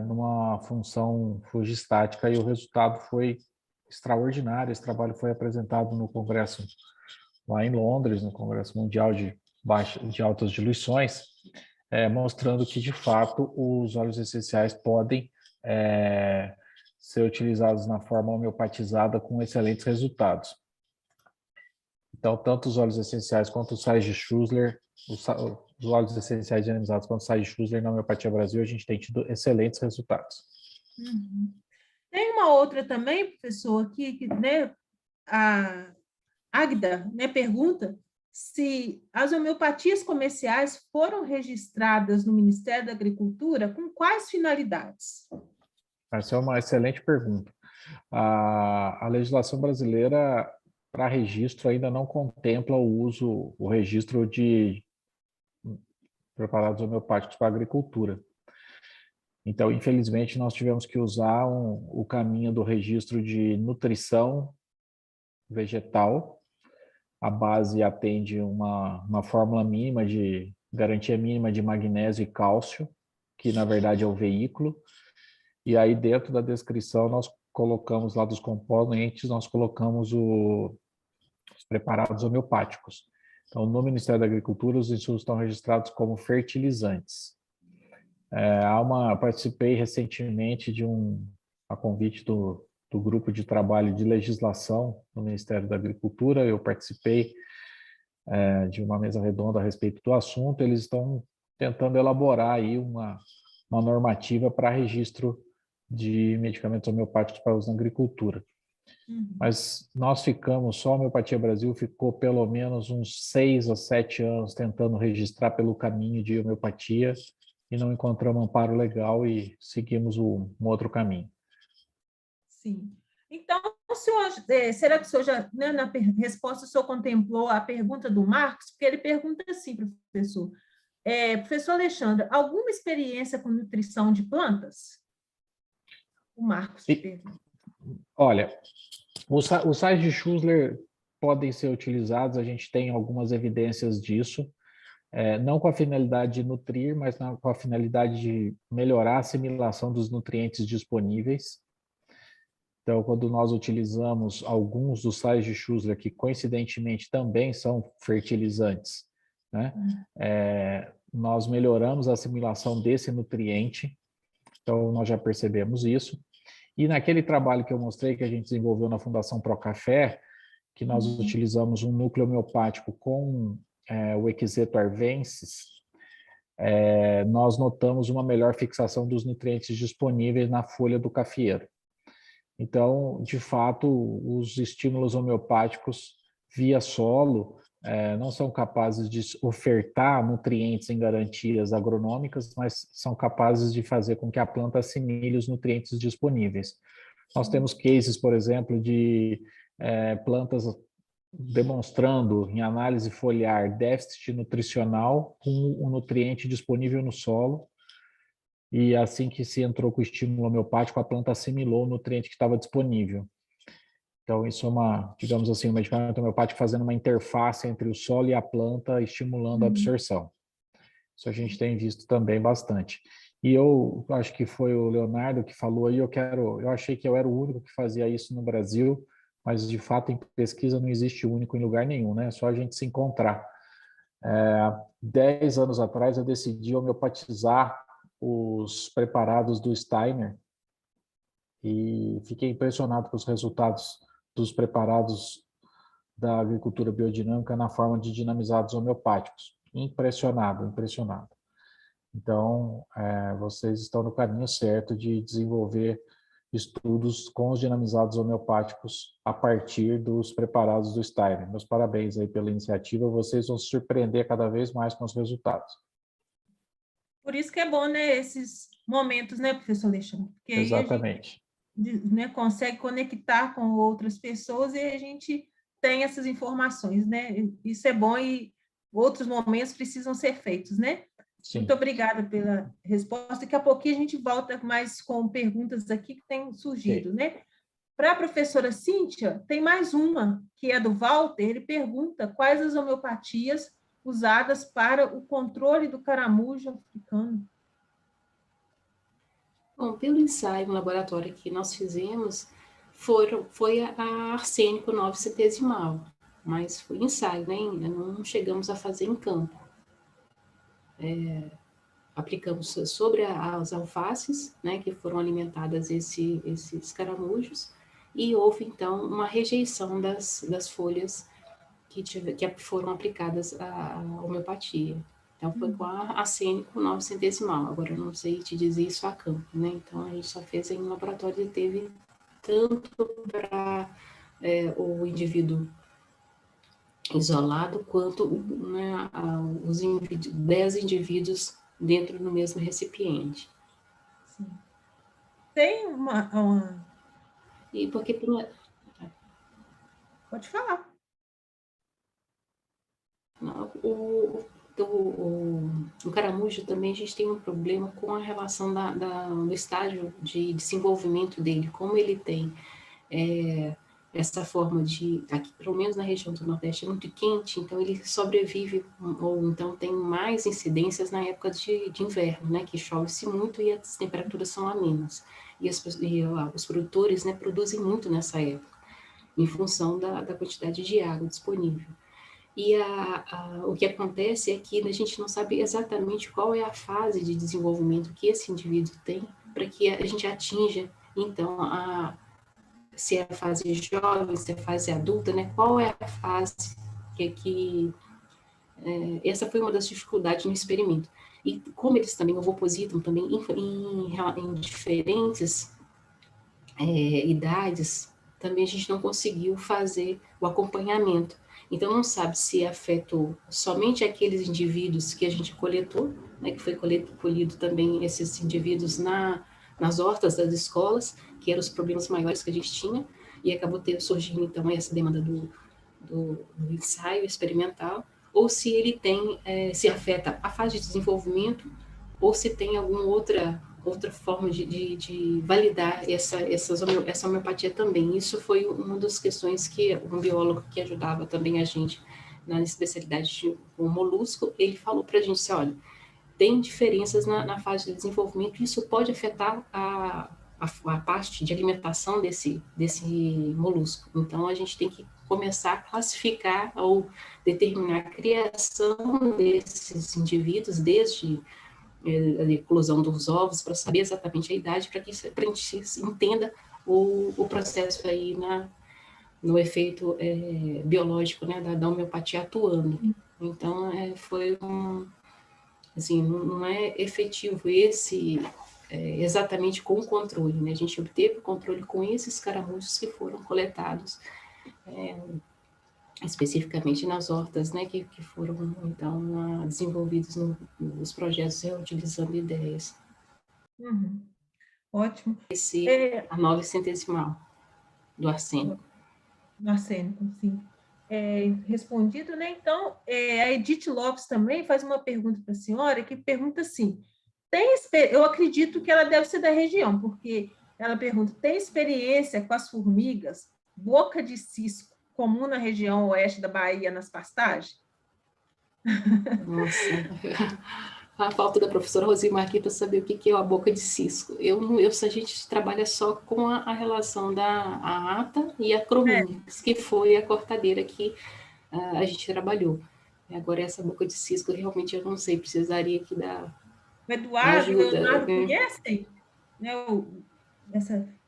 numa função flugistática, e o resultado foi extraordinário. Esse trabalho foi apresentado no congresso lá em Londres, no Congresso Mundial de Altas Diluições, mostrando que, de fato, os óleos essenciais podem ser utilizados na forma homeopatizada com excelentes resultados. Então, tanto os óleos essenciais quanto os sais de Schussler, os óleos essenciais dinamizados quanto os sais de Schussler na Homeopatia Brasil, a gente tem tido excelentes resultados. Tem uma outra também, professor, aqui, que né, a Águida pergunta se as homeopatias comerciais foram registradas no Ministério da Agricultura, com quais finalidades? Essa é uma excelente pergunta. A legislação brasileira, para registro, ainda não contempla o registro de preparados homeopáticos para a agricultura. Então, infelizmente, nós tivemos que usar o caminho do registro de nutrição vegetal. A base atende uma fórmula mínima de garantia mínima de magnésio e cálcio, que na verdade é o veículo. E aí, dentro da descrição, nós colocamos lá dos componentes, nós colocamos os preparados homeopáticos. Então, no Ministério da Agricultura, os insumos estão registrados como fertilizantes. Participei recentemente a convite do grupo de trabalho de legislação no Ministério da Agricultura. Eu participei de uma mesa redonda a respeito do assunto. Eles estão tentando elaborar aí uma normativa para registro de medicamentos homeopáticos para uso na agricultura. Mas nós só a Homeopatia Brasil ficou pelo menos uns 6 a 7 anos tentando registrar pelo caminho de homeopatia e não encontramos amparo legal e seguimos um outro caminho. Sim. Então, senhor, será que o senhor já, né, na resposta, o senhor contemplou a pergunta do Marcos? Porque ele pergunta assim, professor. Professor Alexandre, alguma experiência com nutrição de plantas? O Marcos pergunta. Olha, os sais de Schussler podem ser utilizados, a gente tem algumas evidências disso, não com a finalidade de nutrir, mas com a finalidade de melhorar a assimilação dos nutrientes disponíveis. Então, quando nós utilizamos alguns dos sais de Schussler, que coincidentemente também são fertilizantes, né? Nós melhoramos a assimilação desse nutriente, então nós já percebemos isso. E naquele trabalho que eu mostrei, que a gente desenvolveu na Fundação Procafé, que nós utilizamos um núcleo homeopático com o Equiseto arvensis, nós notamos uma melhor fixação dos nutrientes disponíveis na folha do cafeeiro. Então, de fato, os estímulos homeopáticos via solo não são capazes de ofertar nutrientes em garantias agronômicas, mas são capazes de fazer com que a planta assimile os nutrientes disponíveis. Nós temos cases, por exemplo, de plantas demonstrando em análise foliar déficit nutricional com o nutriente disponível no solo, e assim que se entrou com o estímulo homeopático, a planta assimilou o nutriente que estava disponível. Então, isso é digamos assim, um medicamento homeopático fazendo uma interface entre o solo e a planta, estimulando a absorção. Isso a gente tem visto também bastante. E eu acho que foi o Leonardo que falou aí, eu achei que eu era o único que fazia isso no Brasil, mas de fato em pesquisa não existe único em lugar nenhum, né? É só a gente se encontrar. 10 anos atrás eu decidi homeopatizar os preparados do Steiner e fiquei impressionado com os resultados dos preparados da agricultura biodinâmica na forma de dinamizados homeopáticos. Impressionado, impressionado. Então, vocês estão no caminho certo de desenvolver estudos com os dinamizados homeopáticos a partir dos preparados do Steiner. Meus parabéns aí pela iniciativa, vocês vão se surpreender cada vez mais com os resultados. Por isso que é bom, né, esses momentos, né, professor Alexandre? Porque Exatamente. aí a gente, né, consegue conectar com outras pessoas e a gente tem essas informações, né? Isso é bom e outros momentos precisam ser feitos, né? Sim. Muito obrigada pela resposta. Daqui a pouquinho a gente volta mais com perguntas aqui que têm surgido, né? Para a professora Cíntia, tem mais uma, que é do Walter. Ele pergunta quais as homeopatias usadas para o controle do caramujo africano. Bom, pelo ensaio no laboratório que nós fizemos, foi a arsênico 9 centesimal, mas foi ensaio, né? Ainda não chegamos a fazer em campo. Aplicamos sobre as alfaces, né, que foram alimentadas esses caramujos, e houve, então, uma rejeição das folhas que foram aplicadas à homeopatia. Então, foi com a arsênico 9 centesimal. Agora, eu não sei te dizer isso a campo, né? Então, a gente só fez em um laboratório e teve tanto para o indivíduo isolado, quanto, né, os 10 indivíduos dentro do mesmo recipiente. Sim. Tem uma... E porque Pode falar. O caramujo também a gente tem um problema com a relação do estágio de desenvolvimento dele, como ele tem essa forma aqui, pelo menos na região do Nordeste, é muito quente, então ele sobrevive, ou então tem mais incidências na época de inverno, né, que chove-se muito e as temperaturas são amenas. E os produtores, né, produzem muito nessa época, em função da quantidade de água disponível. E o que acontece é que a gente não sabe exatamente qual é a fase de desenvolvimento que esse indivíduo tem para que a gente atinja, então, se é a fase jovem, se é a fase adulta, né? Qual é a fase essa foi uma das dificuldades no experimento. E como eles também ovopositam também em diferentes idades, também a gente não conseguiu fazer o acompanhamento. Então, não sabe se afetou somente aqueles indivíduos que a gente coletou, né, que foi colhido também esses indivíduos nas hortas das escolas, que eram os problemas maiores que a gente tinha, e acabou surgindo, então, essa demanda do ensaio experimental, ou se ele se afeta a fase de desenvolvimento, ou se tem alguma outra forma de validar essa homeopatia também. Isso foi uma das questões que um biólogo que ajudava também a gente na especialidade de molusco, ele falou para a gente assim, olha, tem diferenças na fase de desenvolvimento, e isso pode afetar a parte de alimentação desse molusco. Então, a gente tem que começar a classificar ou determinar a criação desses indivíduos desde a eclosão dos ovos, para saber exatamente a idade, para que a gente entenda o processo aí no efeito biológico, né, da homeopatia atuando. Então, foi assim, não é efetivo exatamente com o controle, né? A gente obteve o controle com esses caramujos que foram coletados especificamente nas hortas, né, que foram, então, desenvolvidos nos projetos reutilizando ideias. Uhum. Ótimo. A 9 centesimal do arsênico. Do arsênico, sim. Respondido, né? Então, a Edith Lopes também faz uma pergunta para a senhora, que pergunta assim, eu acredito que ela deve ser da região, porque ela pergunta, tem experiência com as formigas boca de cisco comum na região oeste da Bahia, nas pastagens? Nossa, a falta da professora Rosimar aqui para saber o que é a boca de cisco. A gente trabalha só com a relação da ata e a cromínix, que foi a cortadeira que a gente trabalhou. Agora, essa boca de cisco, realmente eu não sei, precisaria aqui da O Eduardo, ajuda. o Leonardo conhecem? Né,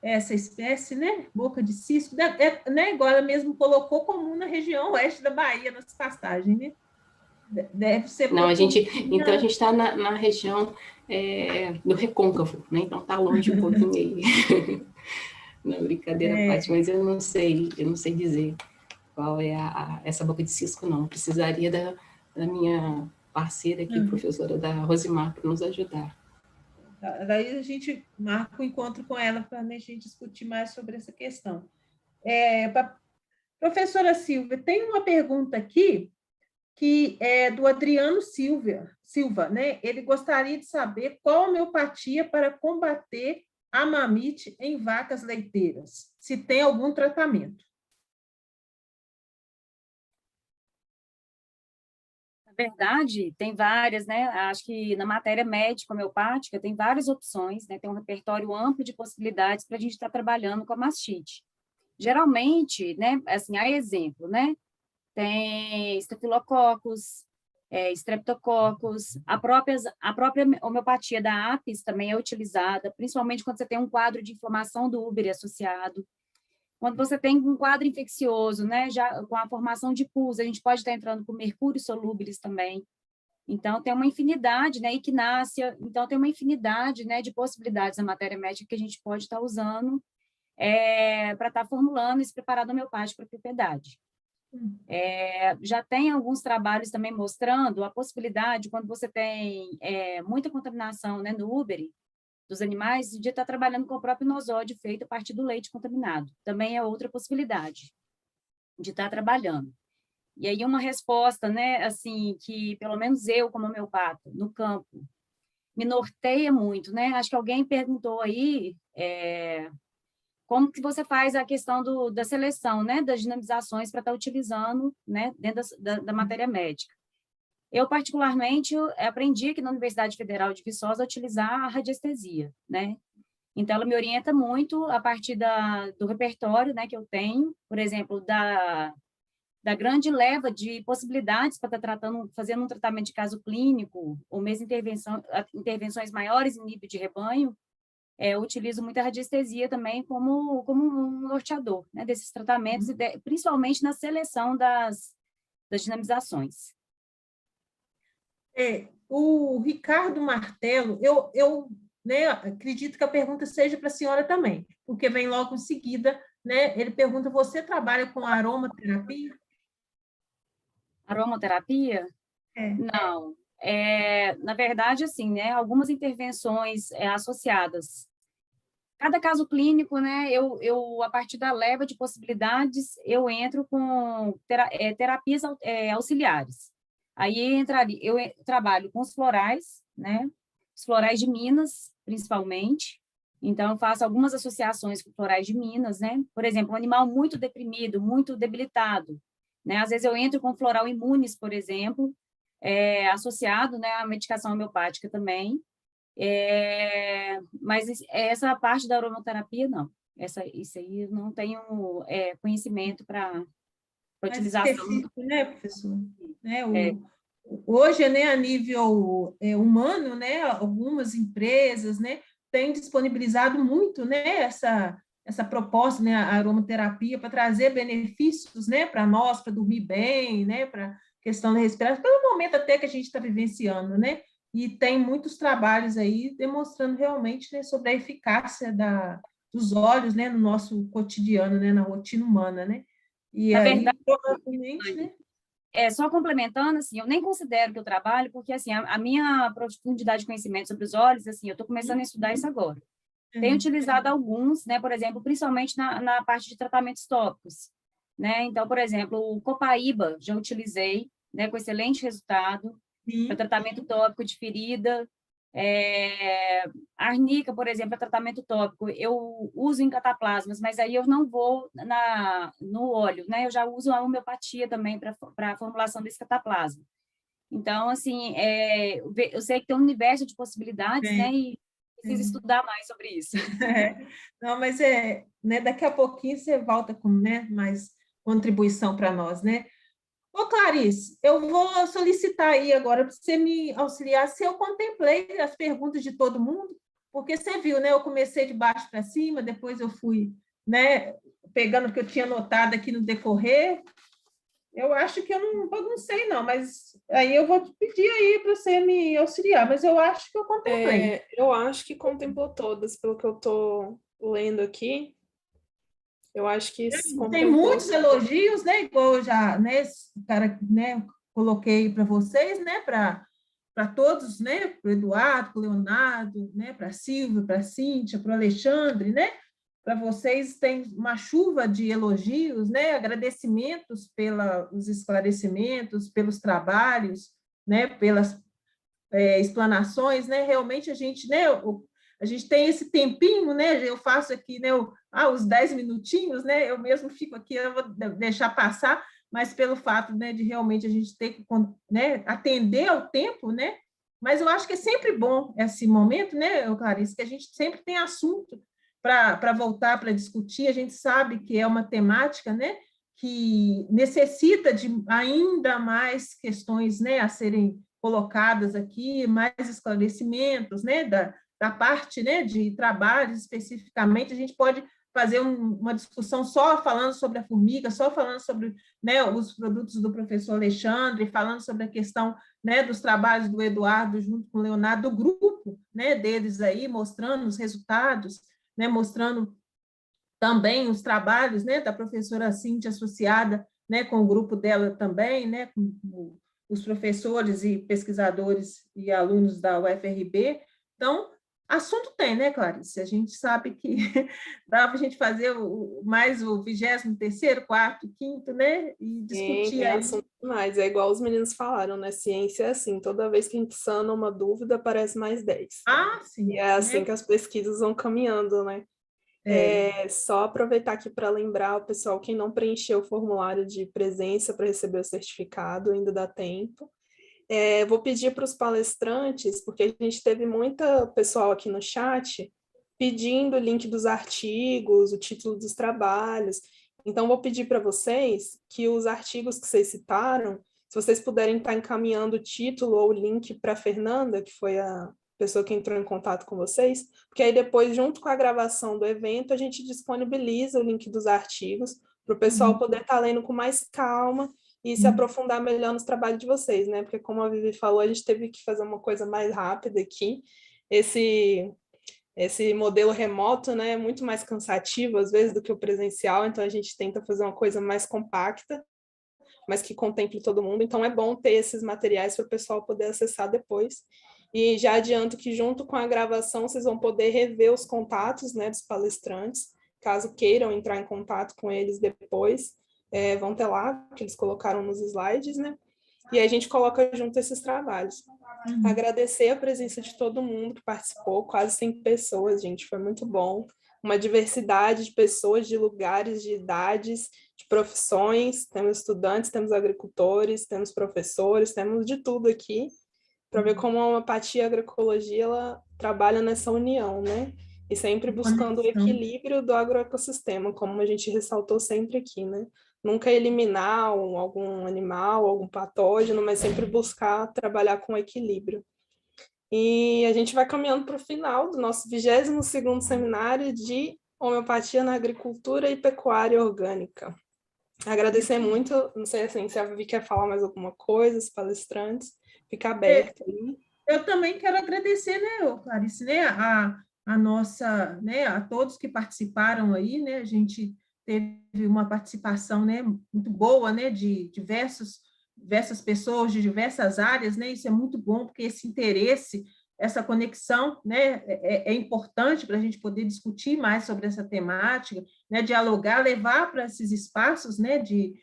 essa espécie, né? Boca de cisco, né? Igual ela mesmo colocou, comum na região oeste da Bahia, nas pastagens, né? Deve ser. Não, então a gente está na região do recôncavo, né? Então está longe um pouquinho aí. Não, brincadeira à parte, mas eu não sei dizer qual é essa boca de cisco, não. Precisaria da minha parceira aqui, professora da Rosimar, para nos ajudar. Daí a gente marca um encontro com ela para a gente discutir mais sobre essa questão. Professora Silvia, tem uma pergunta aqui que é do Adriano Silva, né? Ele gostaria de saber qual a homeopatia para combater a mamite em vacas leiteiras, se tem algum tratamento. Na verdade, tem várias, né? Acho que na matéria médica homeopática tem várias opções, né? Tem um repertório amplo de possibilidades para a gente estar trabalhando com a mastite. Geralmente, né? Assim, há exemplo, né? Tem estafilococcus, streptococcus, a própria homeopatia da Apis também é utilizada, principalmente quando você tem um quadro de inflamação do úbere associado. Quando você tem um quadro infeccioso, né, já com a formação de pus, a gente pode estar entrando com mercúrio solúbilis também. Então, tem uma infinidade, né, equinácea, então tem uma infinidade, né, de possibilidades na matéria médica que a gente pode estar usando para estar formulando esse preparado homeopático para a propriedade. Já tem alguns trabalhos também mostrando a possibilidade, quando você tem muita contaminação, né, no úbere dos animais, de estar trabalhando com o próprio nosódio feito a partir do leite contaminado. Também é outra possibilidade de estar trabalhando. E aí uma resposta, né, assim, que pelo menos eu, como homeopata, no campo, me norteia muito, né? Acho que alguém perguntou aí como que você faz a questão da seleção, né, das dinamizações para estar utilizando, né, dentro da matéria médica. Eu, particularmente, aprendi aqui na Universidade Federal de Viçosa a utilizar a radiestesia, né? Então, ela me orienta muito a partir do repertório, né, que eu tenho, por exemplo, da grande leva de possibilidades para estar fazendo um tratamento de caso clínico, ou mesmo intervenções maiores em nível de rebanho. Eu utilizo muito a radiestesia também como um norteador, né, desses tratamentos, principalmente na seleção das dinamizações. O Ricardo Martelo, eu né, acredito que a pergunta seja para a senhora também, porque vem logo em seguida, né, ele pergunta, você trabalha com aromaterapia? Aromaterapia? Não. Na verdade, assim, né, algumas intervenções associadas. Cada caso clínico, né, eu a partir da leva de possibilidades, eu entro com terapias auxiliares. Aí eu trabalho com os florais, né, os florais de Minas, principalmente. Então, eu faço algumas associações com florais de Minas, né? Por exemplo, um animal muito deprimido, muito debilitado, né? Às vezes eu entro com floral imunes, por exemplo, associado, né, à medicação homeopática também. Mas essa parte da aromaterapia, não. Isso aí eu não tenho conhecimento para utilização. Específico, né, professor? Hoje, né, a nível humano, né, algumas empresas, né, têm disponibilizado muito, né, essa proposta, né, a aromaterapia para trazer benefícios, né, para nós, para dormir bem, né, para questão da respiração, pelo momento até que a gente está vivenciando, né, e tem muitos trabalhos aí demonstrando realmente, né, sobre a eficácia dos óleos, né, no nosso cotidiano, né, na rotina humana, né. E na aí, verdade, provavelmente, né? Só complementando, assim, eu nem considero que eu trabalho, porque, assim, a minha profundidade de conhecimento sobre os óleos, assim, eu estou começando a estudar isso agora. Tenho utilizado alguns, né, por exemplo, principalmente na parte de tratamentos tópicos, né, então, por exemplo, o copaíba já utilizei, né, com excelente resultado, para tratamento tópico de ferida. A arnica, por exemplo, é tratamento tópico, eu uso em cataplasmas, mas aí eu não vou no óleo, né? Eu já uso a homeopatia também para a formulação desse cataplasma. Então, assim, eu sei que tem um universo de possibilidades, né? E preciso estudar mais sobre isso. Não, mas né, daqui a pouquinho você volta com, né, mais contribuição para nós, né? Ô, Clarice, eu vou solicitar aí agora para você me auxiliar se eu contemplei as perguntas de todo mundo, porque você viu, né, eu comecei de baixo para cima, depois eu fui, né, pegando o que eu tinha notado aqui no decorrer. Eu acho que eu não baguncei, não, mas aí eu vou te pedir aí para você me auxiliar, mas eu acho que eu contemplei. Eu acho que contemplou todas, pelo que eu estou lendo aqui. Eu acho que Tem contemplou. muitos elogios, né? Igual eu já, né, cara, né, coloquei para vocês, né, para todos, né, para o Eduardo, para o Leonardo, né, para a Silvia, para a Cíntia, para o Alexandre, né? Para vocês tem uma chuva de elogios, né, agradecimentos pelos esclarecimentos, pelos trabalhos, né, pelas explanações, né? Realmente a gente, né, a gente tem esse tempinho, né? Eu faço aqui, né, os 10 minutinhos, né? Eu mesmo fico aqui, eu vou deixar passar, mas pelo fato, né, de realmente a gente ter que, né, atender ao tempo, né? Mas eu acho que é sempre bom esse momento, né, Clarice, que a gente sempre tem assunto para voltar para discutir. A gente sabe que é uma temática, né, que necessita de ainda mais questões, né, a serem colocadas aqui, mais esclarecimentos, né, da parte, né, de trabalhos especificamente. A gente pode fazer uma discussão só falando sobre a formiga, só falando sobre, né, os produtos do professor Alexandre, falando sobre a questão, né, dos trabalhos do Eduardo junto com o Leonardo, do grupo, né, deles aí, mostrando os resultados, né, mostrando também os trabalhos, né, da professora Cíntia associada, né, com o grupo dela também, né, com os professores e pesquisadores e alunos da UFRB. Então, assunto tem, né, Clarice? A gente sabe que dá para a gente fazer mais o 23º, 4º, 5º, né, e discutir tem aí. assunto demais. É igual os meninos falaram, né? Ciência é assim, toda vez que a gente sana uma dúvida, aparece mais 10. Ah, sim. E é assim, né? que as pesquisas vão caminhando, né? Só aproveitar aqui para lembrar o pessoal, quem não preencheu o formulário de presença para receber o certificado, ainda dá tempo. Vou pedir para os palestrantes, porque a gente teve muita pessoal aqui no chat pedindo o link dos artigos, o título dos trabalhos. Então, vou pedir para vocês que os artigos que vocês citaram, se vocês puderem estar encaminhando o título ou o link para a Fernanda, que foi a pessoa que entrou em contato com vocês, porque aí depois, junto com a gravação do evento, a gente disponibiliza o link dos artigos para o pessoal poder estar lendo com mais calma e se aprofundar melhor nos trabalhos de vocês, né? Porque, como a Vivi falou, a gente teve que fazer uma coisa mais rápida aqui. Esse modelo remoto, né, é muito mais cansativo, às vezes, do que o presencial, então a gente tenta fazer uma coisa mais compacta, mas que contemple todo mundo. Então, é bom ter esses materiais para o pessoal poder acessar depois. E já adianto que, junto com a gravação, vocês vão poder rever os contatos, né, dos palestrantes, caso queiram entrar em contato com eles depois, vão ter lá, que eles colocaram nos slides, né? E aí a gente coloca junto esses trabalhos. Agradecer a presença de todo mundo que participou, quase 100 pessoas, gente, foi muito bom. Uma diversidade de pessoas, de lugares, de idades, de profissões, temos estudantes, temos agricultores, temos professores, temos de tudo aqui, para ver como a homeopatia e a agroecologia, ela trabalha nessa união, né? E sempre buscando o equilíbrio do agroecossistema, como a gente ressaltou sempre aqui, né? Nunca eliminar algum animal, algum patógeno, mas sempre buscar trabalhar com equilíbrio. E a gente vai caminhando para o final do nosso 22º seminário de homeopatia na agricultura e pecuária orgânica. Agradecer muito, não sei assim, se a Vivi quer falar mais alguma coisa, os palestrantes, fica aberto aí. Eu também quero agradecer, né, Clarice, né, a nossa, né, a todos que participaram aí, né, a gente teve uma participação, né, muito boa, né, de diversas pessoas de diversas áreas, né, isso é muito bom, porque esse interesse, essa conexão, né, é importante para a gente poder discutir mais sobre essa temática, né, dialogar, levar para esses espaços, né, de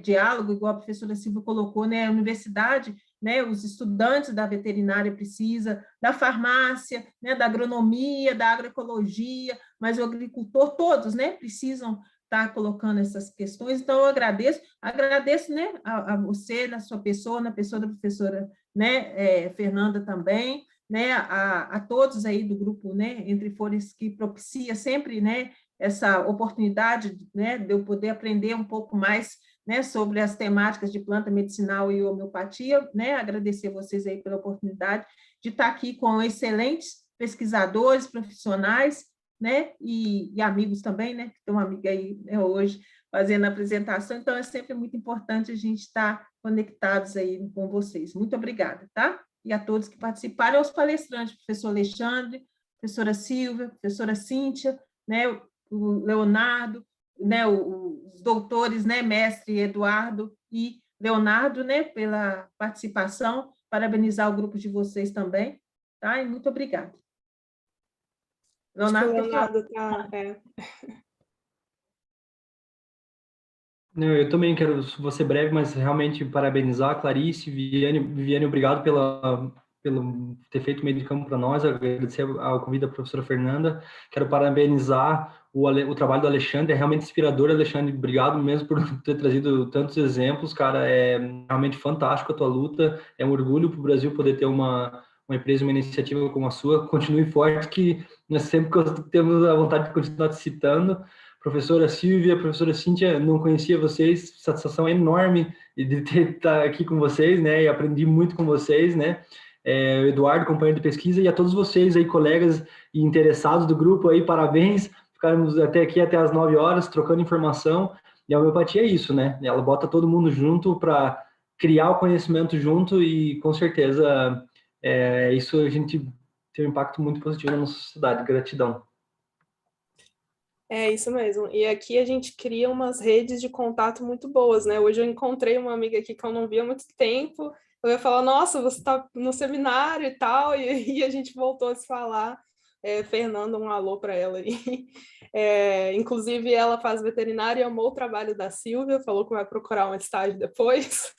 diálogo, igual a professora Silvia colocou, né, a universidade, né, os estudantes da veterinária precisa, da farmácia, né, da agronomia, da agroecologia, mas o agricultor, todos, né, precisam estar colocando essas questões. Então, eu agradeço, né, a você, na sua pessoa, na pessoa da professora, né, Fernanda também, né, a todos aí do grupo, né, Entre Folhas, que propicia sempre, né, essa oportunidade, né, de eu poder aprender um pouco mais, né, sobre as temáticas de planta medicinal e homeopatia, né, agradecer vocês aí pela oportunidade de estar aqui com excelentes pesquisadores, profissionais, né, e amigos também, né, tem uma amiga aí, né, hoje fazendo a apresentação, então é sempre muito importante a gente estar conectados aí com vocês. Muito obrigada, tá? E a todos que participaram, aos palestrantes, professor Alexandre, professora Silvia, professora Cíntia, né, o Leonardo, né, os doutores, né, mestre Eduardo e Leonardo, né, pela participação, parabenizar o grupo de vocês também, tá? E muito obrigada. Acho que o Leonardo, Leonardo Não, eu também quero, vou ser breve, mas realmente parabenizar a Clarice, Viviane, obrigado pelo ter feito o meio de campo para nós, agradecer ao convite da professora Fernanda, quero parabenizar o trabalho do Alexandre, é realmente inspirador, Alexandre, obrigado mesmo por ter trazido tantos exemplos, cara, é realmente fantástico a tua luta, é um orgulho para o Brasil poder ter uma empresa, uma iniciativa como a sua, continue forte, que nós sempre temos a vontade de continuar te citando. Professora Silvia, professora Cíntia, não conhecia vocês, satisfação enorme de estar aqui com vocês, né, e aprendi muito com vocês, né, o Eduardo, companheiro de pesquisa, e a todos vocês aí, colegas e interessados do grupo aí, parabéns, ficarmos até aqui até as 9 horas, trocando informação, e a homeopatia é isso, né, ela bota todo mundo junto para criar o conhecimento junto e, com certeza, isso a gente tem um impacto muito positivo na nossa sociedade. Gratidão. É isso mesmo. E aqui a gente cria umas redes de contato muito boas, né? Hoje eu encontrei uma amiga aqui que eu não via há muito tempo. Eu ia falar, nossa, você está no seminário e tal, e a gente voltou a se falar. Fernanda, um alô para ela aí. Inclusive, ela faz veterinária e amou o trabalho da Silvia, falou que vai procurar um estágio depois.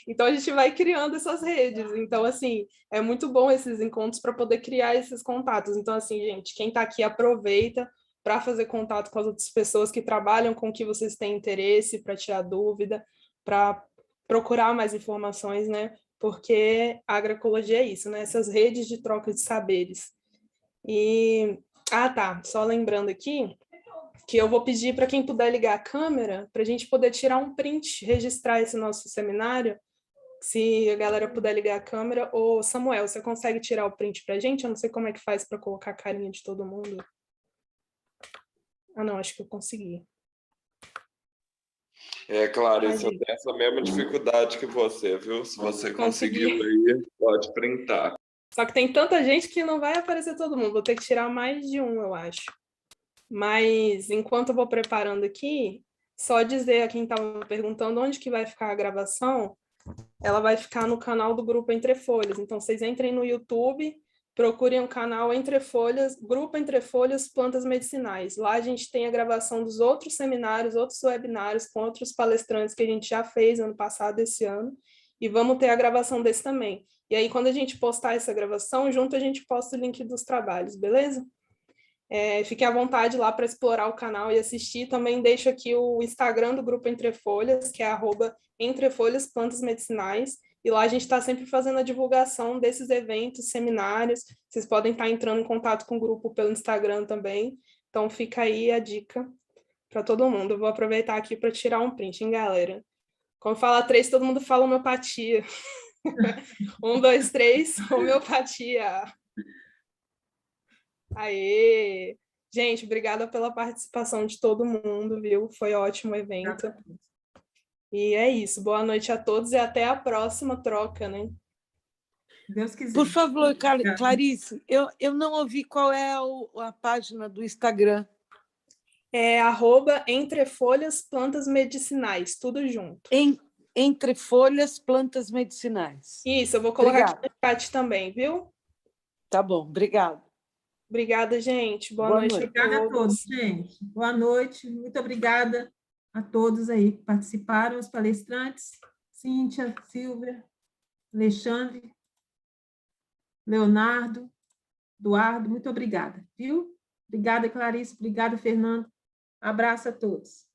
Então, a gente vai criando essas redes. Então, assim, é muito bom esses encontros para poder criar esses contatos. Então, assim, gente, quem está aqui, aproveita para fazer contato com as outras pessoas que trabalham com o que vocês têm interesse, para tirar dúvida, para procurar mais informações, né? Porque a agroecologia é isso, né? Essas redes de troca de saberes. E, tá, só lembrando aqui que eu vou pedir para quem puder ligar a câmera, para a gente poder tirar um print, registrar esse nosso seminário, se a galera puder ligar a câmera. Ô, Samuel, você consegue tirar o print para a gente? Eu não sei como é que faz para colocar a carinha de todo mundo. Não, acho que eu consegui. Clarice, eu tenho essa mesma dificuldade que você, viu? Se você conseguiu aí, pode printar. Só que tem tanta gente que não vai aparecer todo mundo. Vou ter que tirar mais de um, eu acho. Mas, enquanto eu vou preparando aqui, só dizer a quem estava perguntando onde que vai ficar a gravação, ela vai ficar no canal do Grupo Entre Folhas. Então, vocês entrem no YouTube, procurem o canal Entre Folhas, Grupo Entre Folhas Plantas Medicinais. Lá a gente tem a gravação dos outros seminários, outros webinários com outros palestrantes que a gente já fez ano passado, esse ano, e vamos ter a gravação desse também. E aí, quando a gente postar essa gravação, junto a gente posta o link dos trabalhos, beleza? Fiquem à vontade lá para explorar o canal e assistir. Também deixo aqui o Instagram do Grupo Entre Folhas, que é @entrefolhas plantas medicinais. E lá a gente está sempre fazendo a divulgação desses eventos, seminários. Vocês podem estar entrando em contato com o grupo pelo Instagram também. Então, fica aí a dica para todo mundo. Eu vou aproveitar aqui para tirar um print, hein, galera? Quando fala 3, todo mundo fala homeopatia. 1, 2, 3, homeopatia. Aê! Gente, obrigada pela participação de todo mundo, viu? Foi ótimo o evento. E é isso. Boa noite a todos e até a próxima troca, né? Deus quiser. Por favor, Clarice, eu não ouvi qual é a página do Instagram. É @entrefolhas plantas medicinais, tudo junto. Entre Folhas Plantas Medicinais. Isso, eu vou colocar aqui no chat também, viu? Tá bom, obrigada. Obrigada, gente. Boa noite. Obrigada a todos, gente. Boa noite. Muito obrigada a todos aí que participaram, os palestrantes, Cíntia, Silvia, Alexandre, Leonardo, Eduardo, muito obrigada, viu? Obrigada, Clarice. Obrigada, Fernando. Abraço a todos.